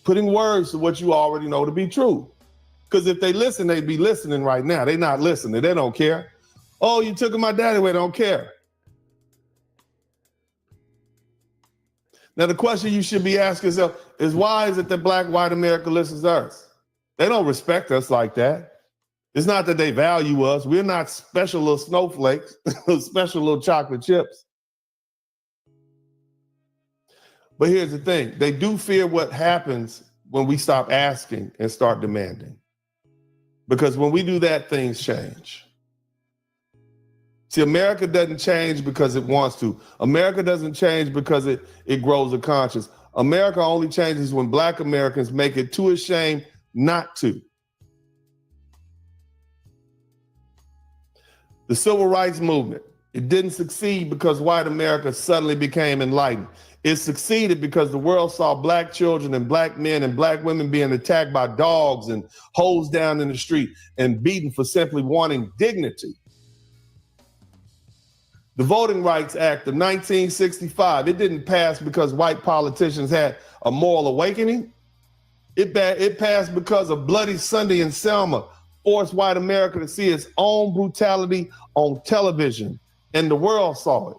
F: putting words to what you already know to be true. Because if they listen, they'd be listening right now. They're not listening. They don't care. Oh, you took my daddy away. Don't care. Now, the question you should be asking yourself is, why is it that Black white America listens to us? They don't respect us like that. It's not that they value us. We're not special little snowflakes, special little chocolate chips. But here's the thing. They do fear what happens when we stop asking and start demanding. Because when we do that, things change. See, America doesn't change because it wants to. America doesn't change because it grows a conscience. America only changes when Black Americans make it too ashamed not to. The civil rights movement, it didn't succeed because white America suddenly became enlightened. It succeeded because the world saw Black children and Black men and Black women being attacked by dogs and hosed down in the street and beaten for simply wanting dignity. The Voting Rights Act of 1965, it didn't pass because white politicians had a moral awakening. It passed because of Bloody Sunday in Selma forced white America to see its own brutality on television, and the world saw it.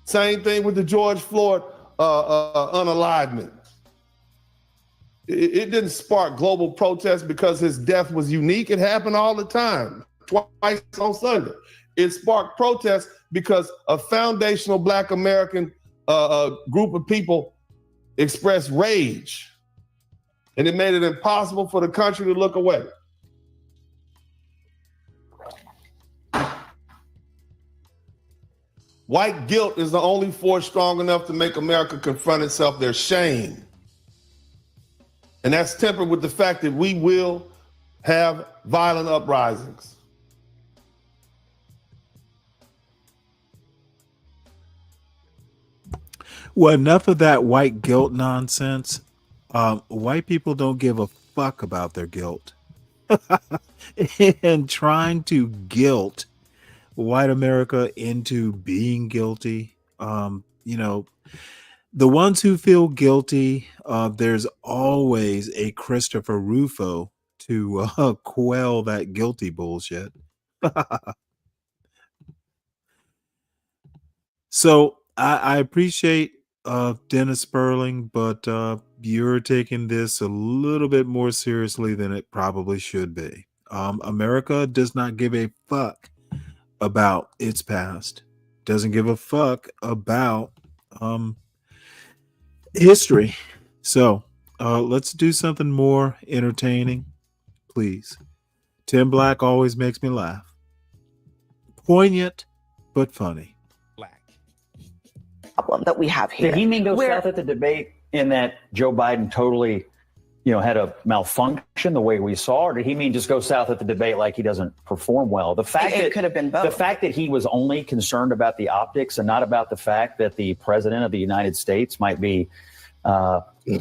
F: Same thing with the George Floyd unalivement. It didn't spark global protests because his death was unique. It happened all the time, twice on Sunday. It sparked protests because a foundational Black American group of people expressed rage. And it made it impossible for the country to look away. White guilt is the only force strong enough to make America confront itself, their shame. And that's tempered with the fact that we will have violent uprisings.
J: Well, enough of that white guilt nonsense. White people don't give a fuck about their guilt. And trying to guilt white America into being guilty, the ones who feel guilty, there's always a Christopher Rufo to quell that guilty bullshit. So I appreciate Dennis Sperling, but you're taking this a little bit more seriously than it probably should be. America does not give a fuck about its past. Doesn't give a fuck about history. So let's do something more entertaining, please. Tim Black always makes me laugh. Poignant, but funny.
G: Problem that we have here.
H: Did he mean go
G: Where-
H: south at the debate in that Joe Biden totally, had a malfunction the way we saw, or did he mean just go south at the debate like he doesn't perform well? The fact
G: It could have been both.
H: The fact that he was only concerned about the optics and not about the fact that the president of the United States might be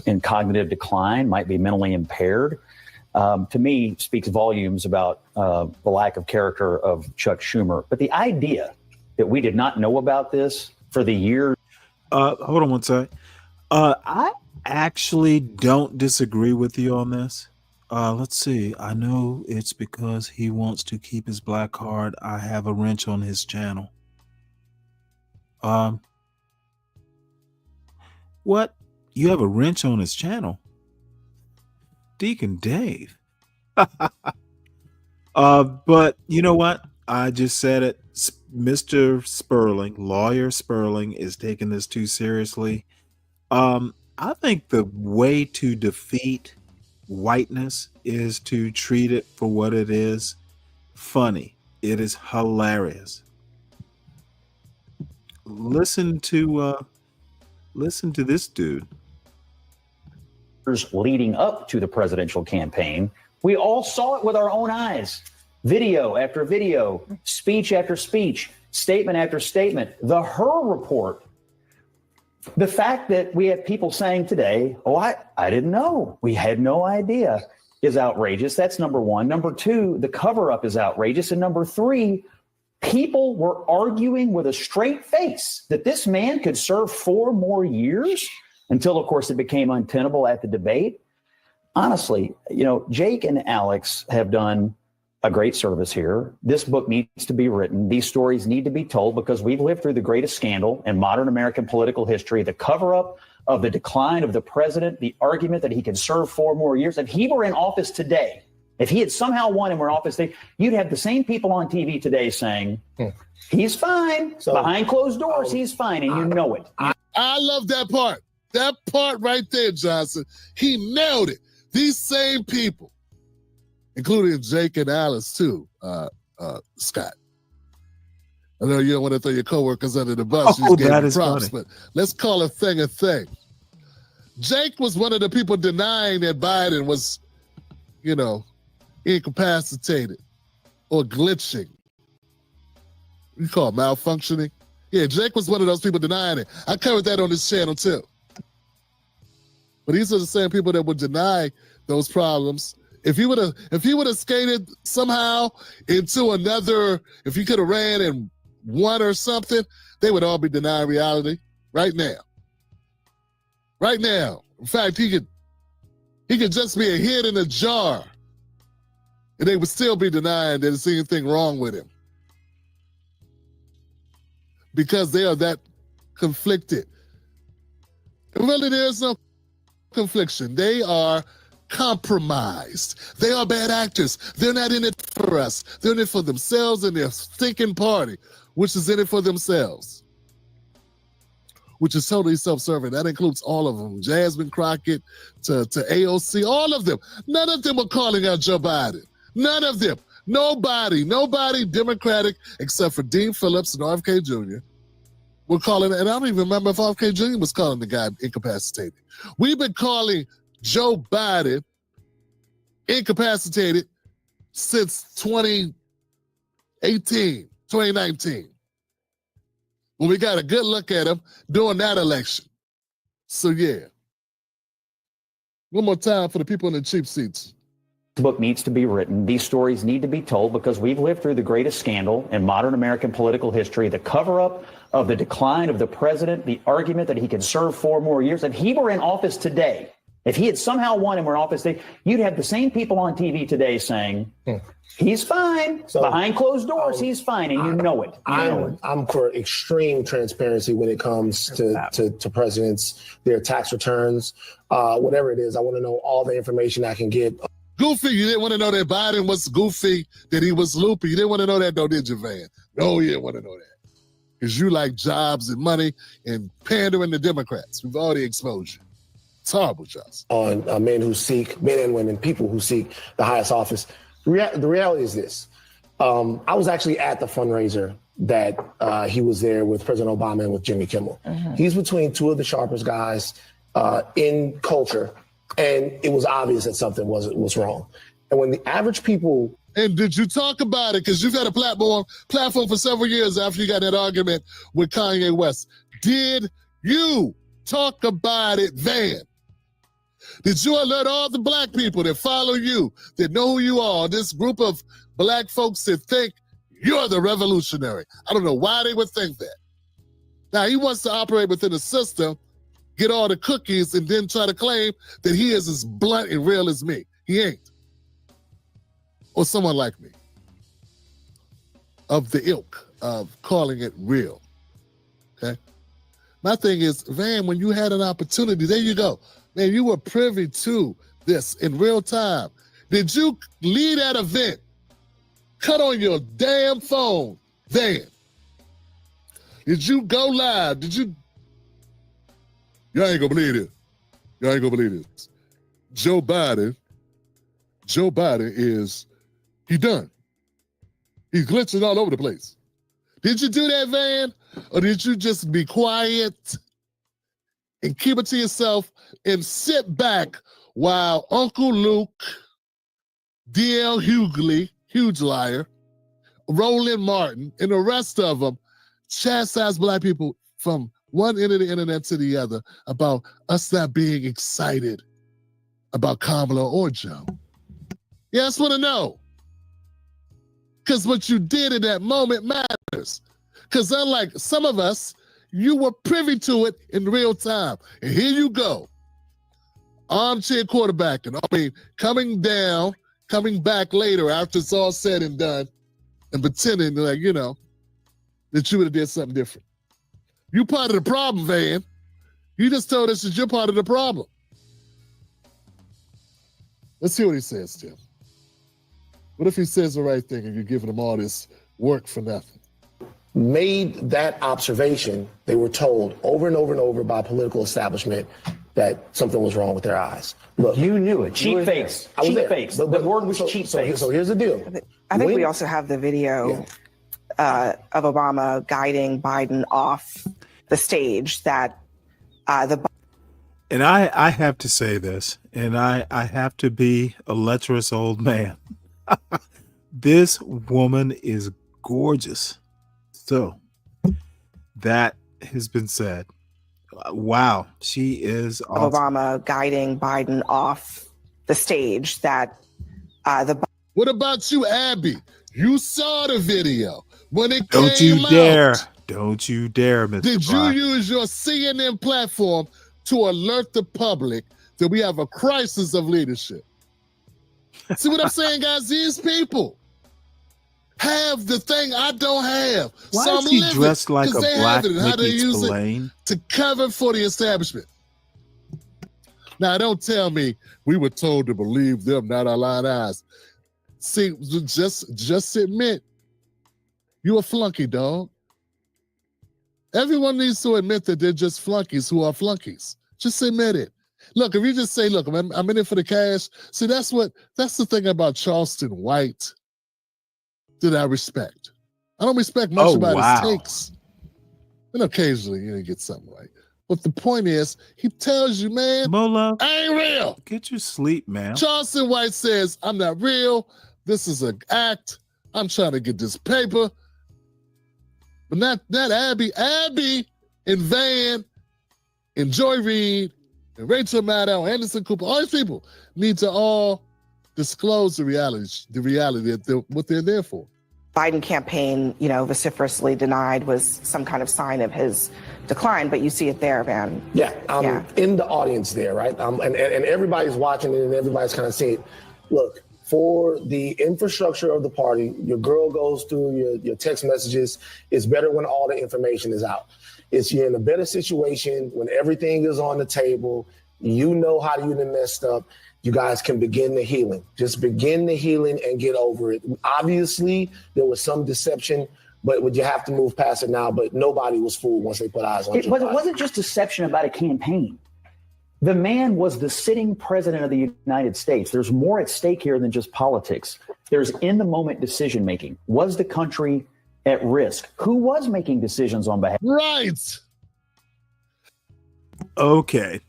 H: in cognitive decline, might be mentally impaired, to me speaks volumes about the lack of character of Chuck Schumer. But the idea that we did not know about this for the years.
J: Hold on one sec. I actually don't disagree with you on this. Let's see. I know it's because he wants to keep his black card. I have a wrench on his channel. What? You have a wrench on his channel? Deacon Dave. But you know what? I just said it. Mr. Sperling, lawyer Sperling, is taking this too seriously. I think the way to defeat whiteness is to treat it for what it is. Funny. It is hilarious. Listen to this dude.
H: Leading up to the presidential campaign, we all saw it with our own eyes. Video after video, speech after speech, statement after statement. The Her report. The fact that we have people saying today, oh, I didn't know. We had no idea, is outrageous. That's number one. Number two, the cover-up is outrageous. And number three, people were arguing with a straight face that this man could serve 4 more years until, of course, it became untenable at the debate. Honestly, Jake and Alex have done a great service here. This book needs to be written. These stories need to be told because we've lived through the greatest scandal in modern American political history, the cover-up of the decline of the president, the argument that he can serve 4 more years. If he were in office today, if he had somehow won and were in office today, you'd have the same people on TV today saying, he's fine. So, behind closed doors, he's fine, and you know it.
I: I love that part. That part right there, Johnson. He nailed it. These same people, including Jake and Alice too, Scott. I know you don't want to throw your coworkers under the bus. You just gave them props, but let's call a thing a thing. Jake was one of the people denying that Biden was, incapacitated or glitching. You call it malfunctioning? Yeah, Jake was one of those people denying it. I covered that on this channel too. But these are the same people that would deny those problems. If he would have skated somehow into another, if he could have ran and won or something, they would all be denying reality right now. Right now. In fact, he could just be a hit in a jar, and they would still be denying that there's anything wrong with him because they are that conflicted. And really, there's no confliction. They are compromised. They are bad actors. They're not in it for us. They're in it for themselves and their stinking party, which is in it for themselves, which is totally self-serving. That includes all of them. Jasmine Crockett to AOC, all of them. None of them are calling out Joe Biden. None of them. Nobody Democratic except for Dean Phillips and RFK Jr. were calling, and I don't even remember if RFK Jr. was calling the guy incapacitated. We've been calling Joe Biden incapacitated since 2019, when we got a good look at him during that election. So yeah. One more time for the people in the cheap seats.
H: The book needs to be written. These stories need to be told because we've lived through the greatest scandal in modern American political history, the cover-up of the decline of the president, the argument that he could serve 4 more years. If he were in office today, if he had somehow won and were in office today, you'd have the same people on TV today saying, he's fine. So, behind closed doors, he's fine, and you know it.
K: I'm for extreme transparency when it comes to presidents, their tax returns, whatever it is. I want to know all the information I can get.
I: Goofy, you didn't want to know that Biden was goofy, that he was loopy. You didn't want to know that, though, did you, Van? No, you didn't want to know that. Because you like jobs and money and pandering to Democrats. We've already exposed you. It's horrible, Josh.
K: On men and women, people who seek the highest office. The reality is this. I was actually at the fundraiser that he was there with President Obama and with Jimmy Kimmel. He's between two of the sharpest guys in culture, and it was obvious that something was wrong. And when the average people...
I: And did you talk about it? Because you've had a platform for several years after you got that argument with Kanye West. Did you talk about it, Van? Did you alert all the black people that follow you, that know who you are, this group of black folks that think you're the revolutionary? I don't know why they would think that. Now, he wants to operate within the system, get all the cookies, and then try to claim that he is as blunt and real as me. He ain't. Or someone like me. Of the ilk of calling it real. Okay? My thing is, Van, when you had an opportunity, there you go. Man, you were privy to this in real time. Did you lead that event? Cut on your damn phone, Van. Did you go live? Did you? Y'all ain't gonna believe it. Y'all ain't gonna believe this. Joe Biden is, he done. He's glitching all over the place. Did you do that, Van? Or did you just be quiet and keep it to yourself and sit back while Uncle Luke, D.L. Hughley, huge liar, Roland Martin, and the rest of them chastise black people from one end of the internet to the other about us not being excited about Kamala or Joe? Yeah, I just want to know. Because what you did in that moment matters. Because unlike some of us, you were privy to it in real time. And here you go. Armchair quarterbacking. I mean, coming back later after it's all said and done and pretending like, you know, that you would have did something different. You part of the problem, Van. You just told us that you're part of the problem. Let's see what he says, Tim. What if he says the right thing and you're giving him all this work for nothing?
K: Made that observation, they were told over and over and over by political establishment that something was wrong with their eyes. Look,
H: you knew it. Cheap fakes. Cheap fakes. The word was cheap fakes.
K: So here's the deal.
G: I think we also have the video of Obama guiding Biden off the stage that
J: And I have to say this, and I have to be a lecherous old man. This woman is gorgeous. So that has been said. Wow, she is awesome.
G: Obama guiding Biden off the stage that
I: What about you, Abby? You saw the video when it
J: Don't
I: came
J: you dare.
I: out.
J: Don't you dare, Mr.
I: Did you
J: Brock.
I: use your CNN platform to alert the public that we have a crisis of leadership? See what I'm saying, guys? These people have the thing I don't have.
J: Why
I: so
J: is
I: I'm
J: he
I: living
J: dressed like a
I: 'cause they
J: black
I: have it. How they
J: Mickey
I: use
J: Spillane?
I: it to cover for the establishment. Now, don't tell me we were told to believe them, not our lying eyes. See, just admit you a flunky, dog. Everyone needs to admit that they're just flunkies who are flunkies. Just admit it. Look, if you just say, look, I'm in it for the cash. See, that's the thing about Charleston White that I respect. I don't respect much about his takes. And occasionally you get something right. But the point is, he tells you, man,
J: Molo,
I: I ain't real.
J: Get your sleep, man.
I: Charleston White says, I'm not real. This is an act. I'm trying to get this paper. But not Abby. Abby and Van and Joy Reid and Rachel Maddow, Anderson Cooper, all these people need to all disclose the reality that what they're there for.
G: Biden campaign, vociferously denied was some kind of sign of his decline, but you see it there, Van.
K: Yeah, in the audience there, right? And everybody's watching it and everybody's kind of seeing it. Look, for the infrastructure of the party, your girl goes through your text messages. It's better when all the information is out. You're in a better situation when everything is on the table. You know how you done messed up. you guys can begin the healing. Just begin the healing and get over it. Obviously, there was some deception, but would you have to move past it now? But nobody was fooled once they put eyes on
H: It wasn't just deception about a campaign. The man was the sitting president of the United States. There's more at stake here than just politics. There's in-the-moment decision-making. Was the country at risk? Who was making decisions on behalf?
I: Right.
J: Okay.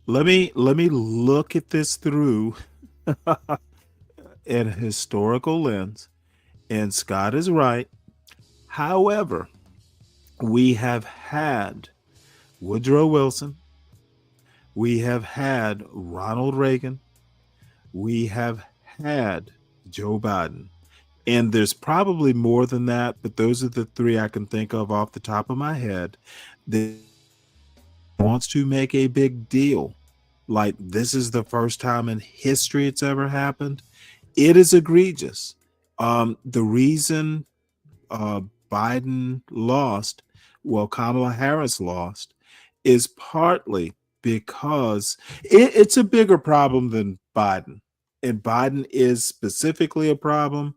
J: Let me look at this through in a historical lens. And Scott is right. However, we have had Woodrow Wilson. We have had Ronald Reagan. We have had Joe Biden. And there's probably more than that, but those are the three I can think of off the top of my head that wants to make a big deal. Like this is the first time in history it's ever happened. It is egregious. The reason Biden lost, well, Kamala Harris lost, is partly because it's a bigger problem than Biden. And Biden is specifically a problem.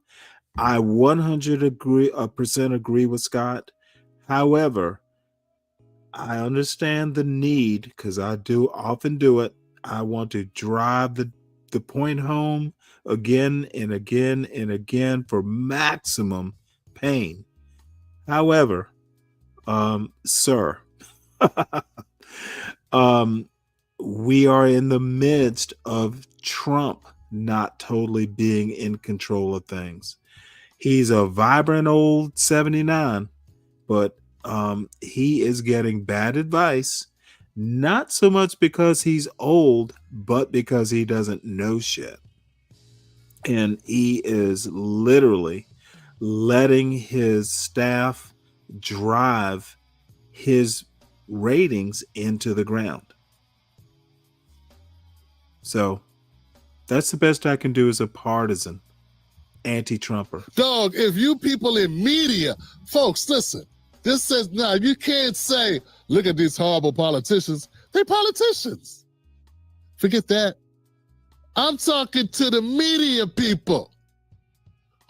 J: I 100% agree with Scott. However, I understand the need because I do often do it. I want to drive the point home again and again and again for maximum pain. However, sir, we are in the midst of Trump not totally being in control of things. He's a vibrant old 79, but he is getting bad advice, not so much because he's old, but because he doesn't know shit. And he is literally letting his staff drive his ratings into the ground. So that's the best I can do as a partisan anti-Trumper.
I: Dog, if you people in media, folks, listen, this says now you can't say, look at these horrible politicians. They're politicians. Forget that. I'm talking to the media people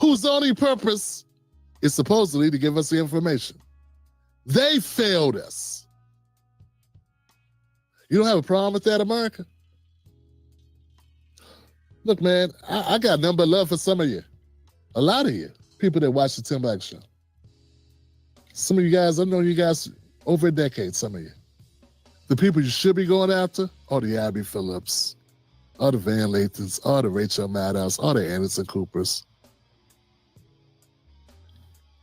I: whose only purpose is supposedly to give us the information. They failed us. You don't have a problem with that, America? Look, man, I got nothing but love for some of you. A lot of you, people that watch the Tim Black Show. Some of you guys, I've known you guys over a decade, some of you. The people you should be going after are the Abby Phillips, are the Van Lathens, are the Rachel Maddows, are the Anderson Coopers,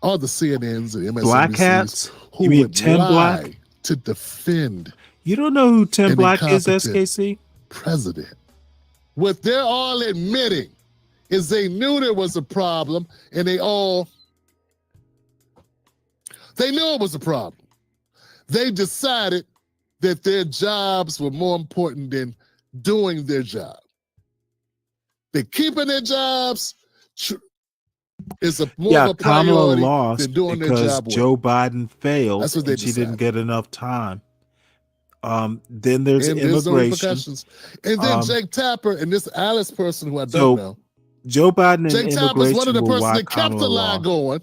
I: are the CNNs and MSNBCs.
J: Black hats?
I: Who
J: You mean
I: would
J: Tim
I: lie
J: Black?
I: to defend
J: You don't know who Tim
I: an
J: Black is,
I: incompetent
J: SKC?
I: president. What they're all admitting is they knew there was a problem and they knew it was a problem. They decided that their jobs were more important than doing their job. They're keeping their jobs is more of a
J: Kamala
I: priority
J: lost
I: than doing their
J: because
I: job well.
J: Joe Biden failed
I: That's what they
J: and she didn't
I: decided.
J: get enough time. Then there's
I: And there's no
J: immigration.
I: repercussions. And then Jake Tapper and this Alice person who I
J: So
I: don't know.
J: Joe Biden and
I: Jake Tapper's one of the
J: immigration were
I: person
J: why
I: that kept the
J: Kamala
I: lie
J: lost.
I: going.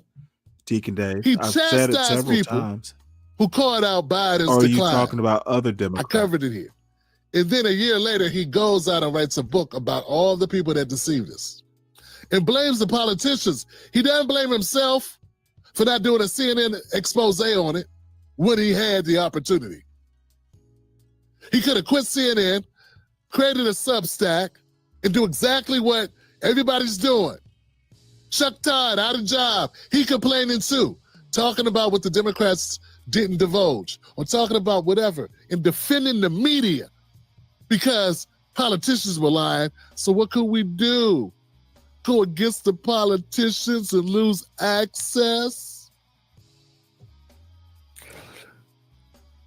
J: Deacon Dave,
I: He
J: I've said it
I: chastised
J: several
I: people
J: times.
I: who called out Biden's
J: Or are you
I: decline.
J: talking about other
I: I
J: Democrats?
I: covered it here. And then a year later, he goes out and writes a book about all the people that deceived us and blames the politicians. He doesn't blame himself for not doing a CNN expose on it when he had the opportunity. He could have quit CNN, created a Substack, and do exactly what everybody's doing. Chuck Todd, out of job. He complaining too, talking about what the Democrats didn't divulge or talking about whatever and defending the media because politicians were lying. So what could we do? Go against the politicians and lose access?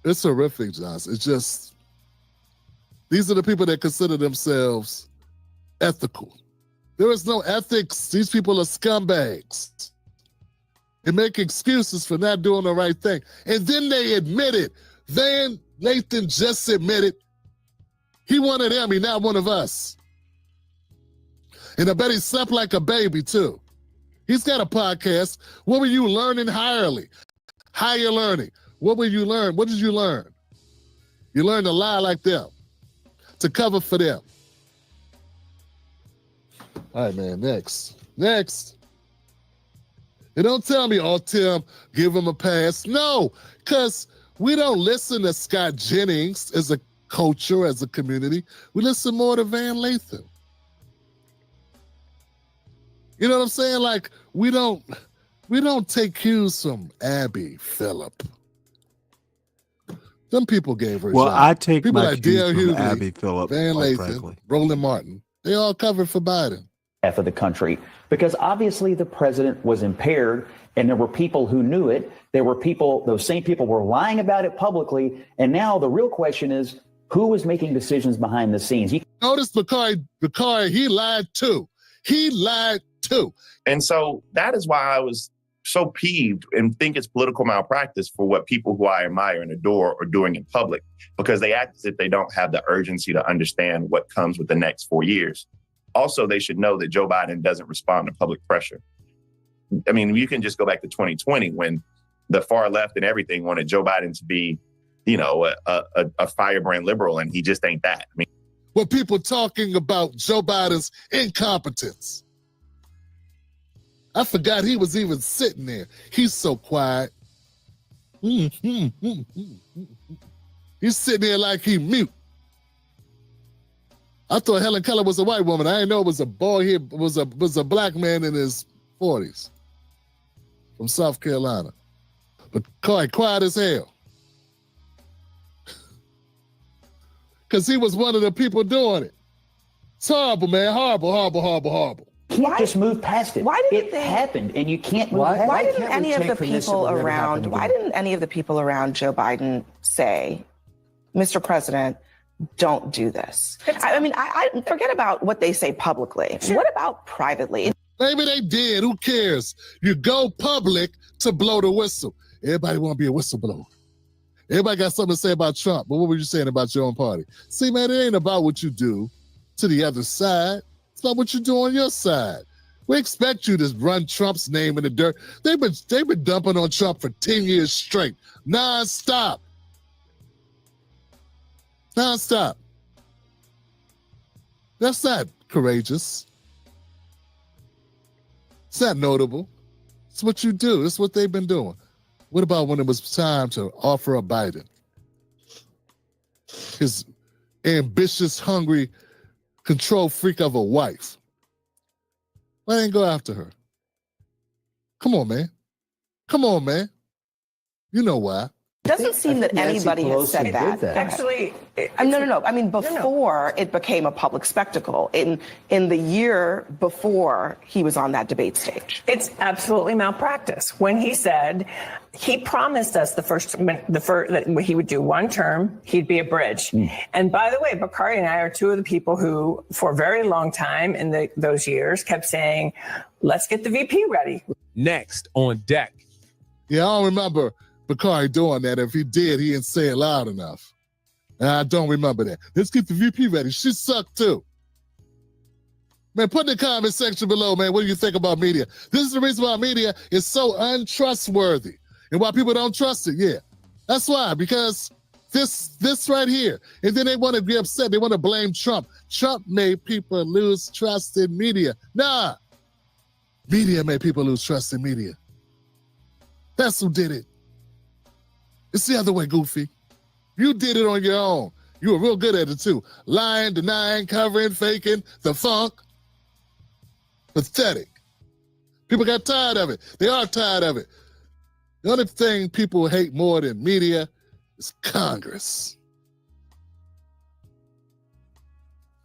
I: It's horrific, Johnson. It's just, these are the people that consider themselves ethical. There is no ethics. These people are scumbags. They make excuses for not doing the right thing. And then they admit it. Van Lathan just admitted He one of them. He not one of us. And I bet he slept like a baby, too. He's got a podcast. What were you learning higherly? Higher learning. What will you learn? What did you learn? You learned to lie like them, to cover for them. All right, man, next. And don't tell me, oh, Tim, give him a pass. No, because we don't listen to Scott Jennings as a culture, as a community. We listen more to Van Lathan. You know what I'm saying? Like, we don't take cues from Abby Phillip. Some people gave her a job.
J: I take
I: people
J: my
I: like
J: cues
I: D.L.
J: from
I: Hughley,
J: Abby Phillip,
I: Van
J: quite
I: Lathan,
J: frankly.
I: Roland Martin. They all covered for Biden.
H: Half of the country, because obviously the president was impaired and there were people who knew it. There were people, those same people were lying about it publicly. And now the real question is, who was making decisions behind the scenes?
I: Notice Bakari, he lied too. He lied too.
L: And so that is why I was so peeved and think it's political malpractice for what people who I admire and adore are doing in public, because they act as if they don't have the urgency to understand what comes with the next 4 years. Also, they should know that Joe Biden doesn't respond to public pressure. I mean, you can just go back to 2020 when the far left and everything wanted Joe Biden to be, a firebrand liberal, and he just ain't that. I mean,
I: when people talking about Joe Biden's incompetence, I forgot he was even sitting there. He's so quiet. He's sitting there like he mute. I thought Helen Keller was a white woman. I didn't know it was a boy here, was a black man in his 40s from South Carolina. But quiet as hell. Because he was one of the people doing it. It's horrible, man. Horrible.
H: Can't just move past it.
G: Why did
H: it happened, and you can't move past it.
G: Why didn't any of the people around Joe Biden say, Mr. President, don't do this? I mean, I forget about what they say publicly. Sure. What about privately?
I: Maybe they did. Who cares? You go public to blow the whistle. Everybody want to be a whistleblower. Everybody got something to say about Trump, but what were you saying about your own party? See, man, it ain't about what you do to the other side. It's about what you do on your side. We expect you to run Trump's name in the dirt. They've been dumping on Trump for 10 years straight, nonstop. That's not courageous. It's not notable. It's what you do. It's what they've been doing. What about when it was time to offer up Biden? His ambitious, hungry, control freak of a wife. Why didn't go after her? Come on, man. You know why.
G: It doesn't seem that anybody has said that.
N: Actually,
G: no. I mean, before it became a public spectacle, in the year before he was on that debate stage.
N: It's absolutely malpractice. When he said, he promised us the first that he would do one term, he'd be a bridge. And by the way, Bakari and I are two of the people who, for a very long time in those years, kept saying, let's get the VP ready.
P: Next on deck.
I: Yeah, I don't remember Bakari doing that. If he did, he didn't say it loud enough. And I don't remember that. Let's get the VP ready. She sucked too. Man, put in the comment section below, man, what do you think about media? This is the reason why media is so untrustworthy and why people don't trust it. Yeah, that's why, because this right here. And then they want to be upset. They want to blame Trump. Trump made people lose trust in media. Nah, media made people lose trust in media. That's who did it. It's the other way, Goofy. You did it on your own. You were real good at it too. Lying, denying, covering, faking, the funk. Pathetic. People got tired of it. They are tired of it. The only thing people hate more than media is Congress.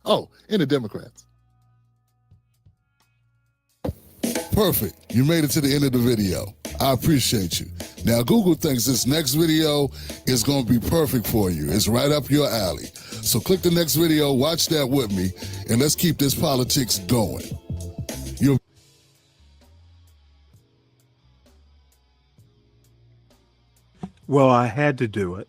I: Oh, and the Democrats. Perfect. You made it to the end of the video. I appreciate you. Now, Google thinks this next video is going to be perfect for you. It's right up your alley. So click the next video, watch that with me, and let's keep this politics going.
J: Well, I had to do it.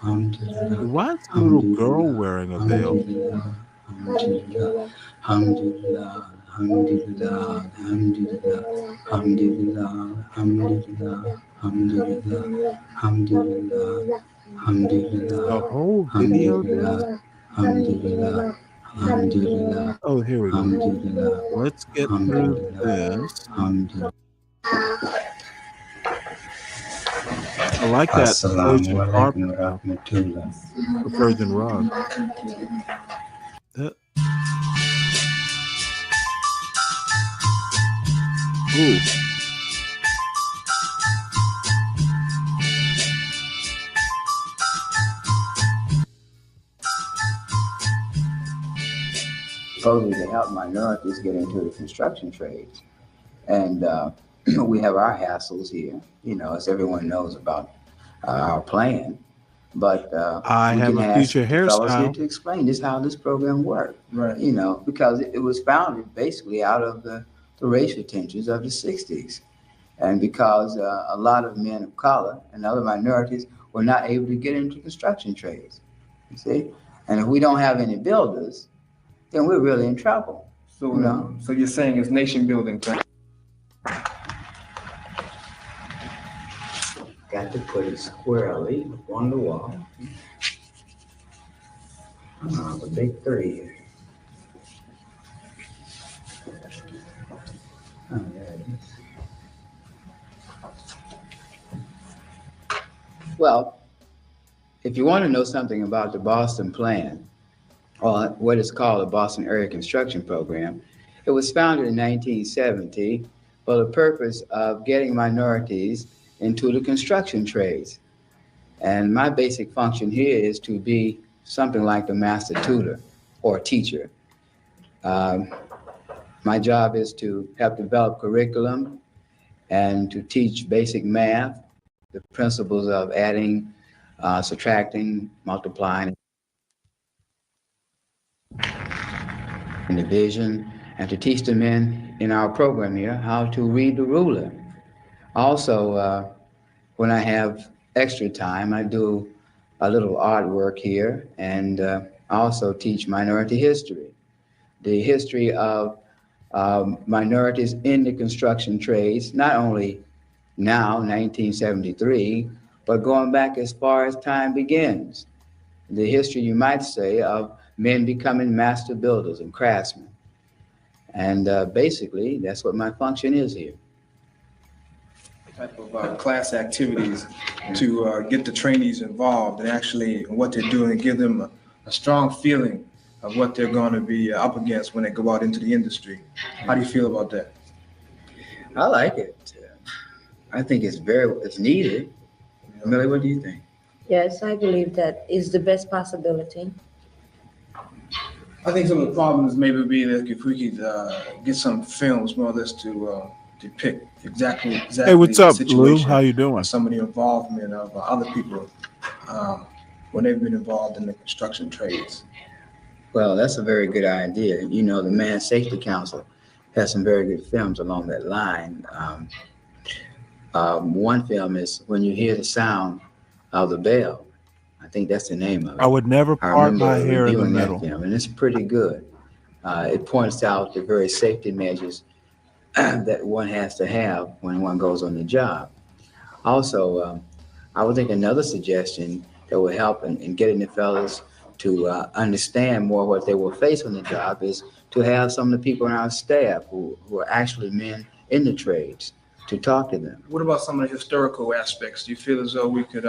J: Why is the little girl wearing a veil? The whole video, dude? Oh, here we go. Let's get through this. I like that Persian carpet, the Persian rug. Ooh.
Q: Supposedly to help minorities get into the construction trades. And we have our hassles here, you know, as everyone knows about our plan. But
J: I
Q: we
J: have
Q: can
J: a
Q: ask
J: future
Q: the fellows here
J: hairstyle.
Q: to explain this how this program works. Right. You know, because it was founded basically out of the racial tensions of the 60s. And because a lot of men of color and other minorities were not able to get into construction trades, you see? And if we don't have any builders, then we're really in trouble.
R: So,
Q: you know?
R: so you're saying it's nation building.
Q: Got to put it squarely on the wall. The big 3 here. Oh, there it is. Well, if you want to know something about the Boston Plan, or what is called the Boston Area Construction Program, it was founded in 1970 for the purpose of getting minorities into the construction trades. And my basic function here is to be something like the master tutor or teacher. My job is to help develop curriculum and to teach basic math, the principles of adding, subtracting, multiplying, and division, and to teach the men in our program here how to read the ruler. Also, when I have extra time, I do a little artwork here, and I also teach minority history, the history of minorities in the construction trades, not only now, 1973, but going back as far as time begins. The history, you might say, of men becoming master builders and craftsmen. And basically, that's what my function is here.
R: Type of class activities to get the trainees involved and actually what they're doing and give them a strong feeling of what they're going to be up against when they go out into the industry. How do you feel about that?
Q: I like it. I think it's needed. Millie, what do you think?
S: Yes, I believe that is the best possibility.
R: I think some of the problems maybe be that if we could get some films more or less to depict exactly
J: Hey, what's up,
R: the
J: Lou?
R: situation
J: How you doing?
R: Some of the involvement of other people when they've been involved in the construction trades.
Q: Well, that's a very good idea. You know, the Man Safety Council has some very good films along that line. One film is When You Hear the Sound of the Bell. I think that's the name of it.
J: I would never part my hair in the
Q: reviewing
J: middle.
Q: that film, and it's pretty good. It points out the very safety measures that one has to have when one goes on the job. Also, I would think another suggestion that will help in getting the fellas to understand more what they will face on the job is to have some of the people in our staff who are actually men in the trades to talk to them.
R: What about some of the historical aspects? Do you feel as though we could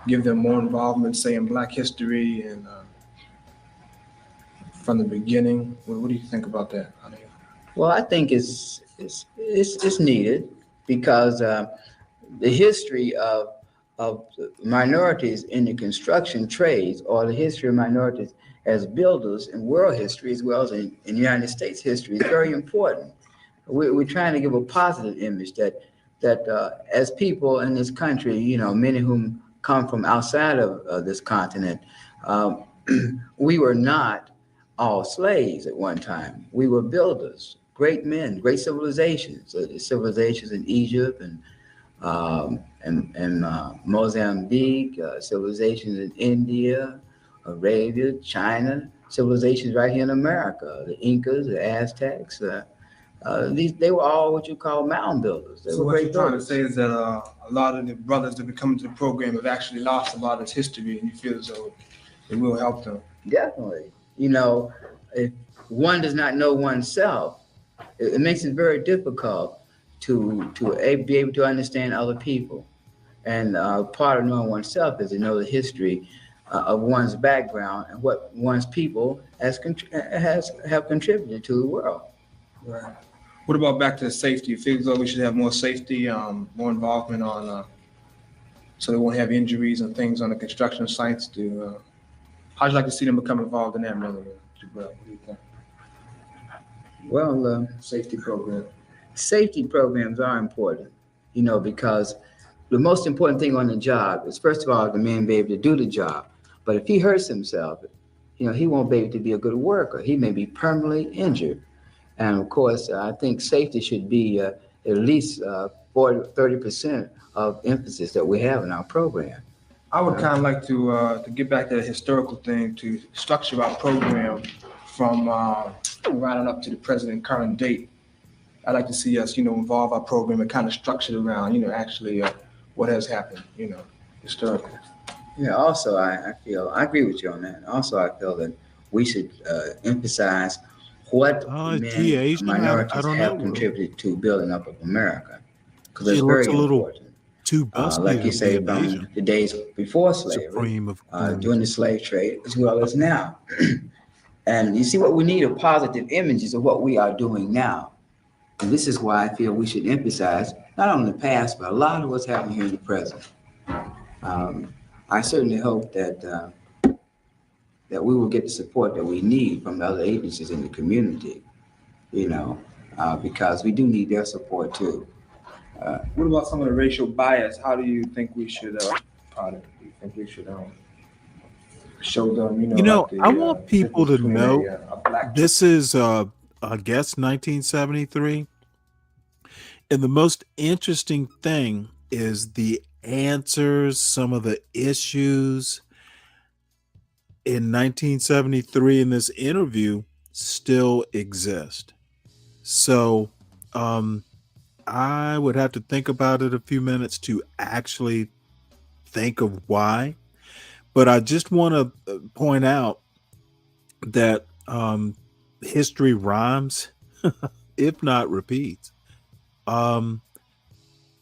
R: give them more involvement, say in Black history and from the beginning? What do you think about that?
Q: Well, I think it's needed because the history of minorities in the construction trades, or the history of minorities as builders in world history as well as in United States history, is very important. We're trying to give a positive image that as people in this country, you know, many of whom come from outside of this continent, we were not all slaves at one time. We were builders, great men, great civilizations, civilizations in Egypt and and Mozambique, civilizations in India, Arabia, China, civilizations right here in America, the Incas, the Aztecs. They were all what you call mound builders. They
R: So
Q: were
R: what
Q: great
R: you're trying to
Q: builders.
R: say is that a lot of the brothers that be coming to the program have actually lost a lot of its history, and you feel as though it will help them.
Q: Definitely. If one does not know oneself, it makes it very difficult to be able to understand other people. And part of knowing oneself is to know the history of one's background and what one's people have contributed to the world.
R: Right. What about back to safety? You feel as though we should have more safety, more involvement on, so they won't have injuries and things on the construction sites? How'd you like to see them become involved in that, really? What do you think?
Q: Well,
R: Safety program.
Q: safety programs are important, because the most important thing on the job is, first of all, the man be able to do the job. But if he hurts himself, he won't be able to be a good worker. He may be permanently injured. And of course, I think safety should be at least 30% of emphasis that we have in our program.
R: I would kind of like to get back to the historical thing, to structure our program from right on up to the present current date. I'd like to see us, involve our program and kind of structure it around, actually what has happened, historically.
Q: Yeah, also, I agree with you on that. Also, I feel that we should emphasize what
J: Is he Asian?
Q: minorities
J: I don't
Q: have
J: know.
Q: contributed to building up of America. Because
J: He
Q: it's
J: looks
Q: very
J: a little
Q: important.
J: too busty
Q: Like you
J: to
Q: say,
J: be an Asian.
Q: from the days before slavery,
J: Supreme of
Q: during the slave trade, as well as now. And you see, what we need are positive images of what we are doing now. And this is why I feel we should emphasize not only the past, but a lot of what's happening here in the present. I certainly hope that we will get the support that we need from the other agencies in the community, because we do need their support too.
R: What about some of the racial bias? How do you think we should, show them,
J: I want people to
R: between
J: know
R: a black
J: this is, I guess, 1973. And the most interesting thing is the answers, some of the issues in 1973 in this interview still exist. So I would have to think about it a few minutes to actually think of why. But I just want to point out that history rhymes, if not repeats.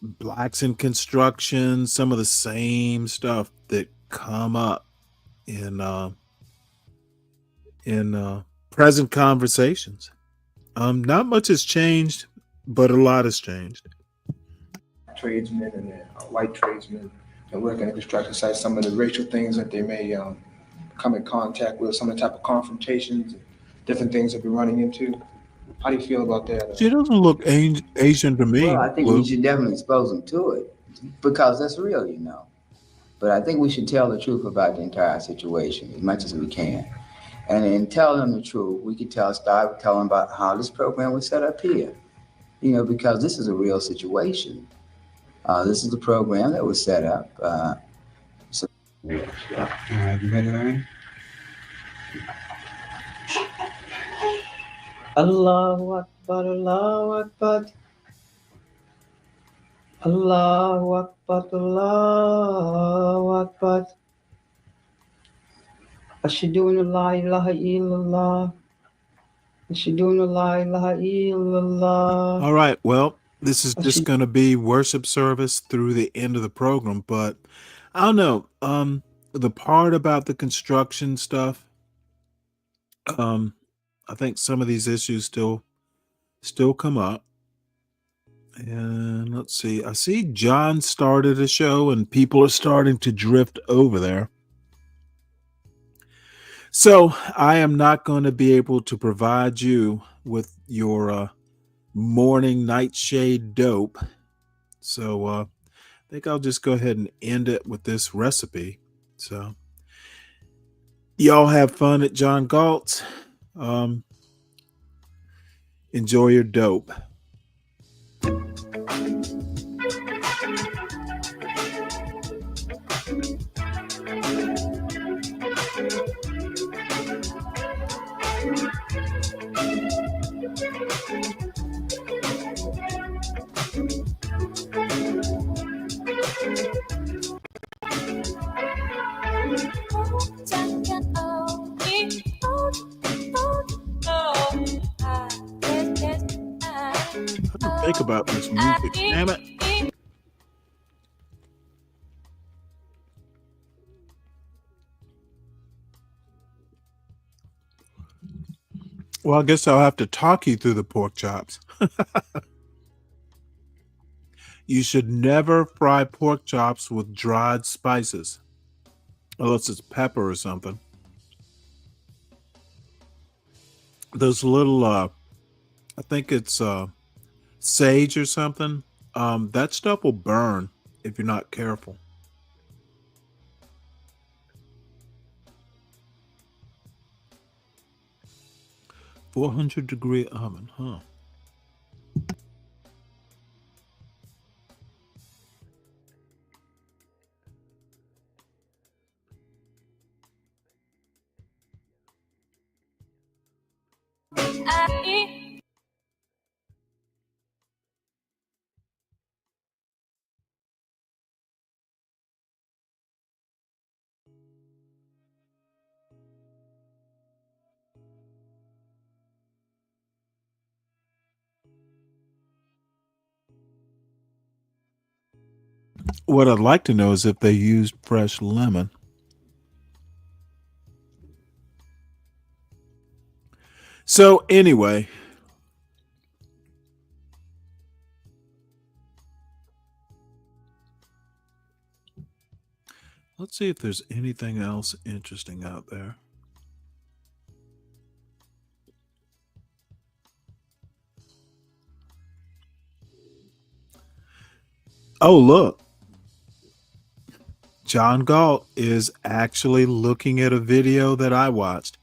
J: Blacks in construction, some of the same stuff that come up in present conversations. Not much has changed, but a lot has changed.
R: Tradesmen and white tradesmen that work in the construction site, some of the racial things that they may come in contact with, some of the type of confrontations, and different things that we're running into. How do you feel about that?
J: She doesn't look Asian to me.
Q: Well, I think we should definitely expose them to it because that's real, But I think we should tell the truth about the entire situation as much as we can. And in telling them the truth, we could start telling about how this program was set up here, because this is a real situation. This is the program that was set up.
C: You ready, Larry?
Q: Allahu Akbar, Allahu Akbar. Allahu Akbar, Allahu Akbar. Ashhadu an la ilaha illallah. Ashhadu an la ilaha illallah.
J: All right. Well, this is just going to be worship service through the end of the program, but I don't know. The part about the construction stuff, I think some of these issues still come up. And let's see. I see John started a show and people are starting to drift over there. So I am not going to be able to provide you with your morning nightshade dope. So I think I'll just go ahead and end it with this recipe. So y'all have fun at John Galt's. Enjoy your dope. Think about this music. Damn it. Well, I guess I'll have to talk you through the pork chops. You should never fry pork chops with dried spices, unless it's pepper or something. Those little, I think it's sage or something. That stuff will burn if you're not careful. .400-degree oven, huh? What I'd like to know is if they used fresh lemon. So anyway, let's see if there's anything else interesting out there. Oh, look. John Galt is actually looking at a video that I watched.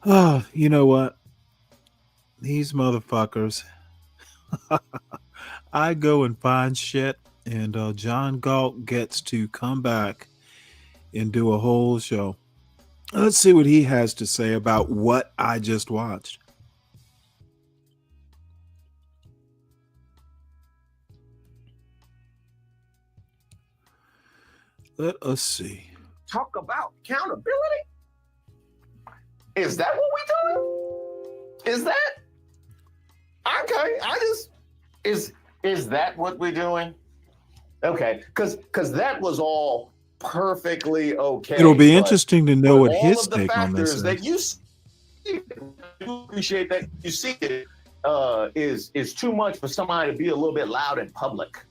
J: Oh, you know what? These motherfuckers. I go and find shit, and John Galt gets to come back and do a whole show. Let's see what he has to say about what I just watched. Let us see.
M: Talk about accountability? Is that what we doing? Is that? Okay, is that what we're doing? Okay, because that was all perfectly okay.
J: It'll be interesting to know what his
M: all of the
J: take on this
M: factors
J: is.
M: that you see, I do appreciate that you see it is too much for somebody to be a little bit loud in public.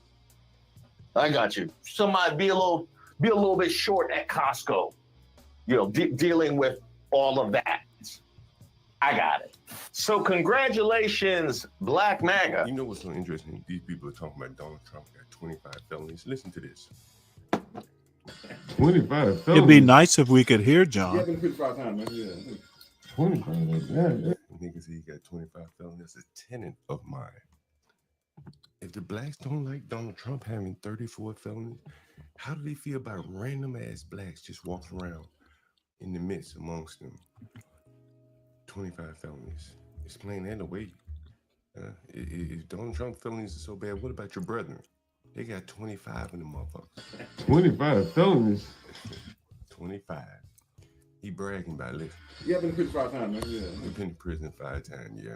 M: I got you. Somebody be a little bit short at Costco, you know, dealing with all of that. I got it. So congratulations, Black MAGA.
A: You know what's so interesting? These people are talking about Donald Trump got 25 felonies. Listen to this. 25 felonies.
J: It'd be nice if we could hear John.
A: Yeah, 25 times, man. Yeah. 25. Yeah. Niggas say he got 25 felonies. That's a tenant of mine. If the blacks don't like Donald Trump having 34 felonies, how do they feel about random ass blacks just walking around in the midst amongst them? 25 felonies. Explain that away. If Donald Trump felonies are so bad, what about your brethren? They got 25 in the motherfuckers. 25 felonies? 25. He bragging about it. Yeah, I've been in prison 5 times, man. Yeah. I've been in prison 5 times. Yeah.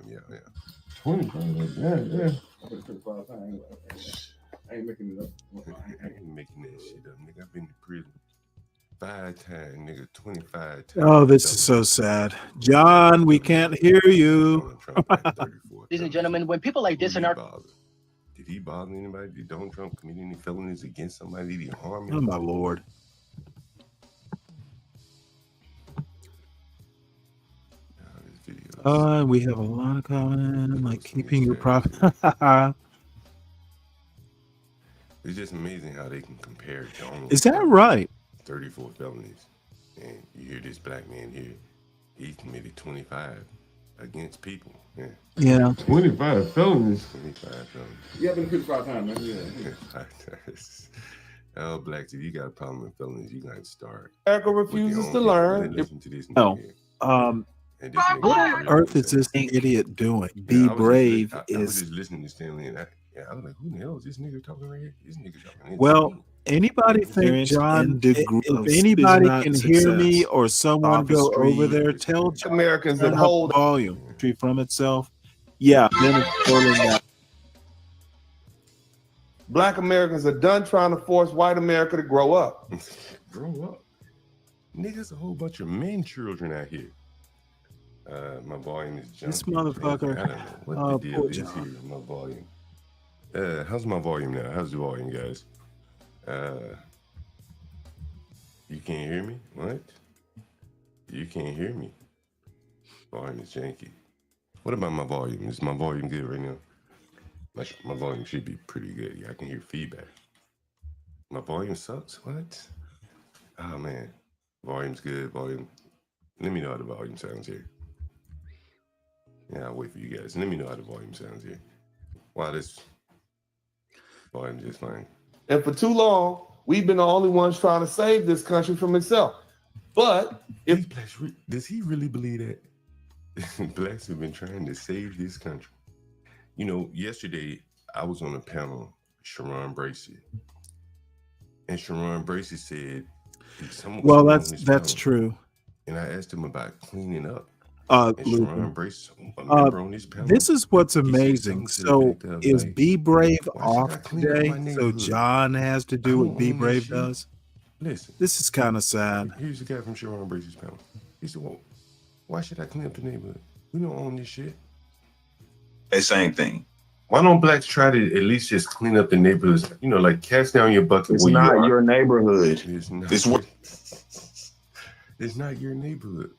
A: 25. Yeah. I've been in prison 5 times. I ain't making it up. I ain't making that shit up, nigga. I've been in prison 5 times, nigga. 25 times.
J: Oh, this is so sad. John, we can't hear you.
Z: Ladies and gentlemen, when people like this in our...
A: Did he bother anybody? Did Donald Trump commit any felonies against somebody? Did he harm him?
J: Oh, my Lord. We have a lot of comments, like keeping your profit.
A: It's just amazing how they can compare Donald.
J: Is that right?
A: 34 felonies. And you hear this black man here, he committed 25 against people. Yeah. 25 felonies. 25 felonies. Yeah, I've been in prison 5 times, man. Yeah. 5 times. Oh, blacks, if you got a problem with felonies, you got to start.
F: America refuses to learn.
A: Listen to this.
J: No.
A: And this nigga
J: What
A: is
J: on
A: really
J: earth is this
A: saying.
J: idiot doing?
A: Yeah,
J: Be
A: I was
J: brave
A: I was
J: is
A: just listening to Stanley, and I was like, who the hell is this nigga talking right here? This nigga talking
J: well.
A: insane.
J: Anybody think
A: Experienced
J: John?
A: and degree
J: If
A: of
J: anybody
A: not
J: can hear me
A: success.
J: or someone
A: Off the
J: go over
A: street,
J: there, tell John
F: Americans
J: turn
F: that
J: up
F: hold
J: the volume from itself. Yeah, then it's scrolling down.
F: Black Americans are done trying to force white America to grow up.
A: Grow up. Niggas, a whole bunch of men children out here. My volume is jumping.
J: This motherfucker.
A: I don't know what the deal is here with my volume. How's my volume now? How's the volume, guys? You can't hear me? What? You can't hear me. Volume is janky. What about my volume? Is my volume good right now? My volume should be pretty good. Yeah, I can hear feedback. My volume sucks? What? Oh, man. Volume's good. Volume. Let me know how the volume sounds here. Yeah, I'll wait for you guys. Let me know how the volume sounds here. Wow, this volume just fine.
F: And for too long, we've been the only ones trying to save this country from itself. But if
A: does he really believe that blacks have been trying to save this country? You know, yesterday I was on a panel, Sharon Bracey, and Sharon Bracey said,
J: Well, that's true.
A: And I asked him about cleaning up.
J: Luther,
A: on this panel,
J: this is what's
A: he said
J: amazing.
A: something to the
J: So
A: effect of,
J: is
A: like,
J: Be Brave
A: why should I
J: off
A: clean up
J: today?
A: my
J: So
A: neighborhood?
J: John has to do
A: I
J: what
A: don't
J: Be
A: own that
J: Brave
A: shit.
J: does.
A: Listen,
J: This is kind of sad.
A: here's the guy from Sharon Bracey's panel. He said, well, why should I clean up the neighborhood? We don't own this shit.
L: Hey, same thing.
A: Why don't blacks try to at least just clean up the neighborhoods? You know, like cast down your bucket
L: It's
A: where you
L: not
A: are.
L: your neighborhood.
A: It's not,
L: It's what
A: it's not your neighborhood.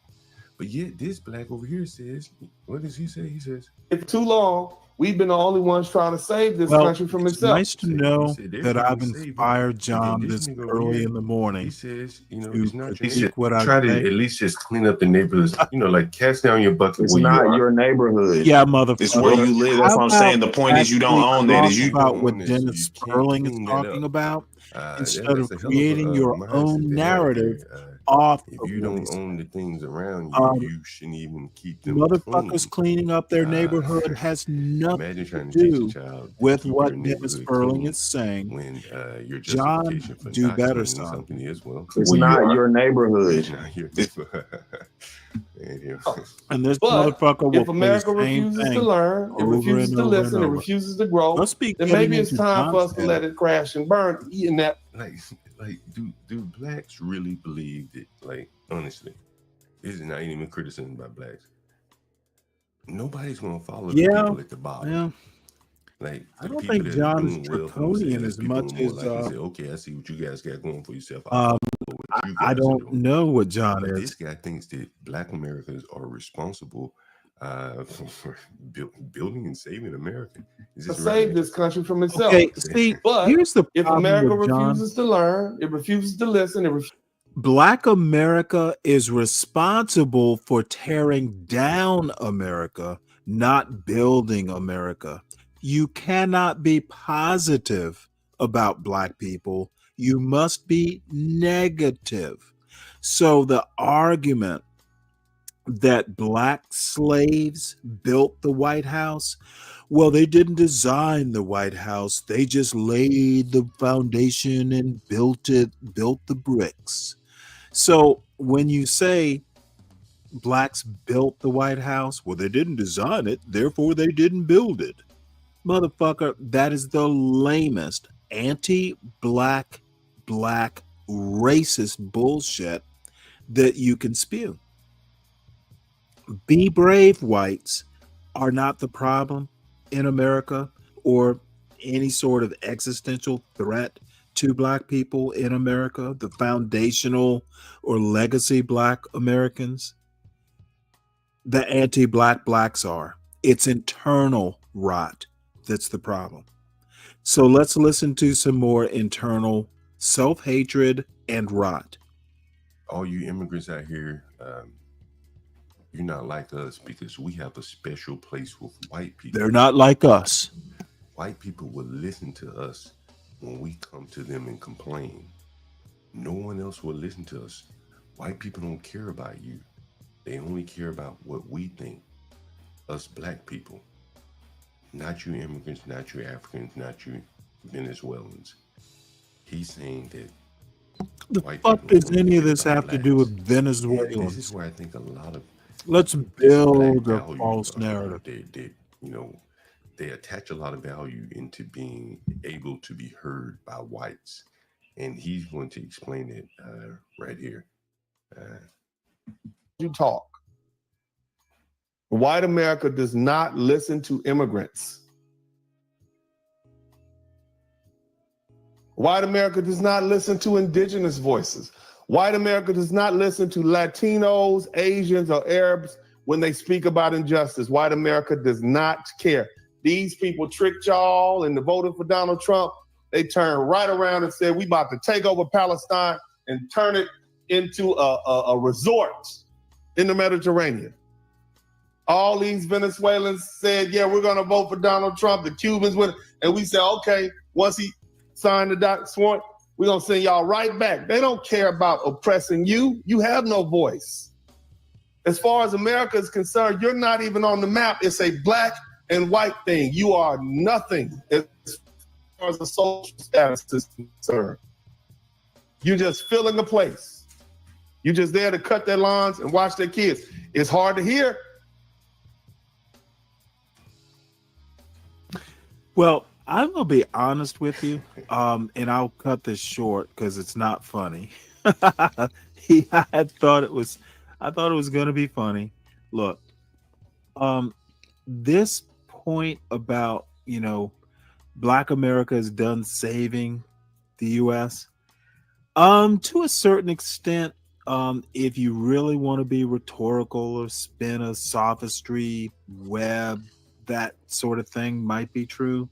A: But yet this black over here says, what does he say? He says,
F: if too long, we've been the only ones trying to save this
J: Well,
F: country from
J: it's
F: itself.
J: nice to know
A: they're
J: that
A: trying
J: I've
A: to save it.
J: inspired
A: And
J: John
A: then this
J: this
A: nigga over
J: early
A: here,
J: in the morning
A: he says, you know,
J: to
A: it's not your
J: critique what I
A: try to
J: say.
A: at least just clean up the neighborhoods. You know, like cast down your bucket
L: it's
A: where you
L: not
A: are.
L: your neighborhood.
J: Yeah, motherfucker.
L: It's where you live. That's
J: How
L: what I'm
J: about
L: saying. The point is you don't
J: actually
L: own that.
J: talk
L: Is you
J: about
A: don't
J: what
A: own it, so
J: Dennis
A: you can't
J: Sperling is
A: clean that
J: talking
A: up.
J: about instead
A: That's
J: of
A: a hell
J: creating
A: of
J: your
A: mindset
J: own
A: to have
J: narrative
A: there.
J: off
A: If
J: of
A: you
J: what
A: don't
J: he's
A: own the things around you,
J: Um,
A: you shouldn't even keep them
J: motherfuckers
A: clean.
J: cleaning up their neighborhood has nothing
A: Imagine
J: to
A: trying to teach a
J: do
A: child to
J: with
A: keep
J: what
A: their
J: Dennis
A: neighborhood
J: Sperling
A: clean
J: is saying.
A: when your
J: John,
A: justification for
J: do
A: not
J: better,
A: cleaning
J: son.
A: something is, well,
L: It's
A: where you
L: not
A: are.
L: your neighborhood.
A: It's not your neighborhood.
J: And this
F: But
J: motherfucker will
F: if
J: play
F: America
J: the same
F: refuses to
J: thing
F: learn, it
J: over
F: refuses
J: and
F: to
J: over and
F: listen, it
J: over.
F: refuses to grow,
J: Let's be
F: then
J: getting
F: maybe it's
J: into
F: time for
J: John's
F: us to
J: head.
F: let it crash and burn, eating that.
A: like do blacks really believe that? Like, honestly, this is not even criticism by blacks. Nobody's gonna follow the
J: Yeah,
A: people at the bottom.
J: yeah.
A: Like
J: I
A: the
J: don't
A: people
J: think
A: that
J: John
A: are
J: is
A: doing well for
J: draconian
A: themselves,
J: as
A: people
J: much
A: who are more
J: as
A: likely to say, okay, I see what you guys got going for yourself. I'll follow what you
J: I
A: guys are
J: don't
A: doing.
J: know what John
A: But
J: is.
A: this guy thinks that Black Americans are responsible for building and saving America. Is
F: To
A: this
F: save
A: right?
F: this country from itself.
J: Okay, see,
F: But
J: here's the
F: if
J: problem
F: America
J: with John.
F: refuses to learn, it refuses to listen, it refuses
J: Black America is responsible for tearing down America, not building America. You cannot be positive about Black people. You must be negative. So the argument that Black slaves built the White House, well, they didn't design the White House. They just laid the foundation and built the bricks. So when you say blacks built the White House, well, they didn't design it, therefore they didn't build it. Motherfucker, that is the lamest anti-black, black, racist bullshit that you can spew. Be brave whites are not the problem in America or any sort of existential threat to Black people in America, the foundational or legacy Black Americans. The anti-Black blacks are. It's internal rot that's the problem. So let's listen to some more internal self-hatred and rot.
A: All you immigrants out here, you're not like us because we have a special place with white people.
J: They're not like us.
A: White people will listen to us when we come to them and complain, no one else will listen to us. White people don't care about you. They only care about what we think. Us black people. Not you immigrants, not you Africans, not you Venezuelans. He's saying that
J: The
A: white
J: fuck
A: people
J: does
A: don't
J: any of
A: care
J: this
A: about
J: have to do
A: blacks.
J: with
A: And this is
J: Venezuelans?
A: where I think a lot of
J: Let's
A: this black
J: build a
A: value,
J: false narrative.
A: they attach a lot of value into being able to be heard by whites. And he's going to explain it right here.
F: You talk. White America does not listen to immigrants. White America does not listen to indigenous voices. White America does not listen to Latinos, Asians, or Arabs when they speak about injustice. White America does not care. These people tricked y'all into voting for Donald Trump. They turned right around and said, we about to take over Palestine and turn it into a resort in the Mediterranean. All these Venezuelans said, yeah, we're going to vote for Donald Trump. The Cubans went, and we said, okay, once he signed the sworn, we're going to send y'all right back. They don't care about oppressing you. You have no voice. As far as America is concerned, you're not even on the map. It's a black and white thing. You are nothing as far as the social status is concerned. You're just filling a place. You're just there to cut their lawns and watch their kids. It's hard to hear.
J: Well, I'm gonna be honest with you, and I'll cut this short because it's not funny. I thought it was gonna be funny. Look, this point about Black America is done saving the U.S. To a certain extent, if you really want to be rhetorical or spin a sophistry web, that sort of thing might be true.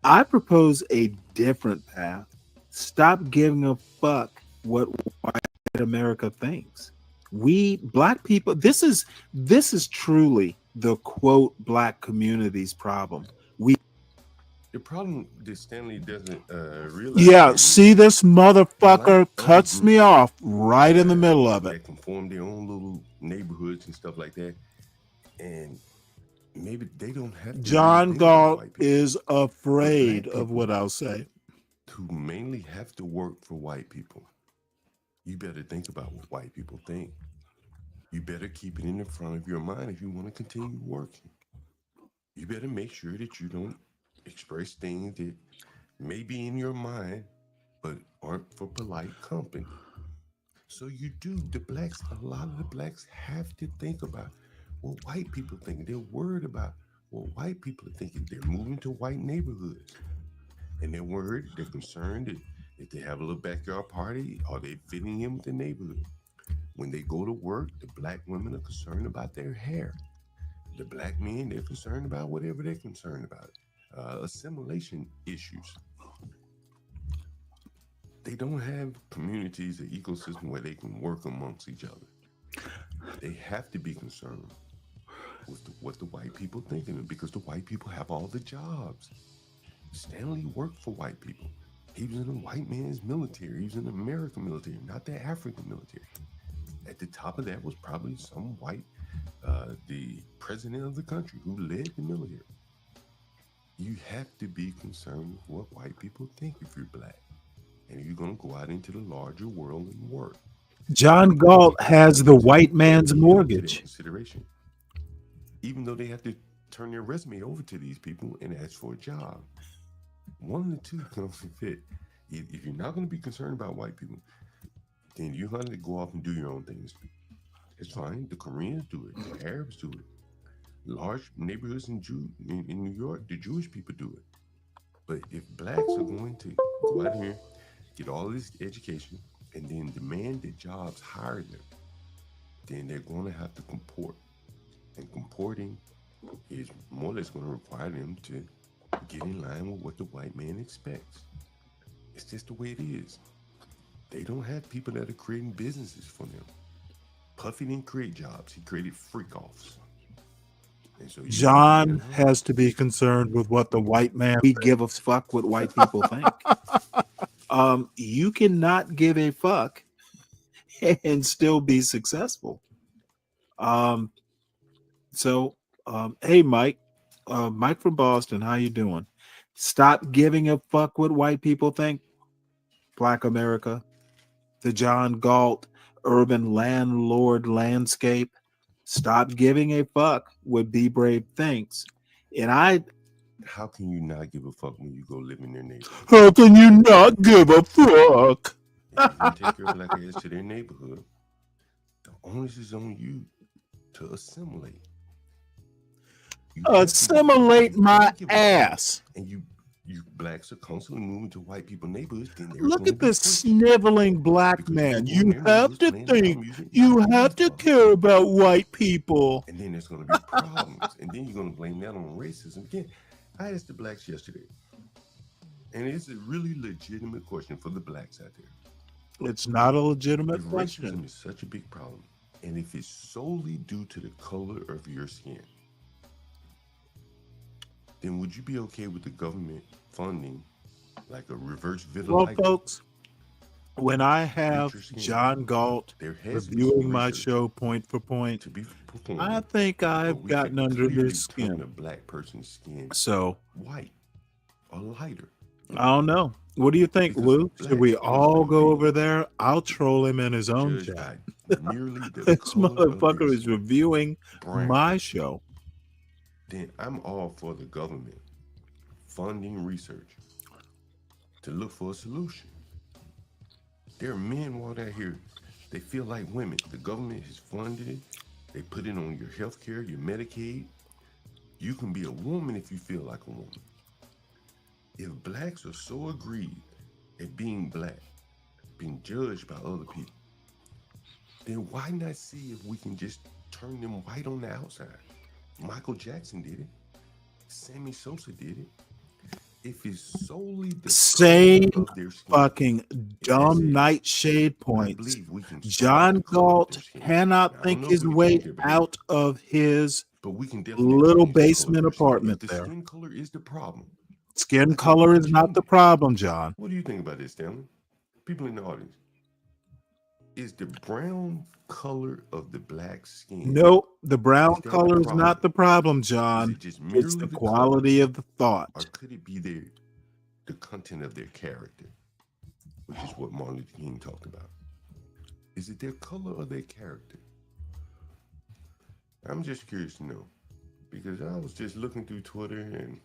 J: I propose a different path. Stop giving a fuck what white America thinks. We black people, this is truly the quote black community's problem.
A: The problem that Stanley doesn't realize.
J: Yeah, see, this motherfucker cuts me off right in the middle of it.
A: They can form their own little neighborhoods and stuff like that. And maybe they don't have to.
J: John Galt is afraid of what I'll say.
A: Who mainly have to work for white people. You better think about what white people think. You better keep it in the front of your mind if you want to continue working. You better make sure that you don't express things that may be in your mind, but aren't for polite company. So you do, a lot of the blacks have to think about what white people think. They're worried about what white people are thinking. They're moving to white neighborhoods. And they're worried, they're concerned that if they have a little backyard party, are they fitting in with the neighborhood? When they go to work, the black women are concerned about their hair. The black men, they're concerned about whatever they're concerned about. Assimilation issues. They don't have communities or ecosystem where they can work amongst each other. They have to be concerned with what the white people think of them because the white people have all the jobs. Stanley worked for white people. He was in a white man's military. He was in the American military, not the African military. At the top of that was probably some white, the president of the country who led the military. You have to be concerned with what white people think if you're black. And you're going to go out into the larger world and work.
J: John Galt has the white man's mortgage.
A: Consideration. Even though they have to turn their resume over to these people and ask for a job. One of the two comes to fit. If you're not going to be concerned about white people, then you're going to go off and do your own things. It's fine. The Koreans do it. The Arabs do it. Large neighborhoods in New York, the Jewish people do it. But if blacks are going to go out here, get all this education, and then demand that jobs hire them, then they're going to have to comport. And comporting is more or less going to require them to get in line with what the white man expects. It's just the way it is. They don't have people that are creating businesses for them. Puffy didn't create jobs. He created freak-offs. And so
J: John has to be concerned with what the white man. We give a fuck what white people think. You cannot give a fuck and still be successful. Hey, Mike, Mike from Boston, how you doing? Stop giving a fuck what white people think. Black America, the John Galt urban landlord landscape. Stop giving a fuck what Be Brave thinks. And
A: how can you not give a fuck when you go live in their neighborhood?
J: How can you not give a fuck?
A: If you take your black ass to their neighborhood, the onus is on you to assimilate.
J: Assimilate my ass.
A: And you blacks are constantly moving to white people neighborhoods.
J: Look at this sniveling black man. You have to think. You have to care about white people.
A: And then there's going to be problems. And then you're going to blame that on racism. Again, I asked the blacks yesterday, and it's a really legitimate question for the blacks out there.
J: It's not a legitimate
A: if
J: question.
A: Racism is such a big problem, and if it's solely due to the color of your skin, then would you be okay with the government funding like a reverse vitiligo?
J: Well, folks, when I have John Galt reviewing my show point for point, I think I've gotten under his skin.
A: A black person's skin
J: so
A: white or lighter.
J: I don't know. What do you think, Lou? Should we all go over there? I'll troll him in his own chat. This motherfucker is reviewing my show.
A: Then I'm all for the government funding research to look for a solution. There are men out here, they feel like women. The government has funded it. They put it on your health care, your Medicaid. You can be a woman if you feel like a woman. If blacks are so aggrieved at being black, being judged by other people, then why not see if we can just turn them white on the outside? Michael Jackson did it. Sammy Sosa did it. If it's solely the
J: same
A: color of their skin,
J: fucking dumb nightshade points, John Galt cannot think his way out of his little basement apartment there.
A: Skin color is the problem.
J: Skin color is not the problem, John.
A: What do you think about this, Stanley? People in the audience. Is the brown color of the black skin?
J: No, the brown color is not the problem, John. It's the quality of the thought.
A: Or could it be the content of their character, which is what Martin Luther King talked about? Is it their color or their character? I'm just curious to know, because I was just looking through Twitter and,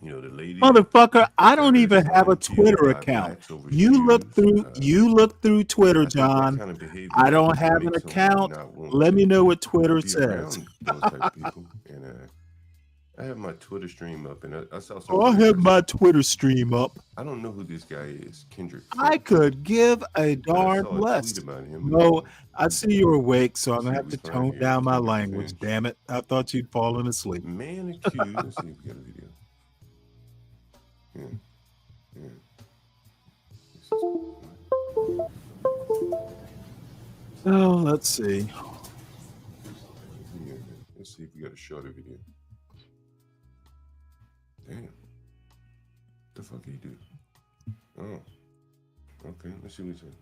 A: you know, the lady.
J: Motherfucker, I don't even have a Twitter account. You look through Twitter, John. I don't have an account. Let me know what Twitter says.
A: Those type of people. And I have my Twitter stream up, and I saw something.
J: I have my Twitter stream up.
A: I don't know who this guy is, Kendrick.
J: I could give a darn less. No, I see you're awake, so I'm gonna have to tone down my language. Damn it! I thought you'd fallen asleep.
A: Man accused. Let's see if we got a video.
J: Oh, let's see.
A: Let's see if we got a shorter video. Damn. The fuck he do? Oh. Okay, let's see what he said.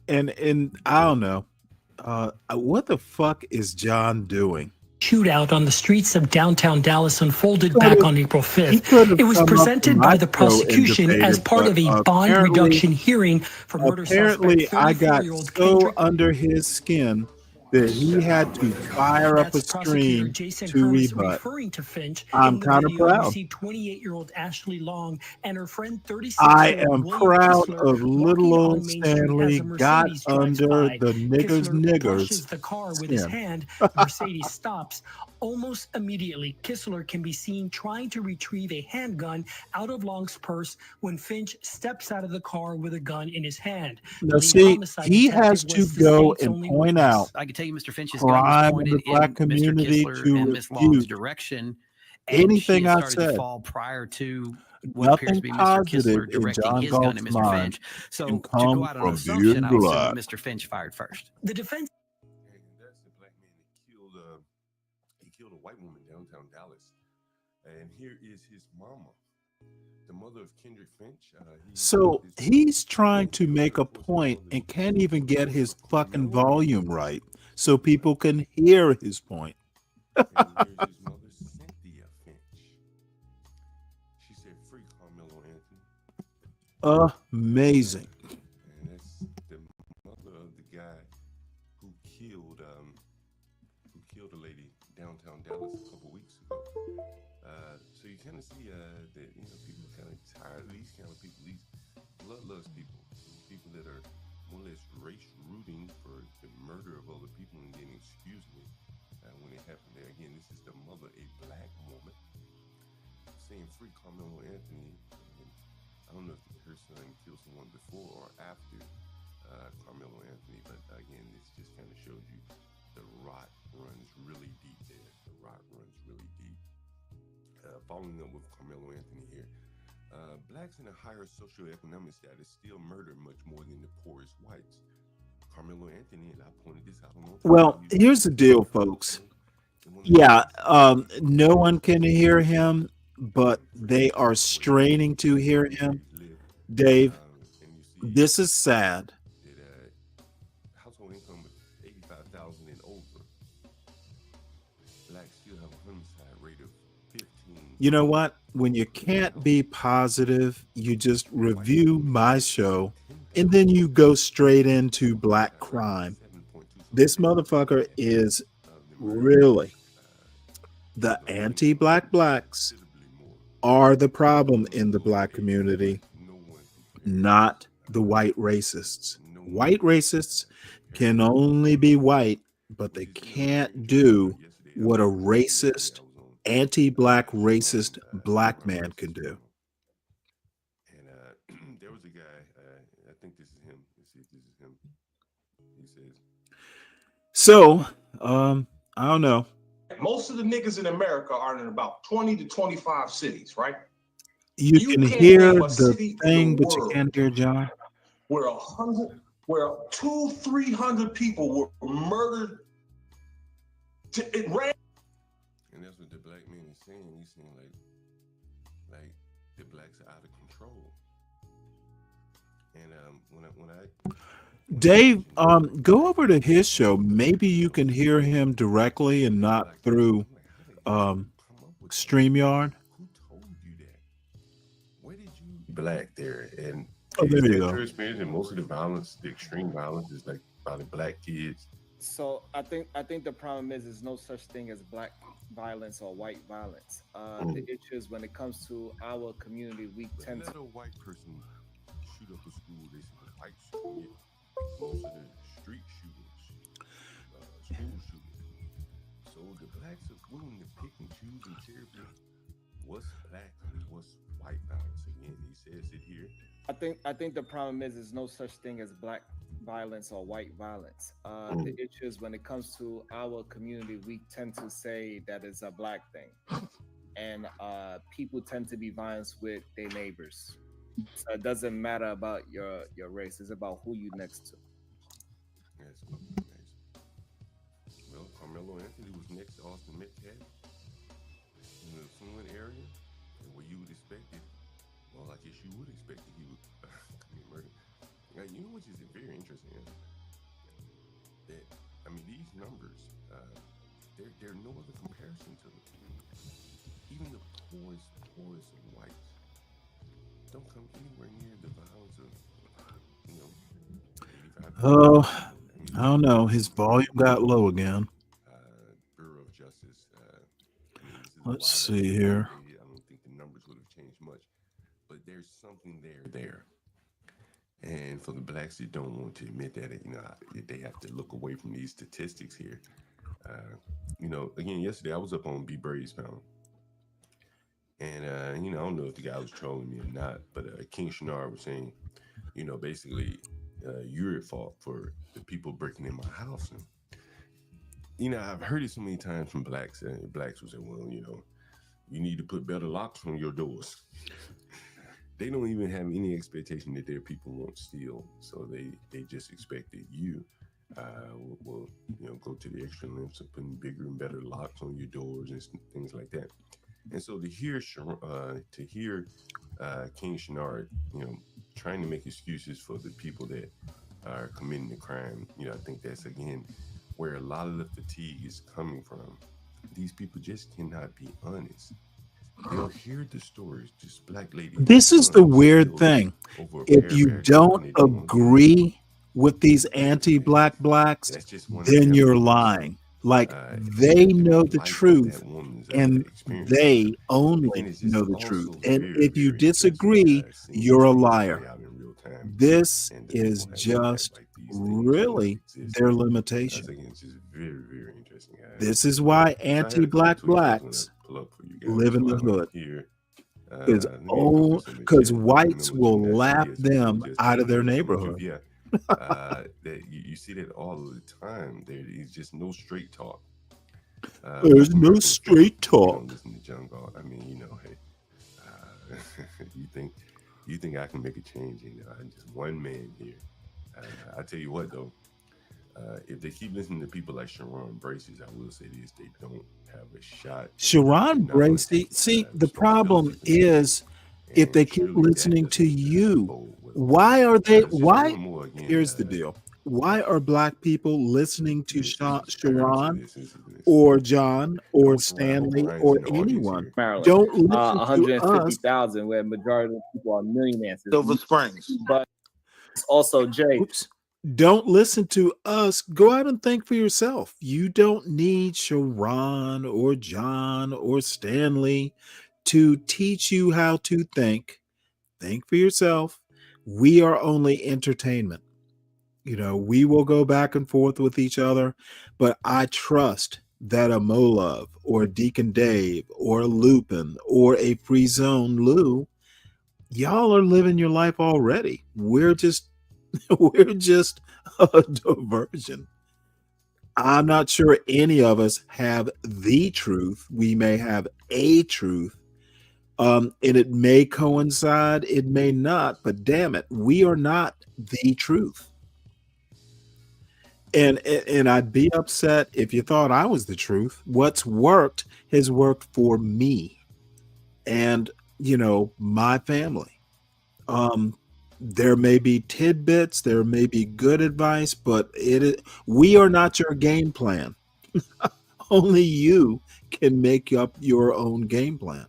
J: And I don't know. What the fuck is John doing?
B: Shootout on the streets of downtown Dallas unfolded back on April 5th. It was presented by the prosecution as part of a bond reduction hearing for murder suspect.
J: Apparently, I got so under his skin that he had to fire up a stream to rebut. I'm kind of proud.
B: 28-year-old Ashley Long and her friend 36
J: I am proud of little old Stanley got under the niggers
B: the car with his hand. Mercedes stops. Almost immediately, Kistler can be seen trying to retrieve a handgun out of Long's purse when Finch steps out of the car with a gun in his hand.
J: Now, see, he has to go and point out
D: I can tell you Mr. Finch's
J: crime
D: gun was
J: in the
D: pointed
J: black
D: in
J: community
D: Mr. Kistler
J: to
D: and Miss Long's
J: refute
D: direction.
J: anything I
D: started
J: said.
D: to fall prior to what appears to be Mr. Kistler directing his gun at Mr. Finch. So to go out on an assumption, I would assume Mr. Finch fired first.
B: The defense.
A: That's the black man that killed killed a white woman downtown Dallas. And here is his mama, the mother of Kendrick Finch.
J: So he's trying to make a point and can't even get his fucking volume right so people can hear his point.
A: And here's his mother, Cynthia Finch. She said, "Free Carmelo Anthony."
J: Amazing.
A: And that's the mother of the guy who killed a lady downtown Dallas a couple weeks ago. So you kind of see that people are kind of tired of these kind of people, these bloodlust people that are more or less race rooting for the murder of other people and getting excuse me when it happened there. Again, this is the mother, a black woman, saying free Carmelo Anthony. And I don't know if her son killed someone before or after Carmelo Anthony, but again, this just kind of shows you the rot runs really deep there. The rot runs really deep. Following up with Carmelo Anthony here, blacks in a higher socioeconomic status still murder much more than the poorest whites. Carmelo Anthony, and I pointed this out.
J: Well, here's the deal, folks. Yeah, no one can hear him, but they are straining to hear him. Dave, this is sad.
A: Household income of 85,000 and over. Blacks still have a homicide rate of 15.
J: You know what? When you can't be positive, you just review my show and then you go straight into black crime. This motherfucker is really the anti-black blacks are the problem in the black community, not the white racists. White racists can only be white, but they can't do what a racist, anti-black racist black man can do.
A: And there was a guy, I think this is him. Let's see if this is him. He says,
J: so, I don't know.
T: Most of the niggas in America are in about 20 to 25 cities, right?
J: You can hear the thing, but you can't hear John.
T: Where 200-300 people were murdered. It ran.
A: And that's what the black man is saying. He's saying like the blacks are out of control. And when I
J: Dave, go over to his show. Maybe you can hear him directly and not through StreamYard.
A: Who told you that? Where did you black there? And
J: there you go.
A: Your experience, and most of the violence, the extreme violence, is like by the black kids.
U: So I think the problem is there's no such thing as black violence or white violence. The issue is when it comes to our community, we tend to.
A: Let a white person shoot up a school. They say the whites commit most of the street shootings, school shootings. So the blacks are willing to pick and choose and cherry pick what's black and what's white violence. Again, he says it here.
U: I think the problem is there's no such thing as black violence or white violence. The issue is when it comes to our community, we tend to say that it's a black thing, and people tend to be violent with their neighbors. So it doesn't matter about your race; it's about who you next to.
A: Yes, well, Carmelo Anthony was next to Austin Metcalf in the affluent area, and where you would expect it. Well, I guess you would expect that he would commit murder. Now, you know what is very interesting? That I mean, these numbers, they're no other comparison to them. Even the poorest of whites don't come anywhere near the violence of,
J: Oh, I don't know. His volume got low again.
A: Bureau of Justice.
J: Let's see here.
A: I don't think the numbers would have changed much, but there's something there. And for the blacks that don't want to admit that, they have to look away from these statistics here. Again, yesterday I was up on B. Brady's panel. And, I don't know if the guy was trolling me or not, but King Shanard was saying, basically, you're at fault for the people breaking in my house. And, I've heard it so many times from blacks, and blacks will say, well, you need to put better locks on your doors. They don't even have any expectation that their people won't steal, so they just expect that you will go to the extra lengths of putting bigger and better locks on your doors and things like that. And so to hear King Shenard, trying to make excuses for the people that are committing the crime, I think that's again where a lot of the fatigue is coming from. These people just cannot be honest. They'll hear the stories. Just black lady.
J: This is the weird thing. If you don't agree with these anti-black blacks, then you're lying. Like they know the truth, and they only know the truth. And if you disagree, you're a liar. This is just really their limitation. This is why anti-black blacks live in the hood. Because whites will laugh them out of their neighborhood.
A: You see that all the time. There's just no straight talk.
J: There's no straight talk.
A: Listen to Jungle. I mean, hey, you think I can make a change in just one man here? I tell you what, though, if they keep listening to people like Sharon Braces, I will say this: they don't have a shot.
J: Sharon Bracy. See, the problem is if they keep listening to you. Why are they? Why? Here's the deal. Why are black people listening to Sharon or John or Stanley or anyone?
U: Maryland.
J: Don't listen to us.
U: 150,000, where majority of the people are millionaires.
T: Silver Springs.
U: But it's also Jay.
J: Oops. Don't listen to us. Go out and think for yourself. You don't need Sharon or John or Stanley to teach you how to think. Think for yourself. We are only entertainment. We will go back and forth with each other, but I trust that a Molov or a Deacon Dave or a Lupin or a Free Zone Lou, y'all are living your life already. We're just a diversion. I'm not sure any of us have the truth. We may have a truth. And it may coincide, it may not, but damn it, we are not the truth. And I'd be upset if you thought I was the truth. What's worked has worked for me and, my family. There may be tidbits, there may be good advice, but we are not your game plan. Only you can make up your own game plan.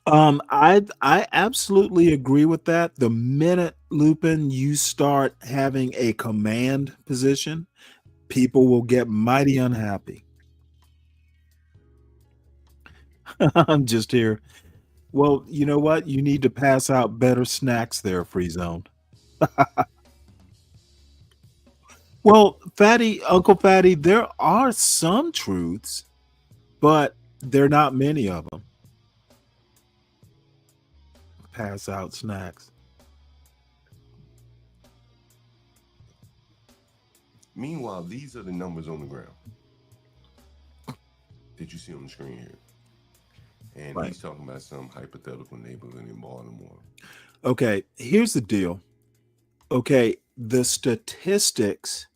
J: I absolutely agree with that. The minute, Lupin, you start having a command position, people will get mighty unhappy. I'm just here. Well, you know what? You need to pass out better snacks there, Free Zone. Well, Uncle Fatty, there are some truths, but there are not many of them. Pass out snacks.
A: Meanwhile, these are the numbers on the ground that you see on the screen here. And He's talking about some hypothetical neighborhood in Baltimore.
J: Okay, here's the deal. Okay, the statistics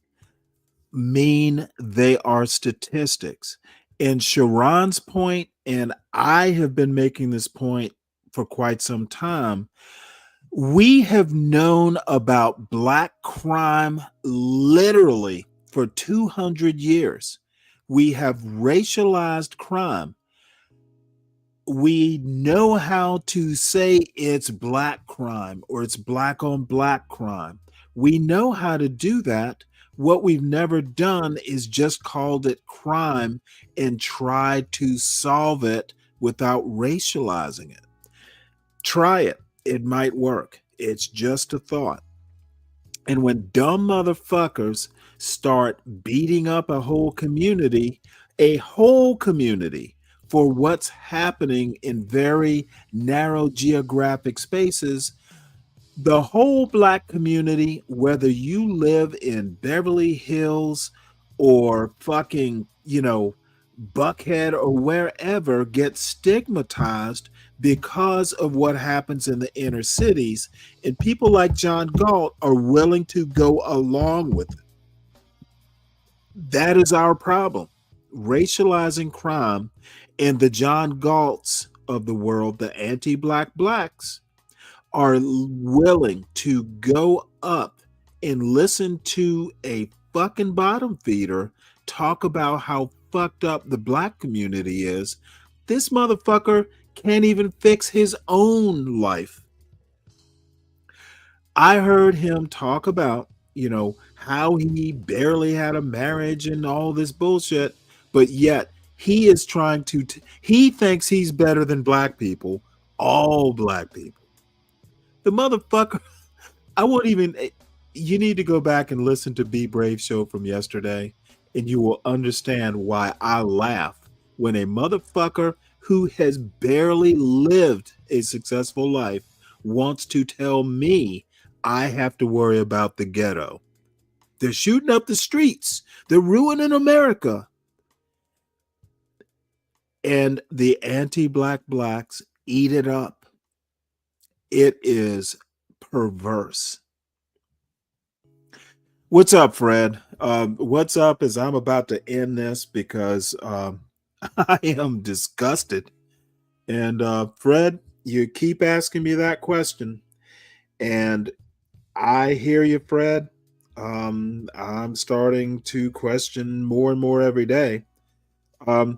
J: mean they are statistics. And Sharon's point, and I have been making this point for quite some time, we have known about black crime literally for 200 years. We have racialized crime. We know how to say it's black crime or it's black on black crime. We know how to do that. What we've never done is just called it crime and tried to solve it without racializing it. Try it. It might work. It's just a thought. And when dumb motherfuckers start beating up a whole community for what's happening in very narrow geographic spaces, the whole black community, whether you live in Beverly Hills or fucking, Buckhead or wherever get stigmatized because of what happens in the inner cities, and people like John Galt are willing to go along with it. That is our problem. Racializing crime, and the John Galts of the world, the anti-black blacks, are willing to go up and listen to a fucking bottom feeder talk about how fucked up the black community is. This motherfucker can't even fix his own life. I heard him talk about, how he barely had a marriage and all this bullshit, but yet he is trying to, he thinks he's better than black people, all black people. The motherfucker, I won't even, you need to go back and listen to Be Brave show from yesterday, and you will understand why I laugh when a motherfucker who has barely lived a successful life wants to tell me I have to worry about the ghetto. They're shooting up the streets. They're ruining America. And the anti-black blacks eat it up. It is perverse. What's up, Fred? What's up is I'm about to end this because I am disgusted. And Fred, you keep asking me that question. And I hear you, Fred. I'm starting to question more and more every day. I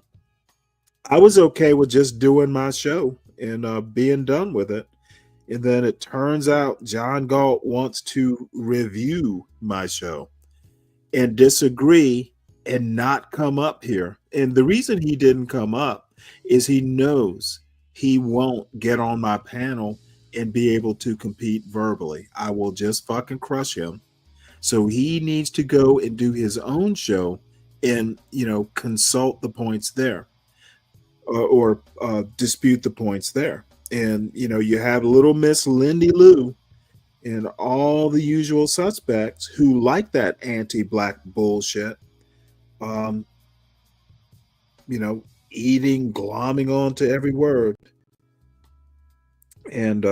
J: was okay with just doing my show and being done with it. And then it turns out John Galt wants to review my show and disagree and not come up here. And the reason he didn't come up is he knows he won't get on my panel and be able to compete verbally. I will just fucking crush him. So he needs to go and do his own show and, consult the points there or dispute the points there. And, you have little Miss Lindy Lou and all the usual suspects who like that anti-black bullshit, eating, glomming on to every word. And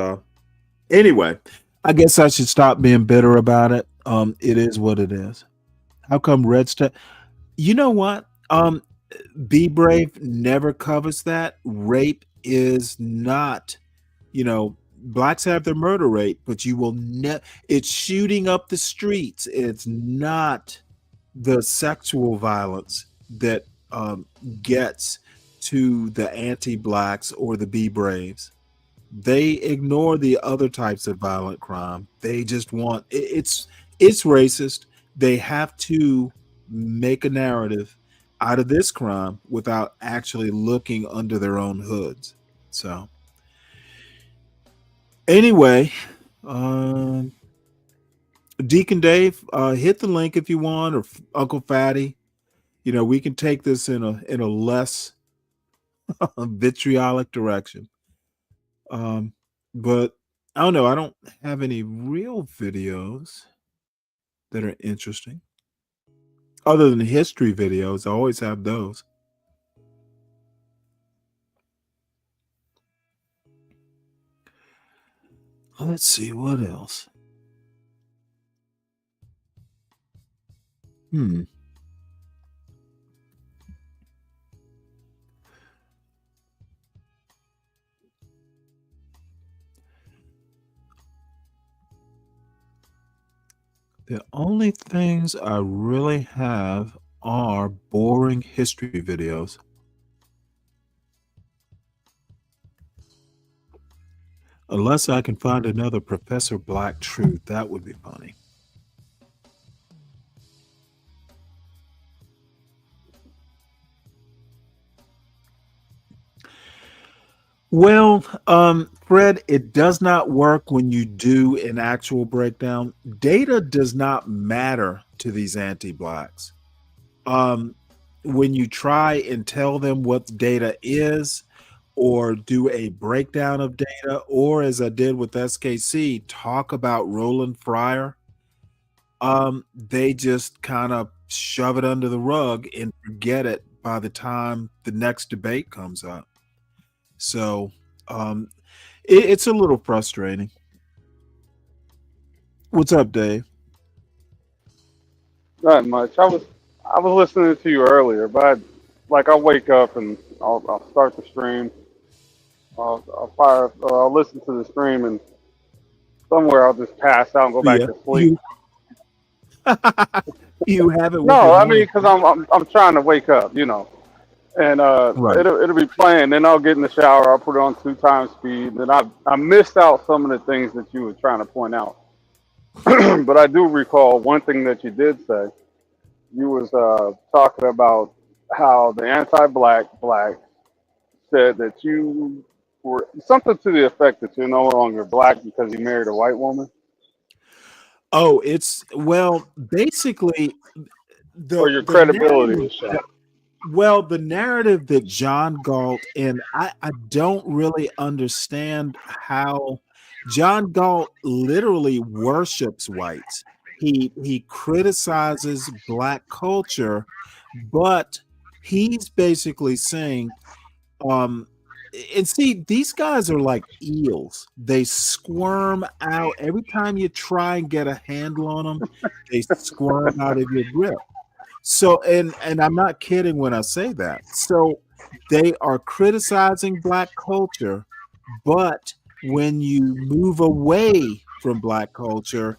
J: anyway, I guess I should stop being bitter about it. It is what it is. How come Red State? You know what? Be Brave never covers that. Rape is not, blacks have their murder rate, but you will never, it's shooting up the streets. It's not the sexual violence that gets to the anti-blacks or the Be Braves. They ignore the other types of violent crime. They just want, it's racist. They have to make a narrative out of this crime without actually looking under their own hoods. So anyway, Deacon Dave, hit the link if you want, or Uncle Fatty. We can take this in a less vitriolic direction. But I don't know. I don't have any real videos that are interesting. Other than history videos, I always have those. Let's see what else. The only things I really have are boring history videos. Unless I can find another Professor Black truth, that would be funny. Well, Fred, it does not work when you do an actual breakdown. Data does not matter to these anti-blacks. When you try and tell them what data is, or do a breakdown of data, or as I did with SKC, talk about Roland Fryer, they just kind of shove it under the rug and forget it by the time the next debate comes up. So it's a little frustrating. What's up, Dave?
E: Not much. I was listening to you earlier, but I'll wake up and I'll start the stream. I'll listen to the stream, and somewhere I'll just pass out and go back
J: Yeah,
E: to sleep.
J: you have it with
E: No,
J: your
E: I mean
J: morning.
E: because I'm trying to wake up, and
J: Right.
E: it'll be playing. Then I'll get in the shower. I'll put it on 2 times speed. Then I missed out some of the things that you were trying to point out. But I do recall one thing that you did say. You was talking about how the anti-black said that you were something to the effect that you're no longer black because you married a white woman,
J: Oh, basically
E: or your
J: the
E: credibility
J: narrative
E: is shot.
J: the narrative that John Galt, and I don't really understand how John Galt literally worships whites. He criticizes black culture, but he's basically saying, and see, these guys are like eels. They squirm out every time you try and get a handle on them. They squirm out of your grip. So, and I'm not kidding when I say that. So they are criticizing black culture, but when you move away from black culture,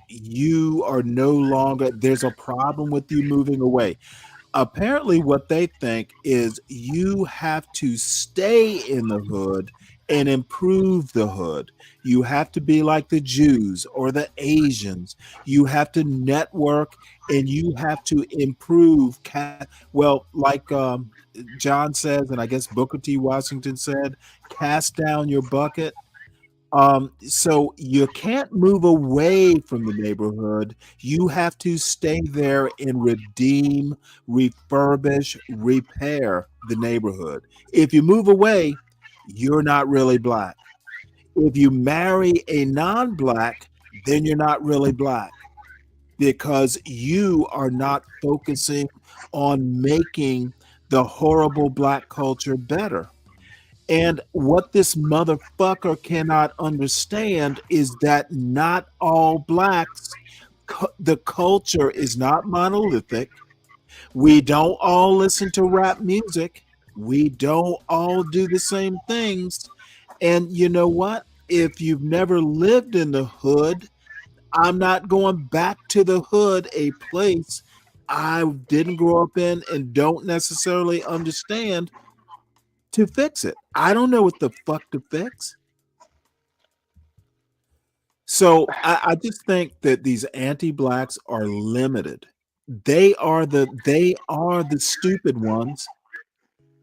J: you are no longer, there's a problem with you moving away. Apparently, what they think is you have to stay in the hood and improve the hood. You have to be like the Jews or the Asians. You have to network and you have to improve. Well, like John says, and I guess Booker T. Washington said, cast down your bucket. So you can't move away from the neighborhood. You have to stay there and redeem, refurbish, repair the neighborhood. If you move away, you're not really black. If you marry a non-black, then you're not really black because you are not focusing on making the horrible black culture better. And what this motherfucker cannot understand is that not all blacks, the culture is not monolithic. We don't all listen to rap music. We don't all do the same things. And you know what? If you've never lived in the hood, I'm not going back to the hood, a place I didn't grow up in and don't necessarily understand, to fix it. I don't know what the fuck to fix. So I just think that these anti-blacks are limited. They are the stupid ones,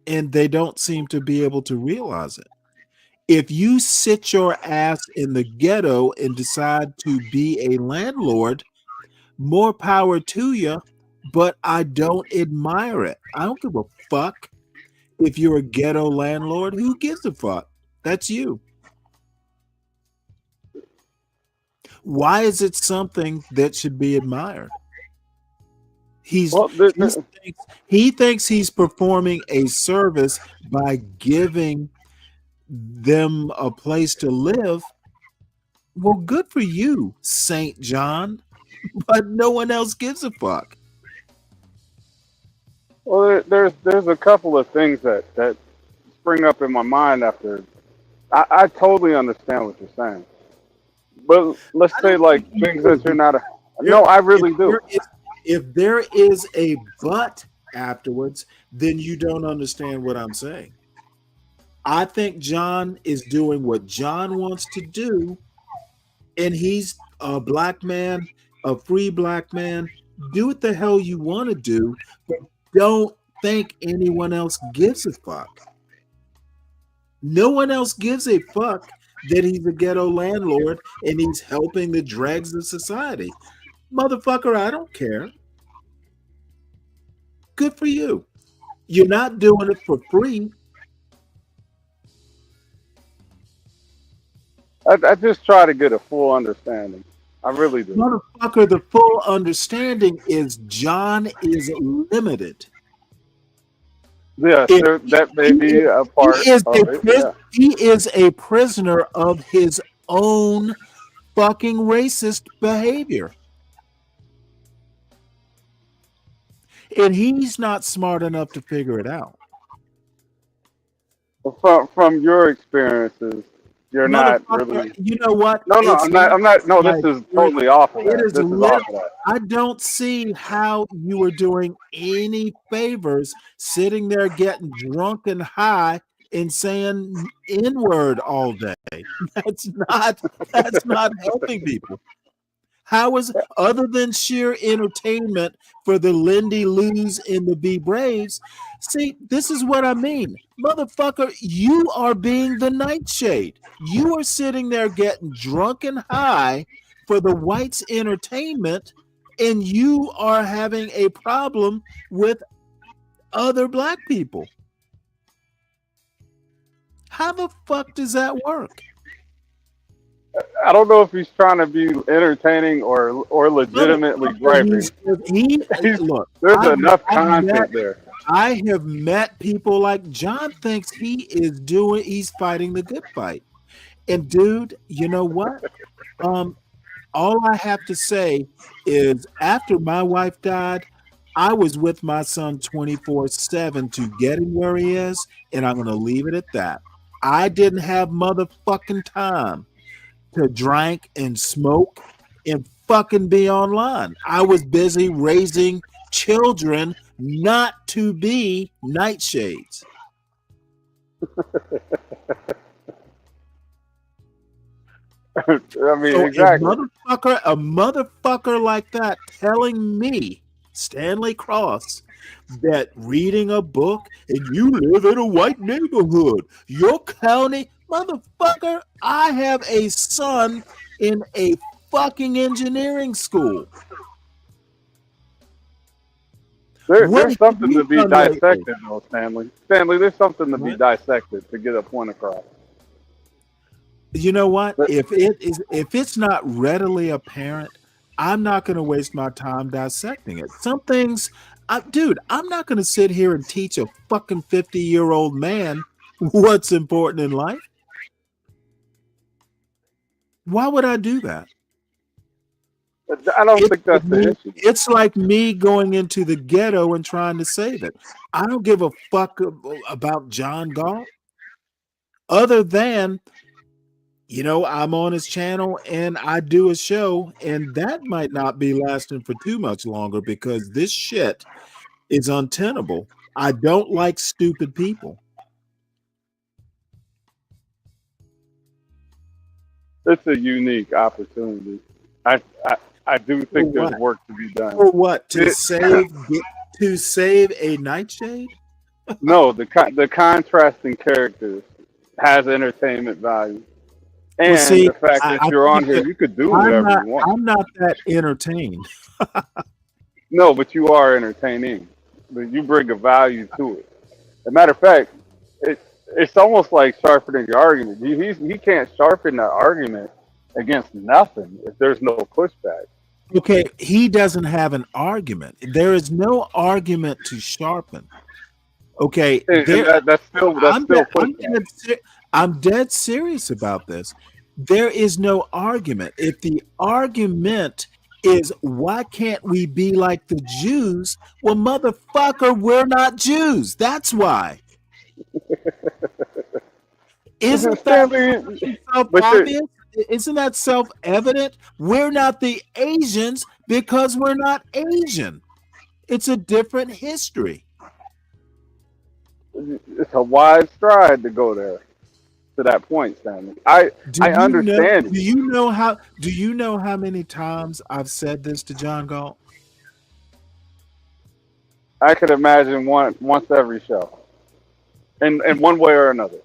J: and they don't seem to be able to realize it. If you sit your ass in the ghetto and decide to be a landlord, more power to you, but I don't admire it. I don't give a fuck if you're a ghetto landlord. Who gives a fuck? That's you. Why is it something that should be admired? He thinks he's performing a service by giving them a place to live. Well, good for you, St. John, but no one else gives a fuck.
E: Well, there's a couple of things that spring up in my mind after. I totally understand what you're saying, but let's say like things that you're not. No, I really do.
J: If there is a but afterwards, then you don't understand what I'm saying. I think John is doing what John wants to do, and he's a black man, a free black man. Do what the hell you want to do, but don't think anyone else gives a fuck. No one else gives a fuck that he's a ghetto landlord and he's helping the dregs of society. Motherfucker, I don't care. Good for you. You're not doing it for free.
E: I just try to get a full understanding. I really do.
J: Motherfucker, the full understanding is John is limited.
E: Yes, that may be a part of it. Yeah.
J: He is a prisoner of his own fucking racist behavior. And he's not smart enough to figure it out.
E: From your experiences, you're not really.
J: You know what?
E: No, I'm not. No, this is totally off of that. This is off of that.
J: I don't see how you are doing any favors sitting there getting drunk and high and saying N-word all day. That's not helping people. How is, other than sheer entertainment for the Lindy Loos and the B Braves? See, this is what I mean. Motherfucker, you are being the nightshade. You are sitting there getting drunk and high for the whites' entertainment, and you are having a problem with other black people. How the fuck does that work?
E: I don't know if he's trying to be entertaining or legitimately griping.
J: Look,
E: there's enough content there.
J: I have met people like John thinks he's fighting the good fight. And dude, you know what? All I have to say is after my wife died, I was with my son 24/7 to get him where he is, and I'm going to leave it at that. I didn't have motherfucking time to drink and smoke and fucking be online. I was busy raising children not to be nightshades.
E: I mean,
J: so
E: exactly.
J: A motherfucker like that telling me, Stanley Cross, that reading a book and you live in a white neighborhood, your county, motherfucker, I have a son in a fucking engineering school.
E: There's something to be dissected, though, Stanley. Stanley, there's something to be dissected to get a point across.
J: You know what? If it's not readily apparent, I'm not going to waste my time dissecting it. Some things, dude, I'm not going to sit here and teach a fucking 50-year-old man what's important in life. Why would I do that?
E: I don't think that's the issue.
J: It's like me going into the ghetto and trying to save it. I don't give a fuck about John Galt, other than, you know, I'm on his channel and I do a show, and that might not be lasting for too much longer because this shit is untenable. I don't like stupid people.
E: It's a unique opportunity. I do think there's work to be done.
J: For what? To save a nightshade?
E: No, the contrasting characters has entertainment value. And the fact that you're on here, you could do whatever you want.
J: I'm not that entertained.
E: No, but you are entertaining. But you bring a value to it. As a matter of fact, it's almost like sharpening your argument. He can't sharpen that argument against nothing if there's no pushback.
J: Okay, he doesn't have an argument. There is no argument to sharpen. Okay, I'm dead serious about this. There is no argument. If the argument is why can't we be like the Jews? Well, motherfucker, we're not Jews. That's why. Isn't that self-obvious? Isn't that self-evident? We're not the Asians because we're not Asian. It's a different history.
E: It's a wide stride to go there to that point, Stanley. I understand.
J: Do you know how many times I've said this to John Galt?
E: I could imagine once every show, in one way or another.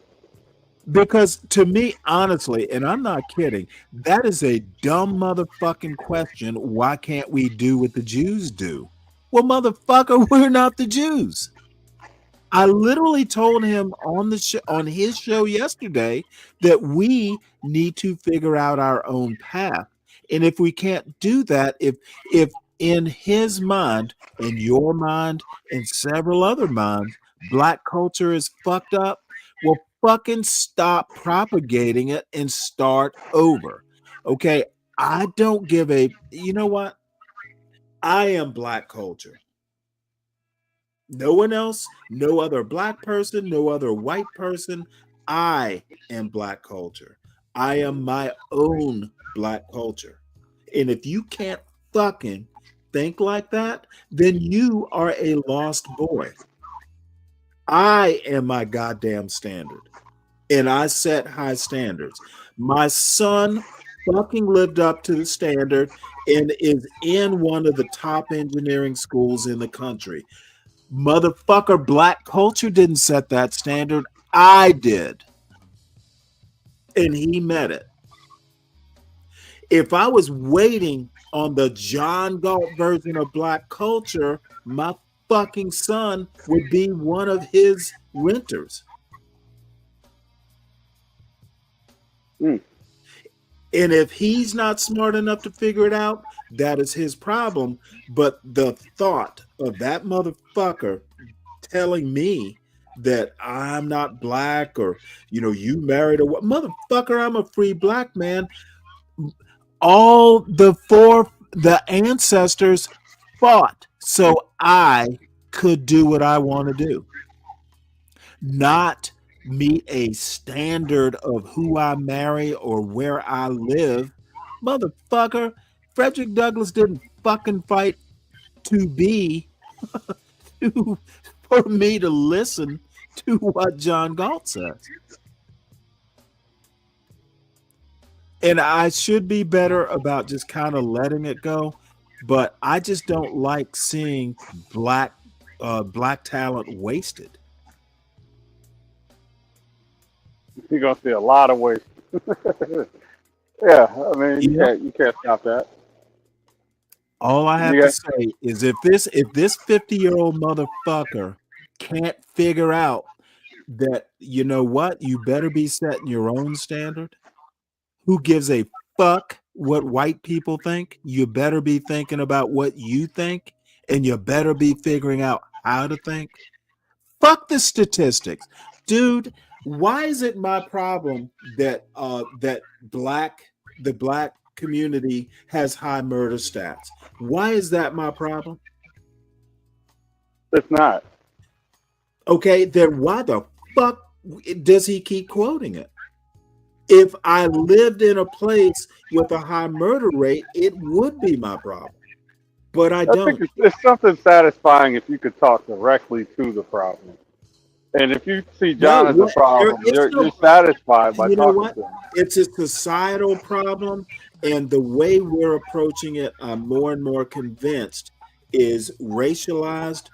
J: Because to me, honestly, and I'm not kidding, that is a dumb motherfucking question. Why can't we do what the Jews do? Well, motherfucker, we're not the Jews. I literally told him on his show yesterday that we need to figure out our own path. And if we can't do that, if in his mind, in your mind, and several other minds, black culture is fucked up, well, fucking stop propagating it and start over. Okay. I don't give a, you know what? I am black culture. No one else, no other black person, no other white person. I am black culture. I am my own black culture. And if you can't fucking think like that, then you are a lost boy. I am my goddamn standard. And I set high standards. My son fucking lived up to the standard and is in one of the top engineering schools in the country. Motherfucker, black culture didn't set that standard. I did. And he met it. If I was waiting on the John Galt version of black culture, my fucking son would be one of his renters. And if he's not smart enough to figure it out, that is his problem. But the thought of that motherfucker telling me that I'm not black or, you married a motherfucker, I'm a free black man. All the ancestors fought so I could do what I want to do. Not meet a standard of who I marry or where I live. Motherfucker, Frederick Douglass didn't fucking fight to be for me to listen to what John Galt says. And I should be better about just kind of letting it go, but I just don't like seeing black talent wasted.
E: You're gonna see a lot of waste. Yeah, I mean you can't stop that.
J: All I have to say is if this 50-year-old motherfucker can't figure out that, you know what, you better be setting your own standard. Who gives a fuck what white people think? You better be thinking about what you think, and you better be figuring out how to think. Fuck the statistics. Dude, why is it my problem that the black community has high murder stats? Why is that my problem?
E: It's not.
J: Okay, then why the fuck does he keep quoting it? If I lived in a place with a high murder rate, it would be my problem. But I don't.
E: think it's something satisfying if you could talk directly to the problem. And if you see John as a problem, you're satisfied by talking to him.
J: It's a societal problem, and the way we're approaching it, I'm more and more convinced, is racialized.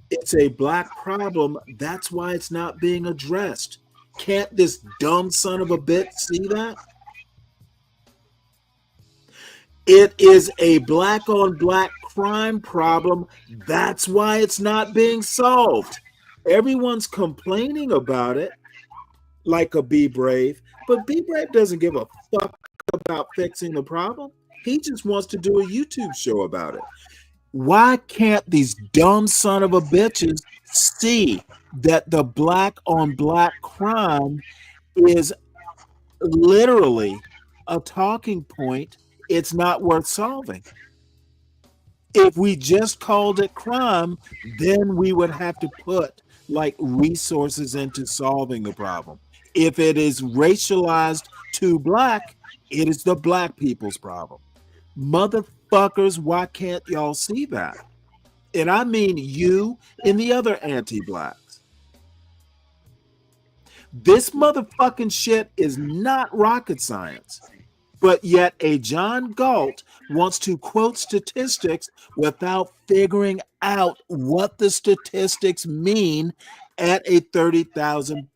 J: It's a black problem. That's why it's not being addressed. Can't this dumb son of a bitch see that? It is a black on black crime problem. That's why it's not being solved. Everyone's complaining about it like a Be Brave, but Be Brave doesn't give a fuck about fixing the problem. He just wants to do a YouTube show about it. Why can't these dumb son of a bitches see that the black on black crime is literally a talking point? It's not worth solving. If we just called it crime, then we would have to put like resources into solving the problem. If it is racialized to black, it is the black people's problem. Motherfuckers, why can't y'all see that? And I mean you and the other anti-blacks. This motherfucking shit is not rocket science. But yet a John Galt wants to quote statistics without figuring out what the statistics mean at a 30,000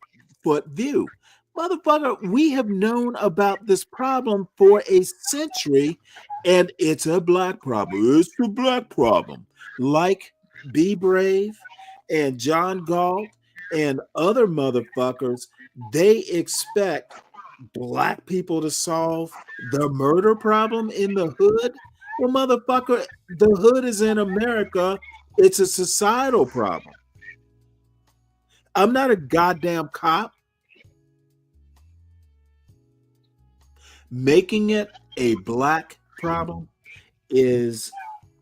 J: foot view. Motherfucker, we have known about this problem for a century, and it's a black problem. It's a black problem. Like Be Brave and John Galt and other motherfuckers, they expect black people to solve the murder problem in the hood. Well, motherfucker, the hood is in America. It's a societal problem. I'm not a goddamn cop. Making it a black problem is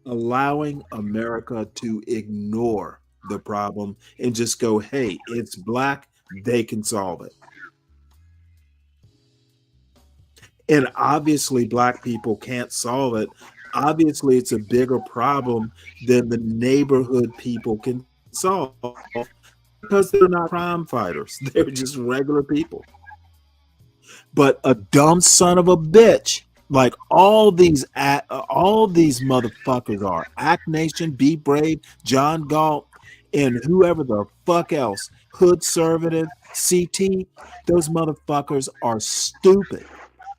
J: allowing America to ignore the problem and just go, hey, it's black, they can solve it. And obviously, black people can't solve it. Obviously, it's a bigger problem than the neighborhood people can solve because they're not crime fighters. They're just regular people. But a dumb son of a bitch, like all these motherfuckers are, Act Nation, Be Brave, John Galt, and whoever the fuck else, Hood Conservative, CT, those motherfuckers are stupid.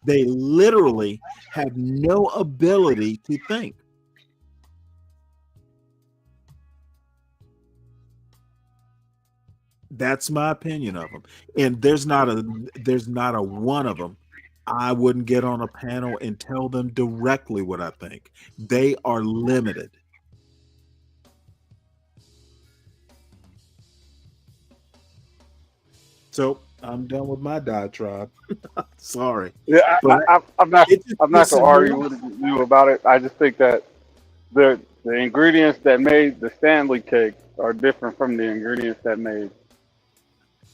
J: They literally have no ability to think. That's my opinion of them. And there's not a one of them I wouldn't get on a panel and tell them directly what I think. They are limited. So I'm done with my diatribe. Sorry.
E: Yeah, I'm not going to argue with you about it. I just think that the ingredients that made the Stanley cake are different from the ingredients that made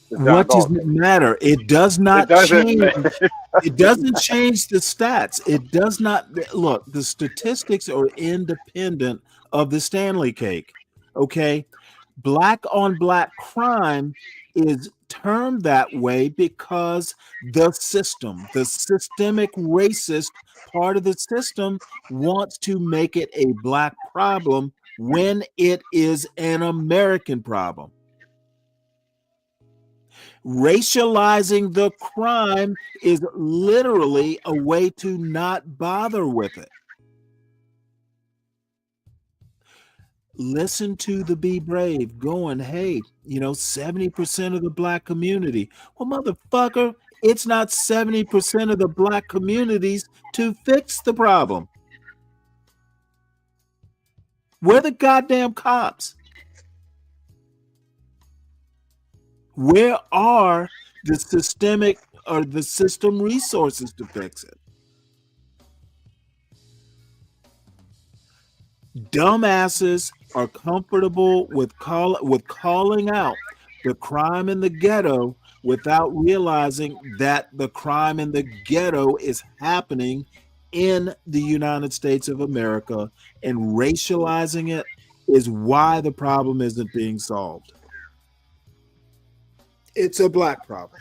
E: the John
J: What does
E: Galt
J: it matter? It does not change. It doesn't change the stats. It does not. Look, the statistics are independent of the Stanley cake. Okay. Black on black crime is termed that way because the systemic racist part of the system wants to make it a black problem when it is an American problem. Racializing the crime is literally a way to not bother with it. Listen to the Be Brave going, hey, 70% of the black community. Well, motherfucker, it's not 70% of the black communities to fix the problem. We're the goddamn cops. Where are the systemic or the system resources to fix it? Dumbasses are comfortable with calling out the crime in the ghetto without realizing that the crime in the ghetto is happening in the United States of America, and racializing it is why the problem isn't being solved. It's a black problem.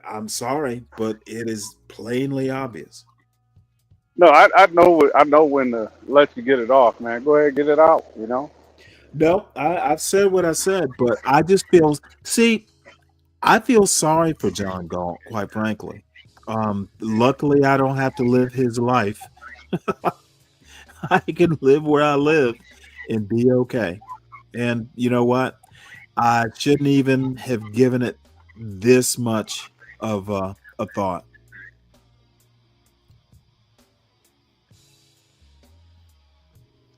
J: I'm sorry, but it is plainly obvious.
E: No, I know when to let you get it off, man. Go ahead, get it out.
J: No, I've said what I said, but I just feel. See, I feel sorry for John Galt, quite frankly. Luckily, I don't have to live his life. I can live where I live and be okay. And you know what? I shouldn't even have given it this much of a thought.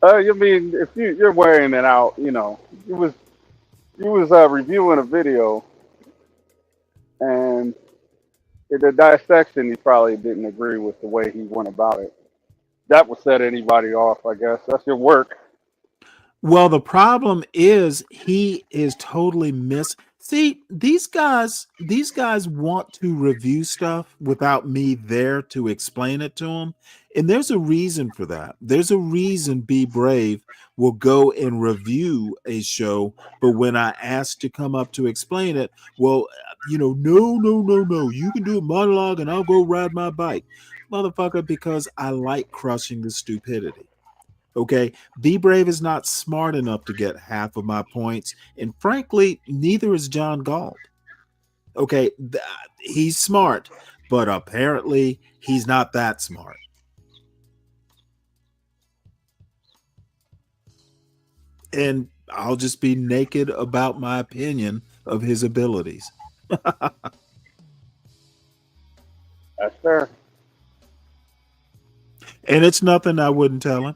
E: You mean if you're wearing it out, you was reviewing a video, and in the dissection, he probably didn't agree with the way he went about it. That would set anybody off, I guess. That's your work.
J: Well, the problem is he is totally See, these guys want to review stuff without me there to explain it to them. And there's a reason for that. There's a reason Be Brave will go and review a show, but when I ask to come up to explain it, well, no. You can do a monologue and I'll go ride my bike. Motherfucker, because I like crushing the stupidity. Okay, Be Brave is not smart enough to get half of my points, and frankly, neither is John Galt. Okay, he's smart, but apparently he's not that smart. And I'll just be naked about my opinion of his abilities.
E: That's fair.
J: And it's nothing I wouldn't tell him.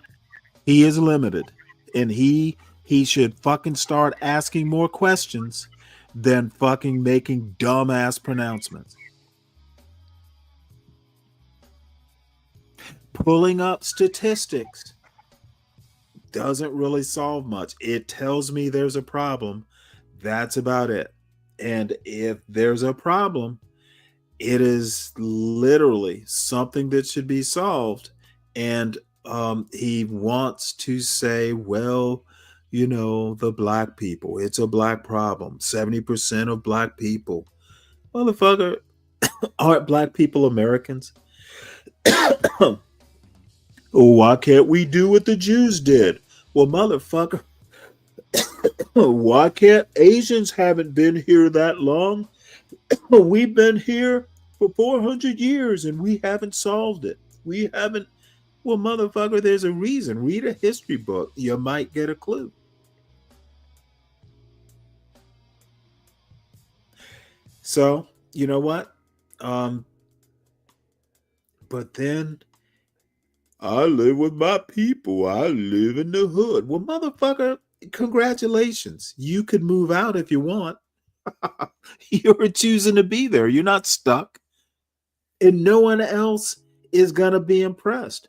J: He is limited, and he should fucking start asking more questions than fucking making dumbass pronouncements. Pulling up statistics doesn't really solve much. It tells me there's a problem. That's about it. And if there's a problem, it is literally something that should be solved. And he wants to say, well, you know, the black people, it's a black problem. 70% of black people. Motherfucker, aren't black people Americans? Why can't we do what the Jews did? Well, motherfucker, why can't Asians haven't been here that long? We've been here for 400 years and we haven't solved it. We haven't. Well, motherfucker, there's a reason. Read a history book. You might get a clue. So, you know what? But then I live with my people. I live in the hood. Well, motherfucker, congratulations. You could move out if you want. You're choosing to be there. You're not stuck. And no one else is going to be impressed.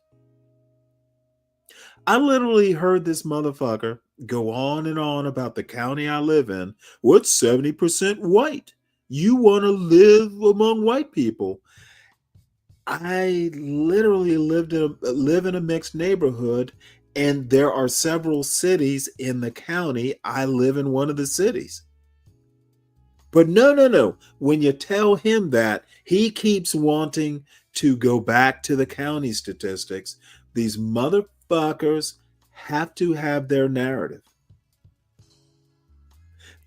J: I literally heard this motherfucker go on and on about the county I live in. What's 70% white? You want to live among white people. I literally live in a mixed neighborhood, and there are several cities in the county. I live in one of the cities. But no. When you tell him that, he keeps wanting to go back to the county statistics. These motherfuckers have to have their narrative.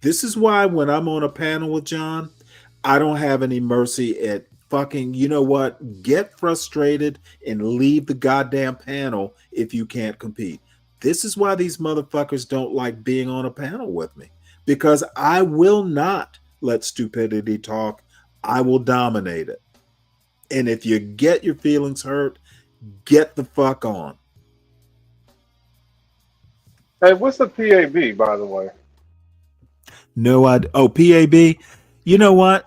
J: This is why when I'm on a panel with John, I don't have any mercy at fucking, you know what? Get frustrated and leave the goddamn panel if you can't compete. This is why these motherfuckers don't like being on a panel with me, because I will not let stupidity talk. I will dominate it. And if you get your feelings hurt, get the fuck on.
E: Hey, what's a P.A.B., by the way?
J: No, P.A.B. You know what?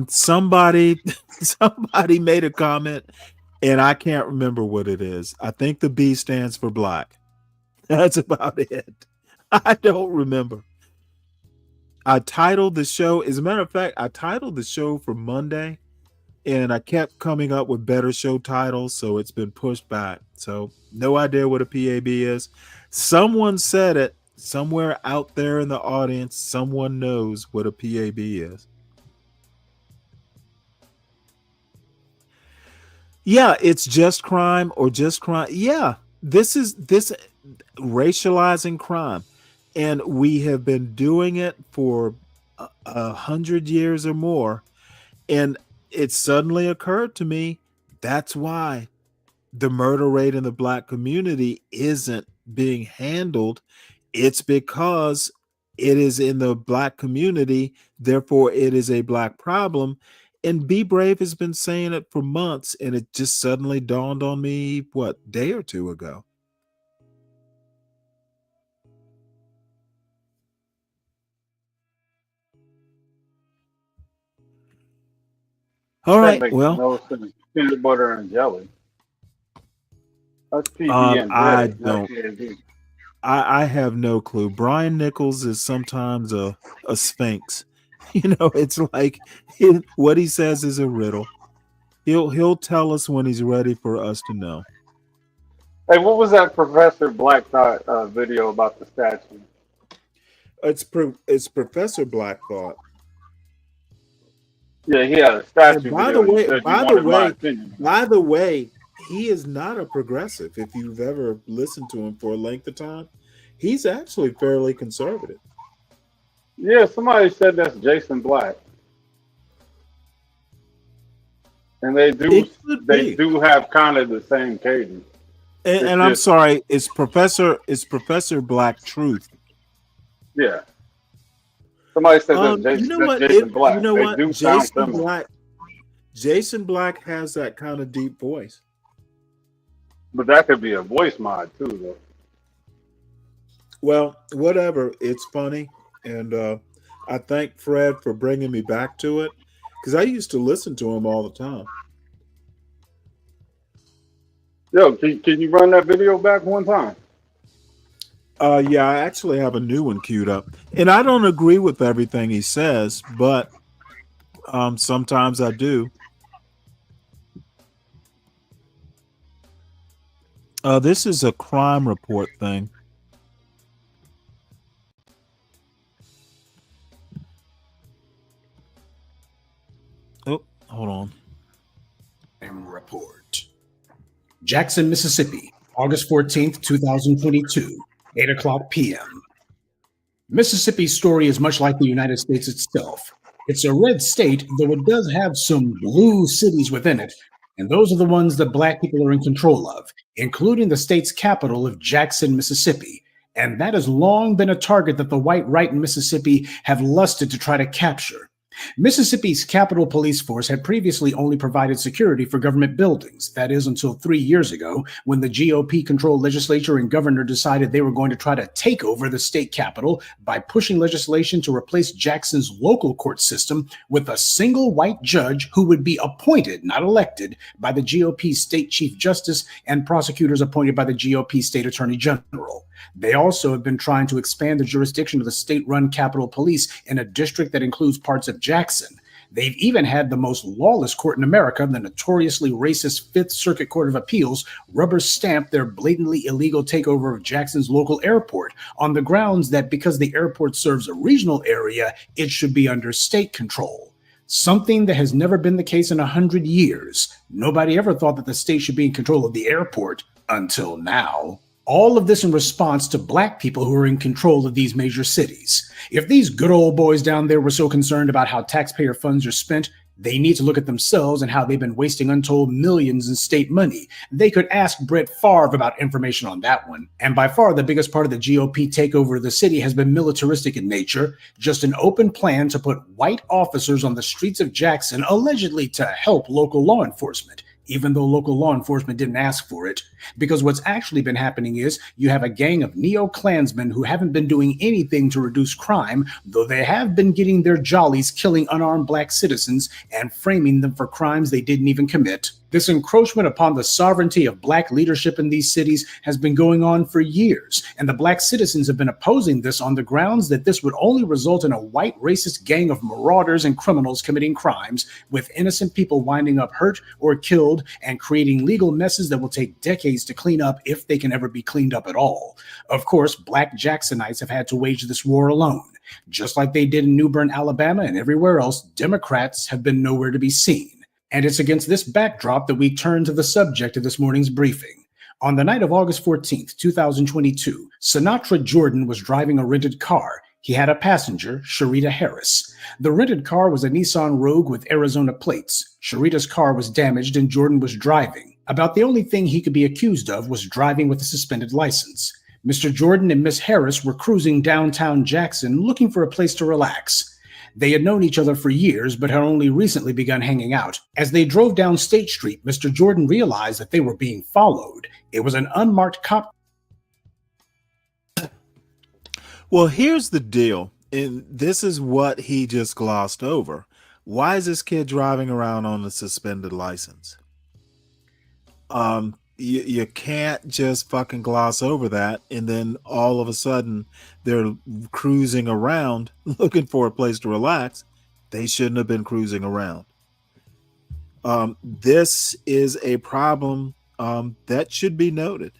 J: Somebody made a comment, and I can't remember what it is. I think the B stands for black. That's about it. I don't remember. I titled the show. As a matter of fact, I titled the show for Monday, and I kept coming up with better show titles, so it's been pushed back. So no idea what a P.A.B. is. Someone said it somewhere out there in the audience. Someone knows what a P.A.B. is. Yeah, it's just crime or just crime. Yeah, this racializing crime. And we have been doing it for 100 years or more. And it suddenly occurred to me, that's why the murder rate in the black community isn't being handled. It's because it is in the black community. Therefore, it is a black problem. And Be Brave has been saying it for months. And it just suddenly dawned on me, day or two ago. All right.
E: That makes
J: Well,
E: no sense. Peanut butter and jelly. That's PB and
J: I
E: J, not
J: don't.
E: P.A.B.
J: I have no clue. Brian Nichols is sometimes a sphinx. You know, it's like what he says is a riddle. He'll tell us when he's ready for us to know.
E: Hey, what was that Professor Black Thought video about the statue?
J: It's Professor Black Thought.
E: Yeah, he had a statue
J: And by
E: video.
J: the way, he is not a progressive. If you've ever listened to him for a length of time, he's actually fairly conservative.
E: Yeah, somebody said that's Jason Black. And they do have kind of the same cadence.
J: And I'm sorry, it's Professor Black Truth.
E: Yeah. Somebody said that's
J: you know what?
E: Jason Black.
J: You know
E: they
J: what?
E: do sound similar.
J: Jason Black has that kind of deep voice.
E: But that could be a voice mod too, though.
J: Well, whatever. It's funny, and I thank Fred for bringing me back to it because I used to listen to him all the time.
E: Yo, can you run that video back one time?
J: Yeah, I actually have a new one queued up, and I don't agree with everything he says, but sometimes I do. This is a crime report thing. Oh, hold on.
K: Crime report. Jackson, Mississippi, August 14th, 2022, 8 o'clock p.m. Mississippi's story is much like the United States itself. It's a red state, though it does have some blue cities within it, and those are the ones that Black people are in control of, including the state's capital of Jackson, Mississippi. And that has long been a target that the white right in Mississippi have lusted to try to capture. Mississippi's Capitol Police Force had previously only provided security for government buildings. That is until 3 years ago, when the GOP-controlled legislature and governor decided they were going to try to take over the state capitol by pushing legislation to replace Jackson's local court system with a single white judge who would be appointed, not elected, by the GOP state chief justice and prosecutors appointed by the GOP state attorney general. They also have been trying to expand the jurisdiction of the state-run Capitol Police in a district that includes parts of Jackson. They've even had the most lawless court in America, the notoriously racist Fifth Circuit Court of Appeals, rubber stamp their blatantly illegal takeover of Jackson's local airport on the grounds that because the airport serves a regional area, it should be under state control. Something that has never been the case in 100 years. Nobody ever thought that the state should be in control of the airport until now. All of this in response to Black people who are in control of these major cities. If these good old boys down there were so concerned about how taxpayer funds are spent, they need to look at themselves and how they've been wasting untold millions in state money. They could ask Brett Favre about information on that one. And by far the biggest part of the GOP takeover of the city has been militaristic in nature, just an open plan to put white officers on the streets of Jackson, allegedly to help local law enforcement, even though local law enforcement didn't ask for it. Because what's actually been happening is you have a gang of neo-Klansmen who haven't been doing anything to reduce crime, though they have been getting their jollies killing unarmed Black citizens and framing them for crimes they didn't even commit. This encroachment upon the sovereignty of Black leadership in these cities has been going on for years, and the Black citizens have been opposing this on the grounds that this would only result in a white racist gang of marauders and criminals committing crimes, with innocent people winding up hurt or killed and creating legal messes that will take decades to clean up if they can ever be cleaned up at all. Of course, Black Jacksonites have had to wage this war alone. Just like they did in New Bern, Alabama, and everywhere else, Democrats have been nowhere to be seen. And it's against this backdrop that we turn to the subject of this morning's briefing. On the night of August 14th, 2022, Sinatra Jordan was driving a rented car. He had a passenger, Sharita Harris. The rented car was a Nissan Rogue with Arizona plates. Sharita's car was damaged and Jordan was driving. About the only thing he could be accused of was driving with a suspended license. Mr. Jordan and Miss Harris were cruising downtown Jackson looking for a place to relax. They had known each other for years, but had only recently begun hanging out. As they drove down State Street, Mr. Jordan realized that they were being followed. It was an unmarked cop.
J: Well, here's the deal. And this is what he just glossed over. Why is this kid driving around on a suspended license? You can't just fucking gloss over that and then all of a sudden they're cruising around looking for a place to relax. They shouldn't have been cruising around. This is a problem that should be noted.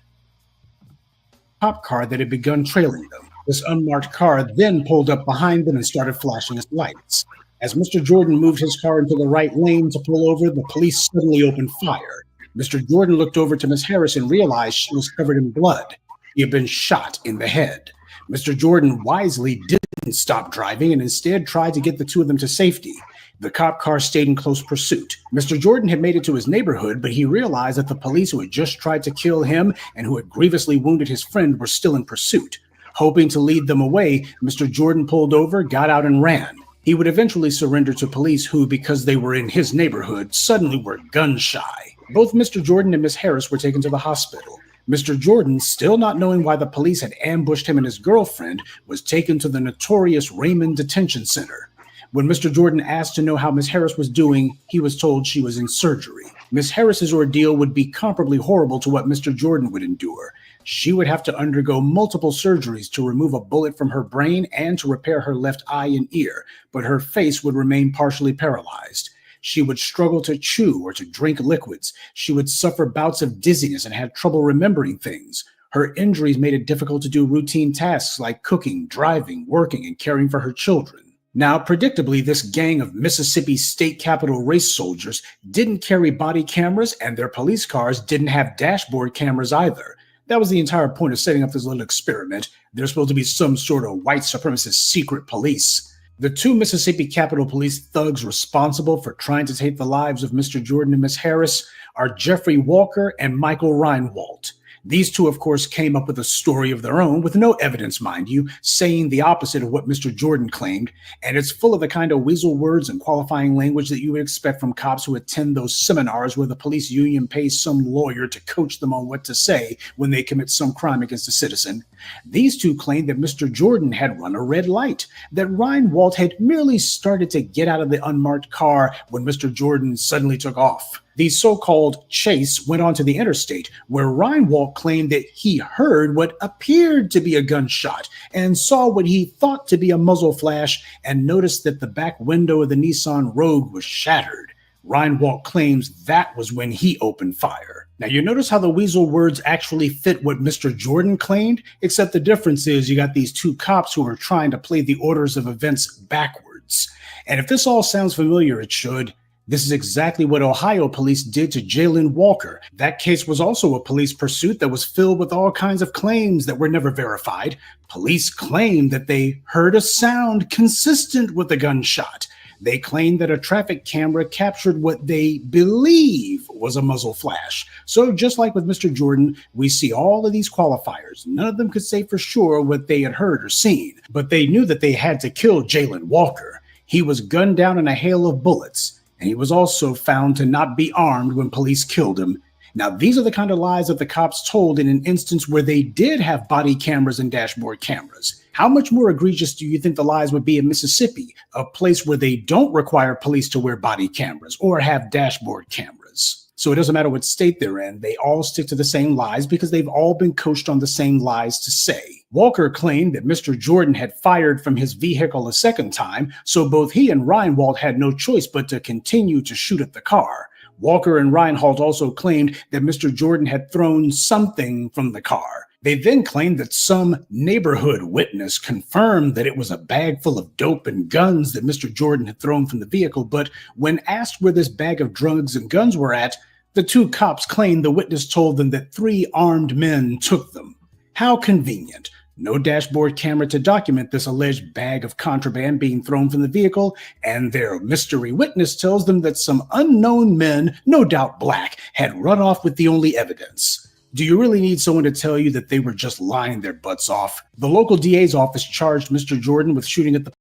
K: Cop car that had begun trailing them. This unmarked car then pulled up behind them and started flashing its lights. As Mr. Jordan moved his car into the right lane to pull over, the police suddenly opened fire. Mr. Jordan looked over to Miss Harris and realized she was covered in blood. He had been shot in the head. Mr. Jordan wisely didn't stop driving and instead tried to get the two of them to safety. The cop car stayed in close pursuit. Mr. Jordan had made it to his neighborhood, but he realized that the police who had just tried to kill him and who had grievously wounded his friend were still in pursuit. Hoping to lead them away, Mr. Jordan pulled over, got out, and ran. He would eventually surrender to police who, because they were in his neighborhood, suddenly were gun shy. Both Mr. Jordan and Ms. Harris were taken to the hospital. Mr. Jordan, still not knowing why the police had ambushed him and his girlfriend, was taken to the notorious Raymond Detention Center. When Mr. Jordan asked to know how Ms. Harris was doing, he was told she was in surgery. Ms. Harris's ordeal would be comparably horrible to what Mr. Jordan would endure. She would have to undergo multiple surgeries to remove a bullet from her brain and to repair her left eye and ear, but her face would remain partially paralyzed. She would struggle to chew or to drink liquids. She would suffer bouts of dizziness and had trouble remembering things. Her injuries made it difficult to do routine tasks like cooking, driving, working, and caring for her children. Now, predictably, this gang of Mississippi State Capitol race soldiers didn't carry body cameras, and their police cars didn't have dashboard cameras either. That was the entire point of setting up this little experiment. There's supposed to be some sort of white supremacist secret police. The two Mississippi Capitol Police thugs responsible for trying to take the lives of Mr. Jordan and Ms. Harris are Jeffrey Walker and Michael Reinwald. These two, of course, came up with a story of their own, with no evidence, mind you, saying the opposite of what Mr. Jordan claimed, and it's full of the kind of weasel words and qualifying language that you would expect from cops who attend those seminars where the police union pays some lawyer to coach them on what to say when they commit some crime against a citizen. These two claimed that Mr. Jordan had run a red light, that Reinwald had merely started to get out of the unmarked car when Mr. Jordan suddenly took off. The so-called chase went onto the interstate, where Reinwald claimed that he heard what appeared to be a gunshot and saw what he thought to be a muzzle flash and noticed that the back window of the Nissan Rogue was shattered. Reinwald claims that was when he opened fire. Now, you notice how the weasel words actually fit what Mr. Jordan claimed, except the difference is you got these two cops who are trying to play the orders of events backwards. And if this all sounds familiar, it should. This is exactly what Ohio police did to Jalen Walker. That case was also a police pursuit that was filled with all kinds of claims that were never verified. Police claimed that they heard a sound consistent with a gunshot. They claimed that a traffic camera captured what they believe was a muzzle flash. So just like with Mr. Jordan, we see all of these qualifiers. None of them could say for sure what they had heard or seen, but they knew that they had to kill Jalen Walker. He was gunned down in a hail of bullets. And he was also found to not be armed when police killed him. Now, these are the kind of lies that the cops told in an instance where they did have body cameras and dashboard cameras. How much more egregious do you think the lies would be in Mississippi, a place where they don't require police to wear body cameras or have dashboard cameras? So it doesn't matter what state they're in, they all stick to the same lies because they've all been coached on the same lies to say. Walker claimed that Mr. Jordan had fired from his vehicle a second time, so both he and Reinwald had no choice but to continue to shoot at the car. Walker and Reinwald also claimed that Mr. Jordan had thrown something from the car. They then claimed that some neighborhood witness confirmed that it was a bag full of dope and guns that Mr. Jordan had thrown from the vehicle, but when asked where this bag of drugs and guns were at, the two cops claimed the witness told them that 3 armed men took them. How convenient. No dashboard camera to document this alleged bag of contraband being thrown from the vehicle, and their mystery witness tells them that some unknown men, no doubt black, had run off with the only evidence. Do you really need someone to tell you that they were just lying their butts off? The local DA's office charged Mr. Jordan with shooting at the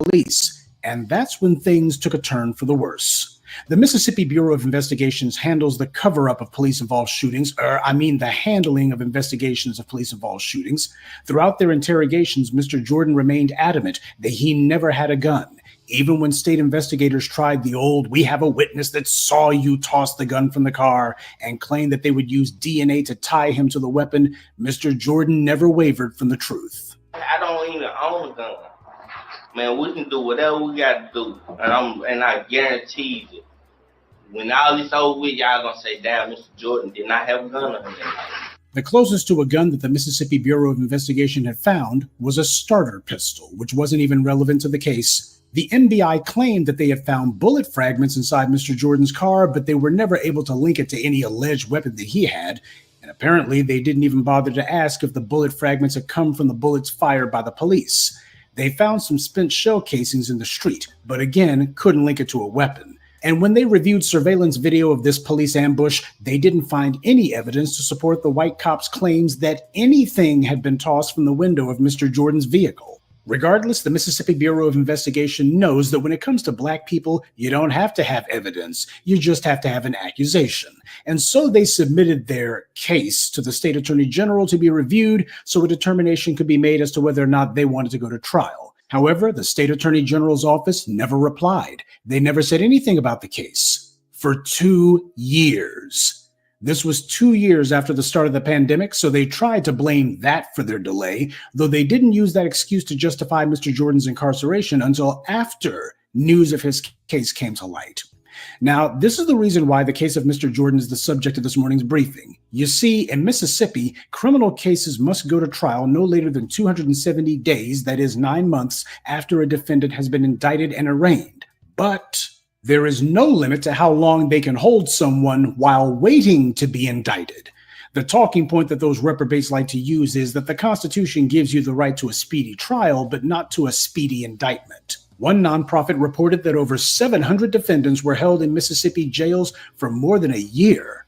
K: police, and that's when things took a turn for the worse. The Mississippi Bureau of Investigations handles the cover-up of police-involved shootings, the handling of investigations of police-involved shootings. Throughout their interrogations, Mr. Jordan remained adamant that he never had a gun. Even when state investigators tried the old, "we have a witness that saw you toss the gun from the car," and claimed that they would use DNA to tie him to the weapon, Mr. Jordan never wavered from the truth.
H: I don't even own a gun. Man, we can do whatever we got to do, and I guarantee you, when all this over with, y'all gonna say, "Damn, Mr. Jordan did not have a gun on him."
K: The closest to a gun that the Mississippi Bureau of Investigation had found was a starter pistol, which wasn't even relevant to the case. The MBI claimed that they had found bullet fragments inside Mr. Jordan's car, but they were never able to link it to any alleged weapon that he had. And apparently, they didn't even bother to ask if the bullet fragments had come from the bullets fired by the police. They found some spent shell casings in the street, but again, couldn't link it to a weapon. And when they reviewed surveillance video of this police ambush, they didn't find any evidence to support the white cops' claims that anything had been tossed from the window of Mr. Jordan's vehicle. Regardless, the Mississippi Bureau of Investigation knows that when it comes to black people, you don't have to have evidence. You just have to have an accusation. And so they submitted their case to the state attorney general to be reviewed so a determination could be made as to whether or not they wanted to go to trial. However, the state attorney general's office never replied. They never said anything about the case for 2 years. This was 2 years after the start of the pandemic, so they tried to blame that for their delay, though they didn't use that excuse to justify Mr. Jordan's incarceration until after news of his case came to light. Now, this is the reason why the case of Mr. Jordan is the subject of this morning's briefing. You see, in Mississippi, criminal cases must go to trial no later than 270 days, that is 9 months, after a defendant has been indicted and arraigned. But there is no limit to how long they can hold someone while waiting to be indicted. The talking point that those reprobates like to use is that the Constitution gives you the right to a speedy trial, but not to a speedy indictment. One nonprofit reported that over 700 defendants were held in Mississippi jails for more than a year.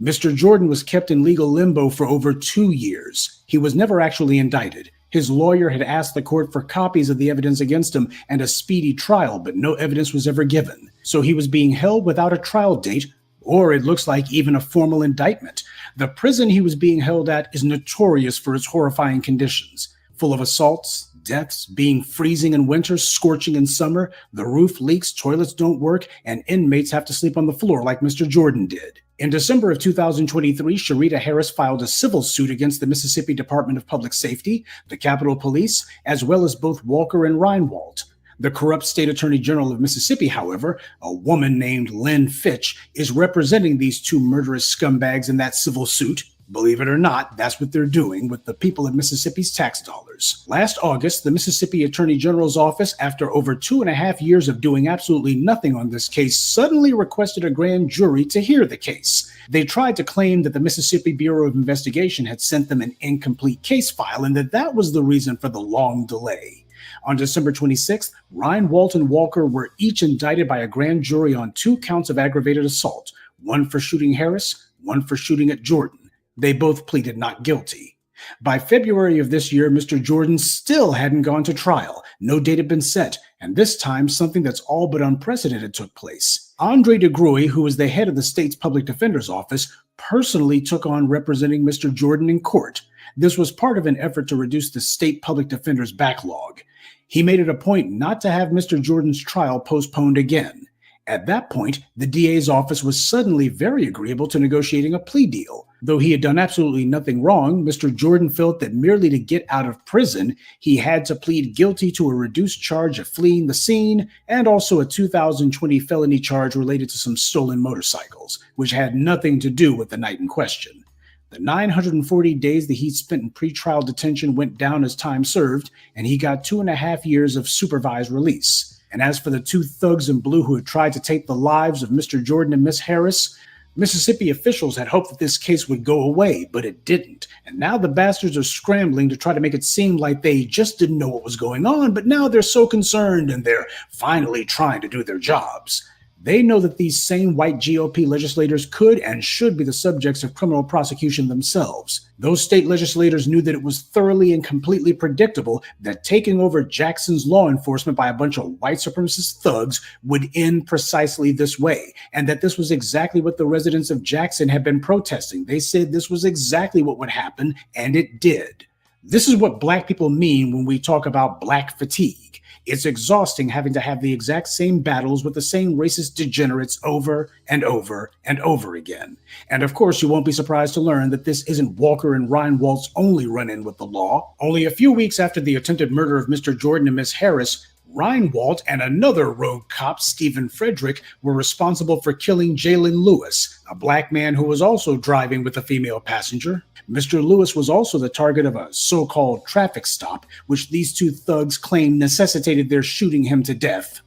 K: Mr. Jordan was kept in legal limbo for over 2 years. He was never actually indicted. His lawyer had asked the court for copies of the evidence against him and a speedy trial, but no evidence was ever given. So he was being held without a trial date, or it looks like even a formal indictment. The prison he was being held at is notorious for its horrifying conditions, full of assaults, deaths, being freezing in winter, scorching in summer, the roof leaks, toilets don't work, and inmates have to sleep on the floor like Mr. Jordan did. In December of 2023, Sharita Harris filed a civil suit against the Mississippi Department of Public Safety, the Capitol Police, as well as both Walker and Reinwald. The corrupt state attorney general of Mississippi, however, a woman named Lynn Fitch, is representing these two murderous scumbags in that civil suit. Believe it or not, that's what they're doing with the people of Mississippi's tax dollars. Last August, the Mississippi Attorney General's office, after over 2.5 years of doing absolutely nothing on this case, suddenly requested a grand jury to hear the case. They tried to claim that the Mississippi Bureau of Investigation had sent them an incomplete case file and that was the reason for the long delay. On December 26th, Ryan, Walt, and Walker were each indicted by a grand jury on 2 counts of aggravated assault, one for shooting Harris, one for shooting at Jordan. They both pleaded not guilty. By February of this year, Mr. Jordan still hadn't gone to trial. No date had been set, and this time something that's all but unprecedented took place. Andre DeGruy, who was the head of the state's public defender's office, personally took on representing Mr. Jordan in court. This was part of an effort to reduce the state public defender's backlog. He made it a point not to have Mr. Jordan's trial postponed again. At that point, the DA's office was suddenly very agreeable to negotiating a plea deal. Though he had done absolutely nothing wrong, Mr. Jordan felt that merely to get out of prison, he had to plead guilty to a reduced charge of fleeing the scene and also a 2020 felony charge related to some stolen motorcycles, which had nothing to do with the night in question. The 940 days that he'd spent in pretrial detention went down as time served, and he got 2.5 years of supervised release. And as for the 2 thugs in blue who had tried to take the lives of Mr. Jordan and Miss Harris, Mississippi officials had hoped that this case would go away, but it didn't. And now the bastards are scrambling to try to make it seem like they just didn't know what was going on, but now they're so concerned and they're finally trying to do their jobs. They know that these same white GOP legislators could and should be the subjects of criminal prosecution themselves. Those state legislators knew that it was thoroughly and completely predictable that taking over Jackson's law enforcement by a bunch of white supremacist thugs would end precisely this way, and that this was exactly what the residents of Jackson had been protesting. They said this was exactly what would happen, and it did. This is what black people mean when we talk about black fatigue. It's exhausting having to have the exact same battles with the same racist degenerates over and over and over again. And of course, you won't be surprised to learn that this isn't Walker and Reinwald's only run-in with the law. Only a few weeks after the attempted murder of Mr. Jordan and Miss Harris, Reinwald and another rogue cop, Stephen Frederick, were responsible for killing Jalen Lewis, a black man who was also driving with a female passenger. Mr. Lewis was also the target of a so-called traffic stop, which these 2 thugs claimed necessitated their shooting him to death.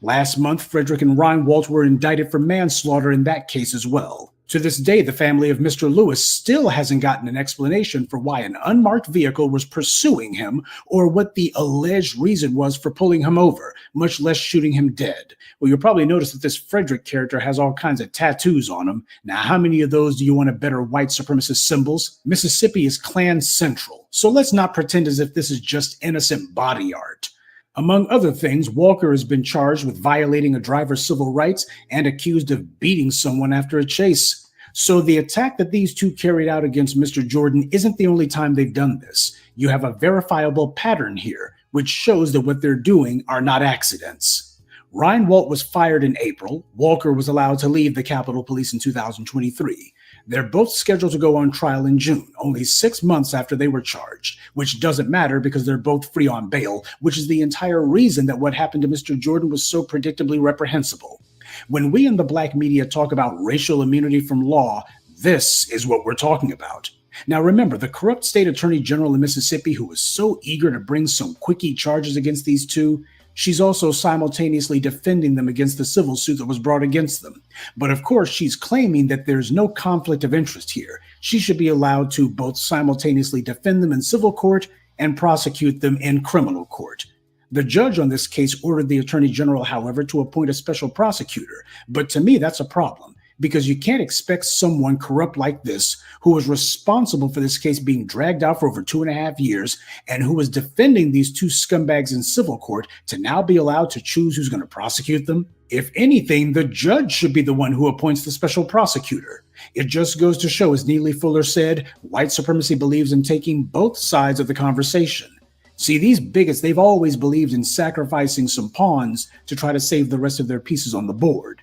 K: Last month, Frederick and Reinwald were indicted for manslaughter in that case as well. To this day, the family of Mr. Lewis still hasn't gotten an explanation for why an unmarked vehicle was pursuing him or what the alleged reason was for pulling him over, much less shooting him dead. Well, you'll probably notice that this Frederick character has all kinds of tattoos on him. Now, how many of those do you want to better white supremacist symbols? Mississippi is Klan Central. so let's not pretend as if this is just innocent body art. Among other things, Walker has been charged with violating a driver's civil rights and accused of beating someone after a chase. So the attack that these two carried out against Mr. Jordan isn't the only time they've done this. You have a verifiable pattern here, which shows that what they're doing are not accidents. Ryan Walt was fired in April. Walker was allowed to leave the Capitol Police in 2023. They're both scheduled to go on trial in June, only 6 months after they were charged, which doesn't matter because they're both free on bail, which is the entire reason that what happened to Mr. Jordan was so predictably reprehensible. When we in the black media talk about racial immunity from law, this is what we're talking about. Now remember, the corrupt state attorney general in Mississippi who was so eager to bring some quickie charges against these two, she's also simultaneously defending them against the civil suit that was brought against them. But of course, she's claiming that there's no conflict of interest here. She should be allowed to both simultaneously defend them in civil court and prosecute them in criminal court. The judge on this case ordered the attorney general, however, to appoint a special prosecutor. But to me, that's a problem, because you can't expect someone corrupt like this, who was responsible for this case being dragged out for over 2.5 years, and who was defending these two scumbags in civil court, to now be allowed to choose who's going to prosecute them. If anything, the judge should be the one who appoints the special prosecutor. It just goes to show, as Neely Fuller said, white supremacy believes in taking both sides of the conversation. See, these bigots, they've always believed in sacrificing some pawns to try to save the rest of their pieces on the board.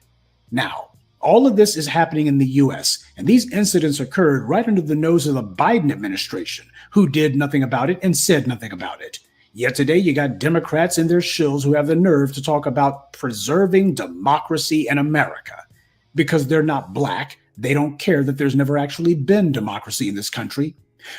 K: Now, all of this is happening in the U.S., and these incidents occurred right under the nose of the Biden administration, who did nothing about it and said nothing about it. Yet today you got Democrats and their shills who have the nerve to talk about preserving democracy in America. Because they're not black, they don't care that there's never actually been democracy in this country.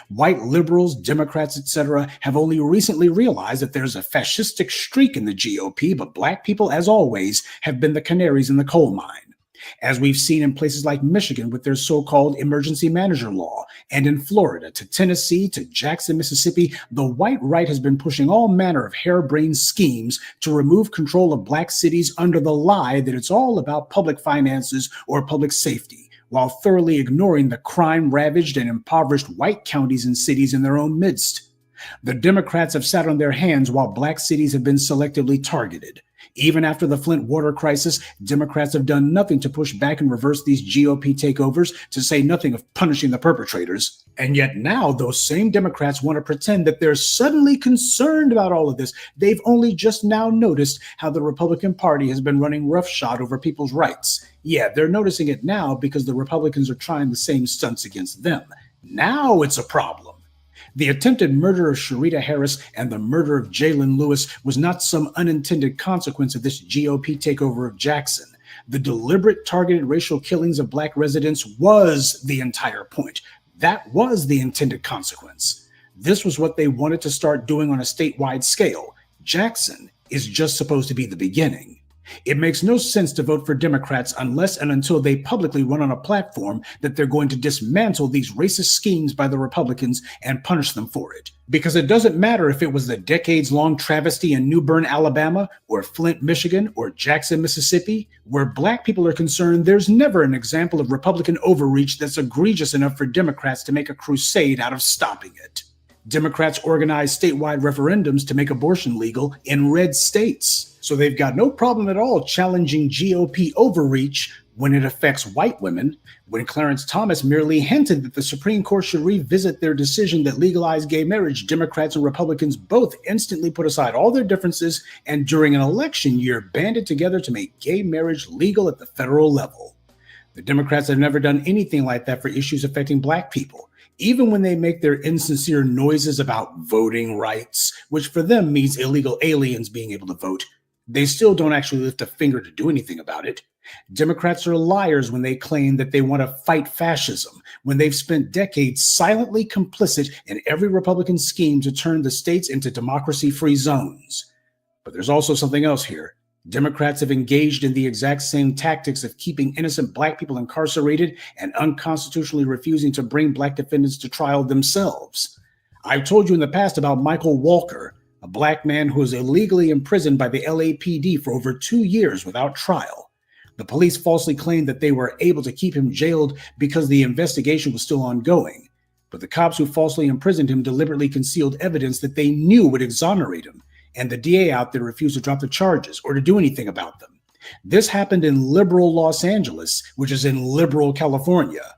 K: White liberals, Democrats, etc. have only recently realized that there's a fascistic streak in the GOP, but black people, as always, have been the canaries in the coal mine. As we've seen in places like Michigan with their so-called emergency manager law, and in Florida, to Tennessee, to Jackson, Mississippi, the white right has been pushing all manner of harebrained schemes to remove control of black cities under the lie that it's all about public finances or public safety, while thoroughly ignoring the crime-ravaged and impoverished white counties and cities in their own midst. The Democrats have sat on their hands while black cities have been selectively targeted. Even after the Flint water crisis, Democrats have done nothing to push back and reverse these GOP takeovers, to say nothing of punishing the perpetrators. And yet now those same Democrats want to pretend that they're suddenly concerned about all of this. They've only just now noticed how the Republican Party has been running roughshod over people's rights. Yeah, they're noticing it now because the Republicans are trying the same stunts against them. Now it's a problem. The attempted murder of Sharita Harris and the murder of Jalen Lewis was not some unintended consequence of this GOP takeover of Jackson. The deliberate targeted racial killings of black residents was the entire point. That was the intended consequence. This was what they wanted to start doing on a statewide scale. Jackson is just supposed to be the beginning. It makes no sense to vote for Democrats unless and until they publicly run on a platform that they're going to dismantle these racist schemes by the Republicans and punish them for it. Because it doesn't matter if it was the decades-long travesty in New Bern, Alabama, or Flint, Michigan, or Jackson, Mississippi. Where black people are concerned, there's never an example of Republican overreach that's egregious enough for Democrats to make a crusade out of stopping it. Democrats organize statewide referendums to make abortion legal in red states. So they've got no problem at all challenging GOP overreach when it affects white women, when Clarence Thomas merely hinted that the Supreme Court should revisit their decision that legalized gay marriage. Democrats and Republicans both instantly put aside all their differences and during an election year banded together to make gay marriage legal at the federal level. The Democrats have never done anything like that for issues affecting black people. Even when they make their insincere noises about voting rights, which for them means illegal aliens being able to vote, they still don't actually lift a finger to do anything about it. Democrats are liars when they claim that they want to fight fascism, when they've spent decades silently complicit in every Republican scheme to turn the states into democracy-free zones. But there's also something else here. Democrats have engaged in the exact same tactics of keeping innocent black people incarcerated and unconstitutionally refusing to bring black defendants to trial themselves. I've told you in the past about Michael Walker, a black man who was illegally imprisoned by the LAPD for over 2 years without trial. The police falsely claimed that they were able to keep him jailed because the investigation was still ongoing. But the cops who falsely imprisoned him deliberately concealed evidence that they knew would exonerate him, and the DA out there refused to drop the charges or to do anything about them. This happened in liberal Los Angeles, which is in liberal California.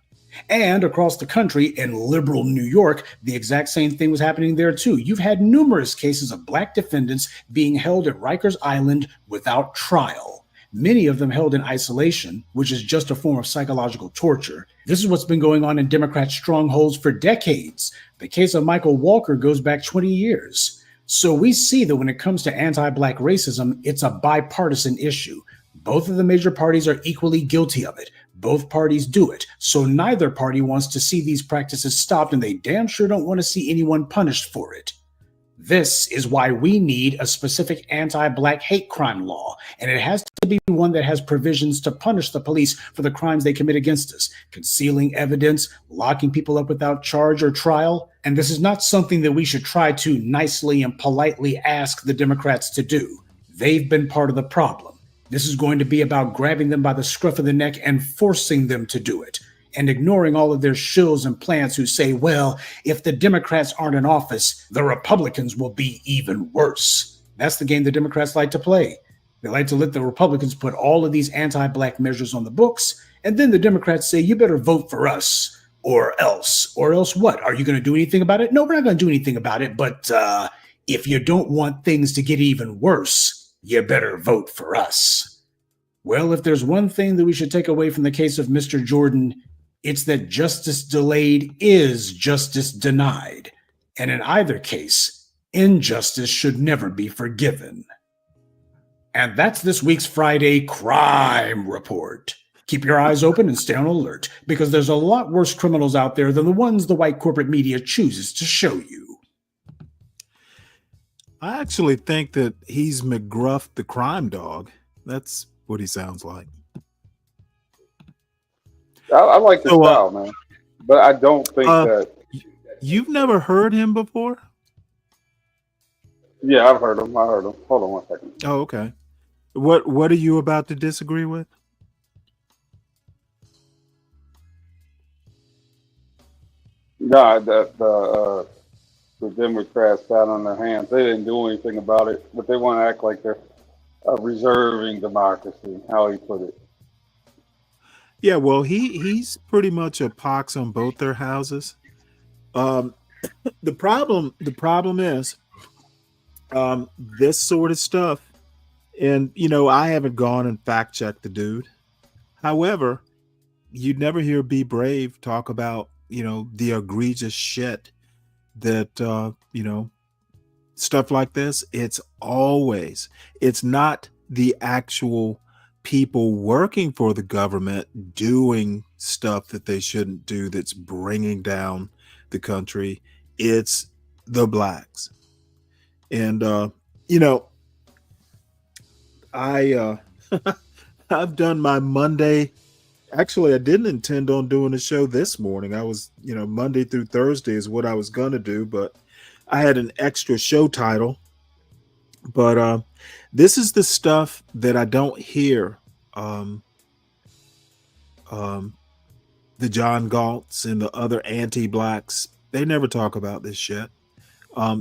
K: And across the country in liberal New York, the exact same thing was happening there too. You've had numerous cases of black defendants being held at Rikers Island without trial. Many of them held in isolation, which is just a form of psychological torture. This is what's been going on in Democrat strongholds for decades. The case of Michael Walker goes back 20 years. So we see that when it comes to anti-black racism, it's a bipartisan issue. Both of the major parties are equally guilty of it. Both parties do it. So neither party wants to see these practices stopped, and they damn sure don't want to see anyone punished for it. This is why we need a specific anti-black hate crime law, and it has to be one that has provisions to punish the police for the crimes they commit against us, concealing evidence, locking people up without charge or trial. And this is not something that we should try to nicely and politely ask the Democrats to do. They've been part of the problem. This is going to be about grabbing them by the scruff of the neck and forcing them to do it, and ignoring all of their shills and plants who say, well, if the Democrats aren't in office, the Republicans will be even worse. That's the game the Democrats like to play. They like to let the Republicans put all of these anti-black measures on the books, and then the Democrats say, you better vote for us, or else. Or else what? Are you going to do anything about it? No, we're not going to do anything about it, but if you don't want things to get even worse, you better vote for us. Well, if there's one thing that we should take away from the case of Mr. Jordan, it's that justice delayed is justice denied. And in either case, injustice should never be forgiven. And that's this week's Friday Crime Report. Keep your eyes open and stay on alert, because there's a lot worse criminals out there than the ones the white corporate media chooses to show you.
J: I actually think that he's McGruff the crime dog. That's what he sounds like.
E: I like the style, man. But I don't think that...
J: You've never heard him before?
E: Yeah, I've heard him. Hold on one second.
J: Oh, okay. What are you about to disagree with?
E: No, the Democrats sat on their hands. They didn't do anything about it, but they want to act like they're a reserving democracy, how he put it.
J: Yeah, well, he's pretty much a pox on both their houses. The problem is this sort of stuff, and I haven't gone and fact checked the dude. However, you'd never hear Be Brave talk about the egregious shit that stuff like this. It's not the actual people working for the government doing stuff that they shouldn't do that's bringing down the country. It's the blacks. And I've done my Monday. Actually, I didn't intend on doing a show this morning. I was, Monday through Thursday is what I was going to do, but I had an extra show title. But this is the stuff that I don't hear the John Galts and the other anti-blacks. They never talk about this shit.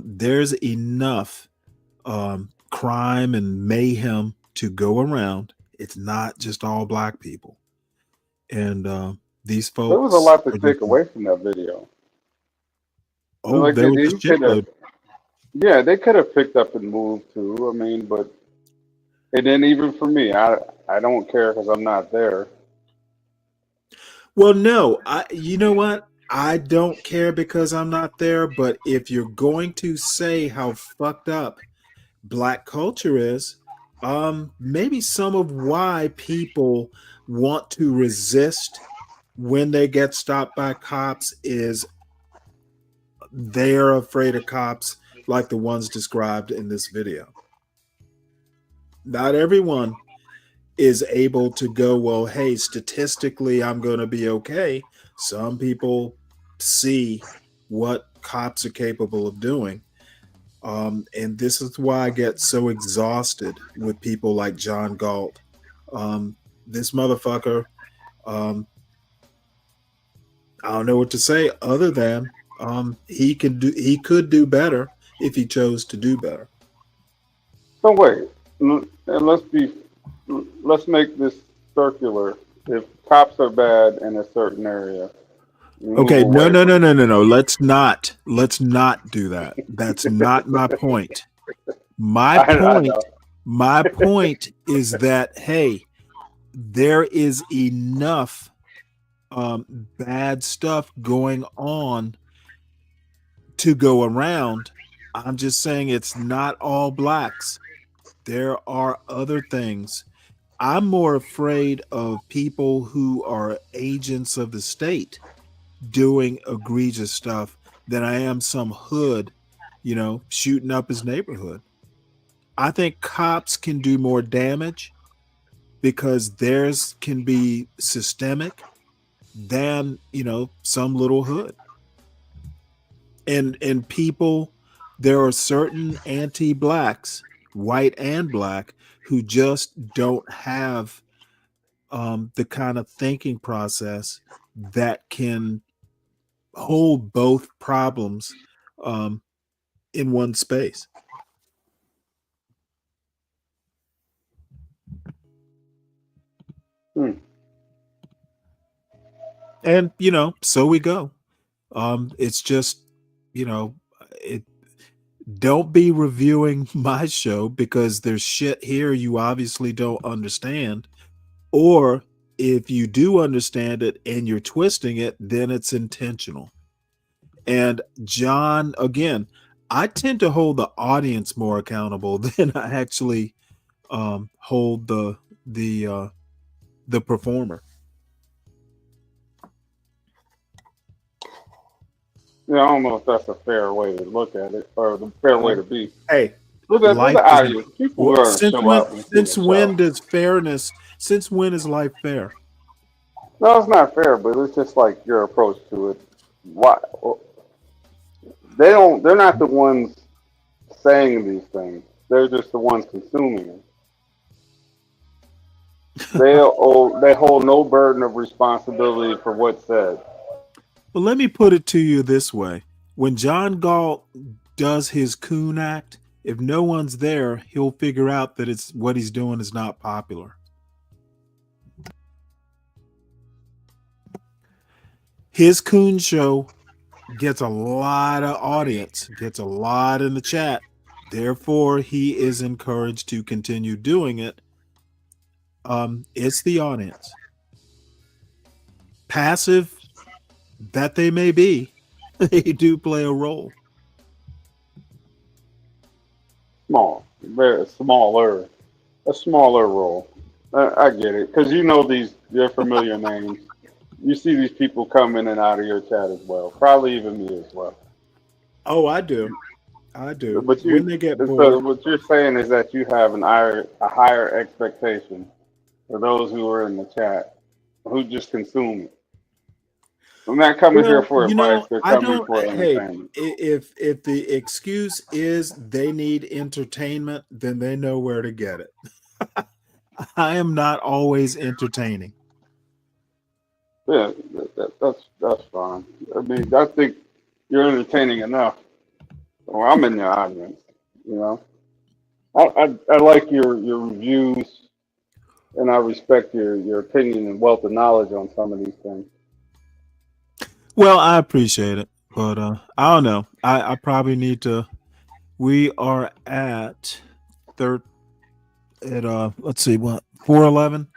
J: There's enough crime and mayhem to go around. It's not just all black people. And these folks...
E: There was a lot to take away from that video.
J: Oh, there was a shitload.
E: Yeah, they could have picked up and moved too. I mean, but it didn't even for me. I don't care because I'm not there.
J: Well, no, you know what? I don't care because I'm not there. But if you're going to say how fucked up black culture is, maybe some of why people want to resist when they get stopped by cops is they're afraid of cops like the ones described in this video. Not everyone is able to go, well, hey, statistically, I'm going to be okay. Some people see what cops are capable of doing. And this is why I get so exhausted with people like John Galt. This motherfucker, I don't know what to say other than he could do better if he chose to do better.
E: So wait, and let's make this circular. If cops are bad in a certain area, we move
J: Okay, no.
E: away from
J: Let's not do that. That's not my point.
E: I know.
J: My point is that, hey, there is enough bad stuff going on to go around. I'm just saying it's not all blacks. There are other things. I'm more afraid of people who are agents of the state doing egregious stuff than I am some hood, shooting up his neighborhood. I think cops can do more damage because theirs can be systemic than, some little hood. And people, there are certain anti-blacks, white and black, who just don't have the kind of thinking process that can hold both problems in one space. And so we go. It's just, it don't be reviewing my show because there's shit here you obviously don't understand, or if you do understand it and you're twisting it, then it's intentional. And John, again, I tend to hold the audience more accountable than I actually hold the performer.
E: Yeah, I don't know if that's a fair way to look at it or the fair way to be.
J: Hey,
E: Look at the audience. People are
J: since
E: show up.
J: Since when is life fair?
E: No, it's not fair, but it's just like your approach to it. Why they're not the ones saying these things. They're just the ones consuming them. They hold no burden of responsibility for what's said.
J: Well, let me put it to you this way. When John Galt does his coon act, if no one's there, he'll figure out that it's what he's doing is not popular. His coon show gets a lot of audience, gets a lot in the chat. Therefore, he is encouraged to continue doing it. It's the audience. Passive that they may be, they do play a role.
E: Very a smaller role. I get it because they're familiar names. You see these people come in and out of your chat as well. Probably even me as well.
J: Oh, I do.
E: But
J: when they get bored,
E: so what you're saying is that you have a higher expectation for those who are in the chat who just consume it. I'm not coming here for advice. They're coming for entertainment.
J: If the excuse is they need entertainment, then they know where to get it. I am not always entertaining.
E: Yeah, that's fine. I mean, I think you're entertaining enough. Well, I'm in the audience. I like your reviews, and I respect your opinion and wealth of knowledge on some of these things.
J: Well, I appreciate it, but I don't know. I probably need to. We are at let's see, 4:11,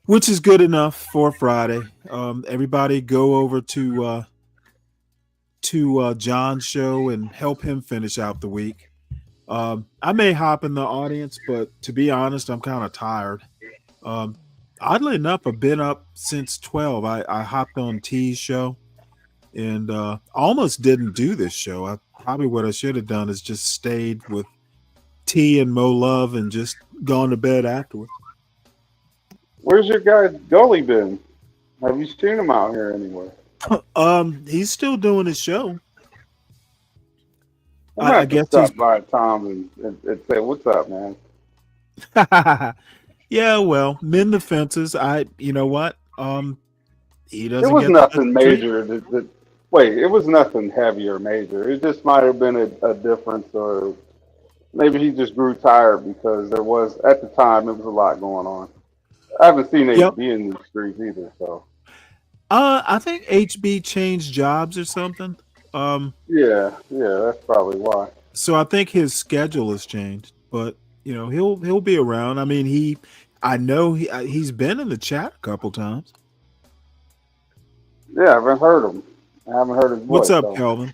J: which is good enough for Friday. Everybody go over to John's show and help him finish out the week. I may hop in the audience, but to be honest, I'm kind of tired. Oddly enough, I've been up since 12. I hopped on T's show. And almost didn't do this show. Probably what I should have done is just stayed with T and Mo Love and just gone to bed afterward.
E: Where's your guy Gully been? Have you seen him out here anywhere?
J: He's still doing his show.
E: I guess stop by Tom and say, "What's up, man?"
J: Yeah, well, mend the fences. You know what? He doesn't.
E: It was nothing major. Wait, it was nothing heavy or major. It just might have been a difference, or maybe he just grew tired because there was at the time it was a lot going on. I haven't seen
J: Yep.
E: HB in these streets either, so
J: I think HB changed jobs or something.
E: yeah, that's probably why.
J: So I think his schedule has changed, but he'll be around. I mean, I know he's been in the chat a couple times.
E: Yeah, I haven't heard him. I haven't heard his
J: What's
E: voice.
J: up,
E: So.
J: Kelvin?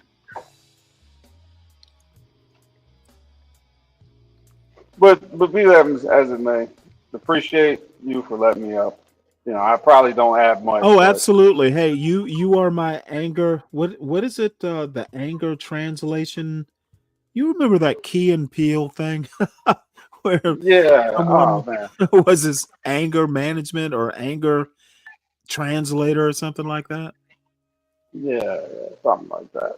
E: But be that as it may, appreciate you for letting me up. I probably don't have much.
J: Oh,
E: but
J: absolutely. Hey, you are my anger. What is it? The anger translation. You remember that Key and Peele thing where
E: yeah. Oh
J: someone
E: man.
J: was this anger management or anger translator or something like that?
E: Yeah, something like that.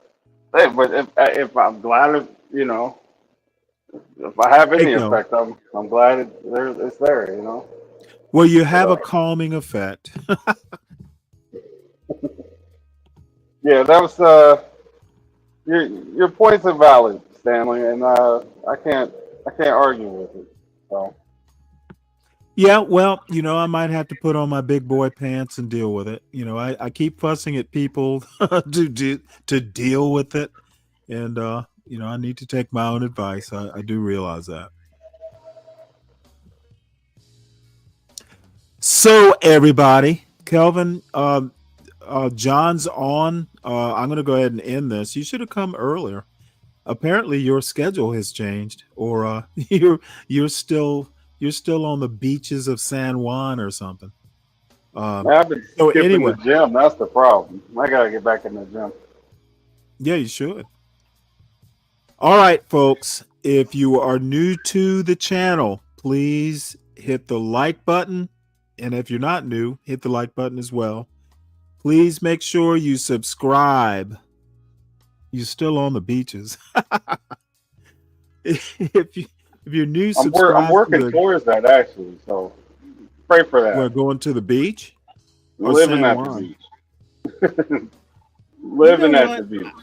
E: Hey, but if I'm glad if I have
J: Hey,
E: any
J: Kel.
E: effect, I'm glad it's there.
J: Well, you have
E: But,
J: a calming effect.
E: yeah, that was your points are valid, Stanley, and I can't argue with it. So
J: Yeah, well, I might have to put on my big boy pants and deal with it. I keep fussing at people to deal with it, and I need to take my own advice. I do realize that. So everybody, Kelvin, John's on. I'm going to go ahead and end this. You should have come earlier. Apparently, your schedule has changed, or you're still on the beaches of San Juan or something.
E: I've been
J: So
E: skipping
J: anyway,
E: the gym. That's the problem. I gotta get back in the gym.
J: yeah, you should. All right, folks. If you are new to the channel, please hit the like button. And if you're not new, hit the like button as well. Please make sure you subscribe. You're still on the beaches. if you're new,
E: I'm
J: subscribe
E: working towards that actually. So pray for that.
J: We're going to the beach or
E: Living
J: San
E: at the
J: Juan.
E: beach. Living at the beach.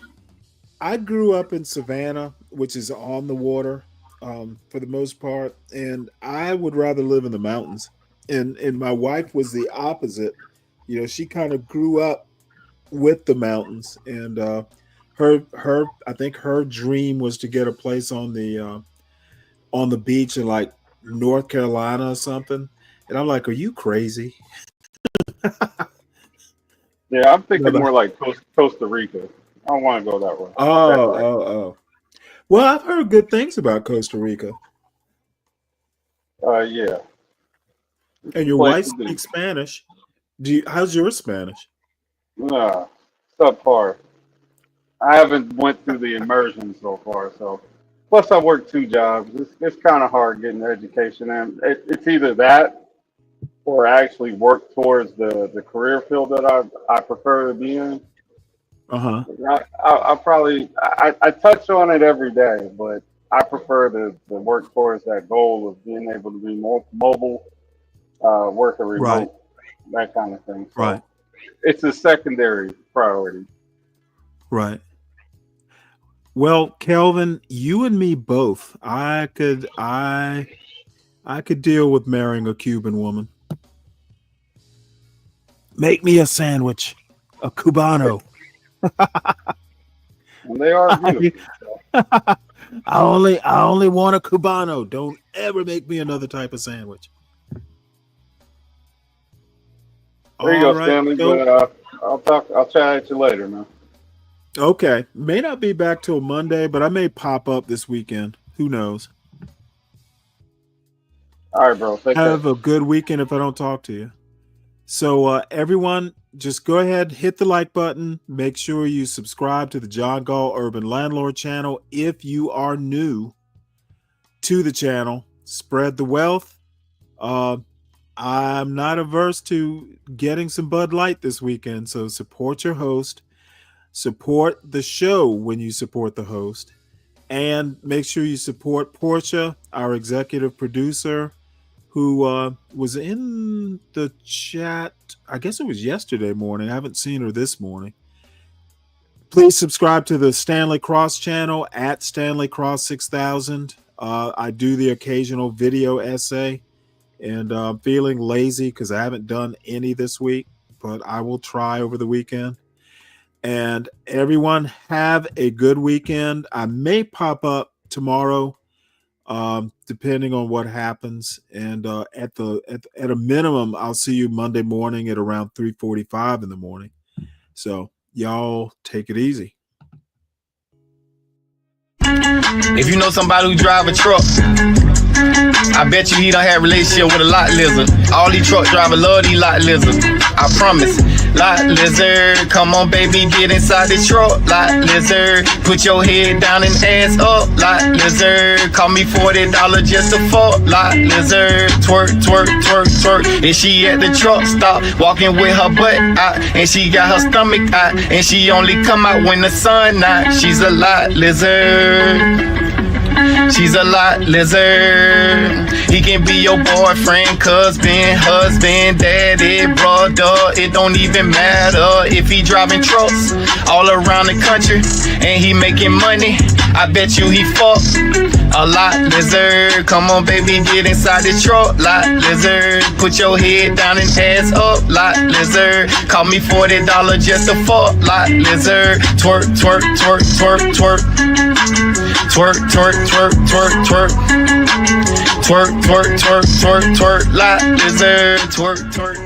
J: I grew up in Savannah, which is on the water for the most part, and I would rather live in the mountains. And my wife was the opposite. She kind of grew up with the mountains, and her I think her dream was to get a place on the beach in like North Carolina or something. And I'm like, are you crazy?
E: Yeah, I'm thinking more like Costa Rica. I don't want to go that way.
J: Oh. Well, I've heard good things about Costa Rica.
E: Yeah.
J: And your
E: Place
J: wife
E: to be.
J: speaks Spanish. How's your Spanish?
E: Subpar. I haven't went through the immersion so far. So, plus I work 2 jobs. It's kind of hard getting education, and it's either that or actually work towards the career field that I prefer to be in. I probably I touch on it every day, but I prefer to work towards that goal of being able to be more mobile, working remote, that kind of thing. So it's a secondary priority.
J: Right. Well, Kelvin, you and me both. I could deal with marrying a Cuban woman. Make me a sandwich, a Cubano.
E: And they are beautiful.
J: I only want a Cubano. Don't ever make me another type of sandwich.
E: There you go, Stanley. But I'll chat at you later, man.
J: Okay. May not be back till Monday, but I may pop up this weekend. Who knows?
E: All right, bro.
J: Have a good weekend if I don't talk to you. So everyone, just go ahead, hit the like button. Make sure you subscribe to the John Gall Urban Landlord channel if you are new to the channel. Spread the wealth. I'm not averse to getting some Bud Light this weekend, so support your host. Support the show when you support the host. And make sure you support Portia, our executive producer, who was in the chat. I guess it was yesterday morning. I haven't seen her this morning. Please subscribe to the Stanley Cross channel at Stanley Cross 6000. I do the occasional video essay, and I'm feeling lazy because I haven't done any this week, but I will try over the weekend. And everyone have a good weekend. I may pop up tomorrow, depending on what happens. And at a minimum, I'll see you Monday morning at around 3:45 in the morning. So y'all take it easy.
N: If you know somebody who drive a truck, I bet you he done had a relationship with a lot lizard. All these truck drivers love these lot lizards. I promise. Lot lizard, come on baby, get inside the truck. Lot lizard, put your head down and ass up. Lot lizard, call me $40 just to fuck. Lot lizard, twerk, twerk, twerk, twerk. And she at the truck stop, walking with her butt out, and she got her stomach out, and she only come out when the sun out. She's a lot lizard. She's a lot lizard. He can be your boyfriend, cousin, husband, daddy, brother. It don't even matter if he driving trucks all around the country and he making money. I bet you he fuck a lot lizard. Come on, baby, get inside the truck. Lot lizard. Put your head down and ass up. Lot lizard. Call me $40 just to fuck. Lot lizard. Twerk, twerk, twerk, twerk, twerk. Twerk, twerk, twerk, twerk, twerk. Twerk, twerk, twerk, twerk, twerk. Lot lizard. Twerk, twerk.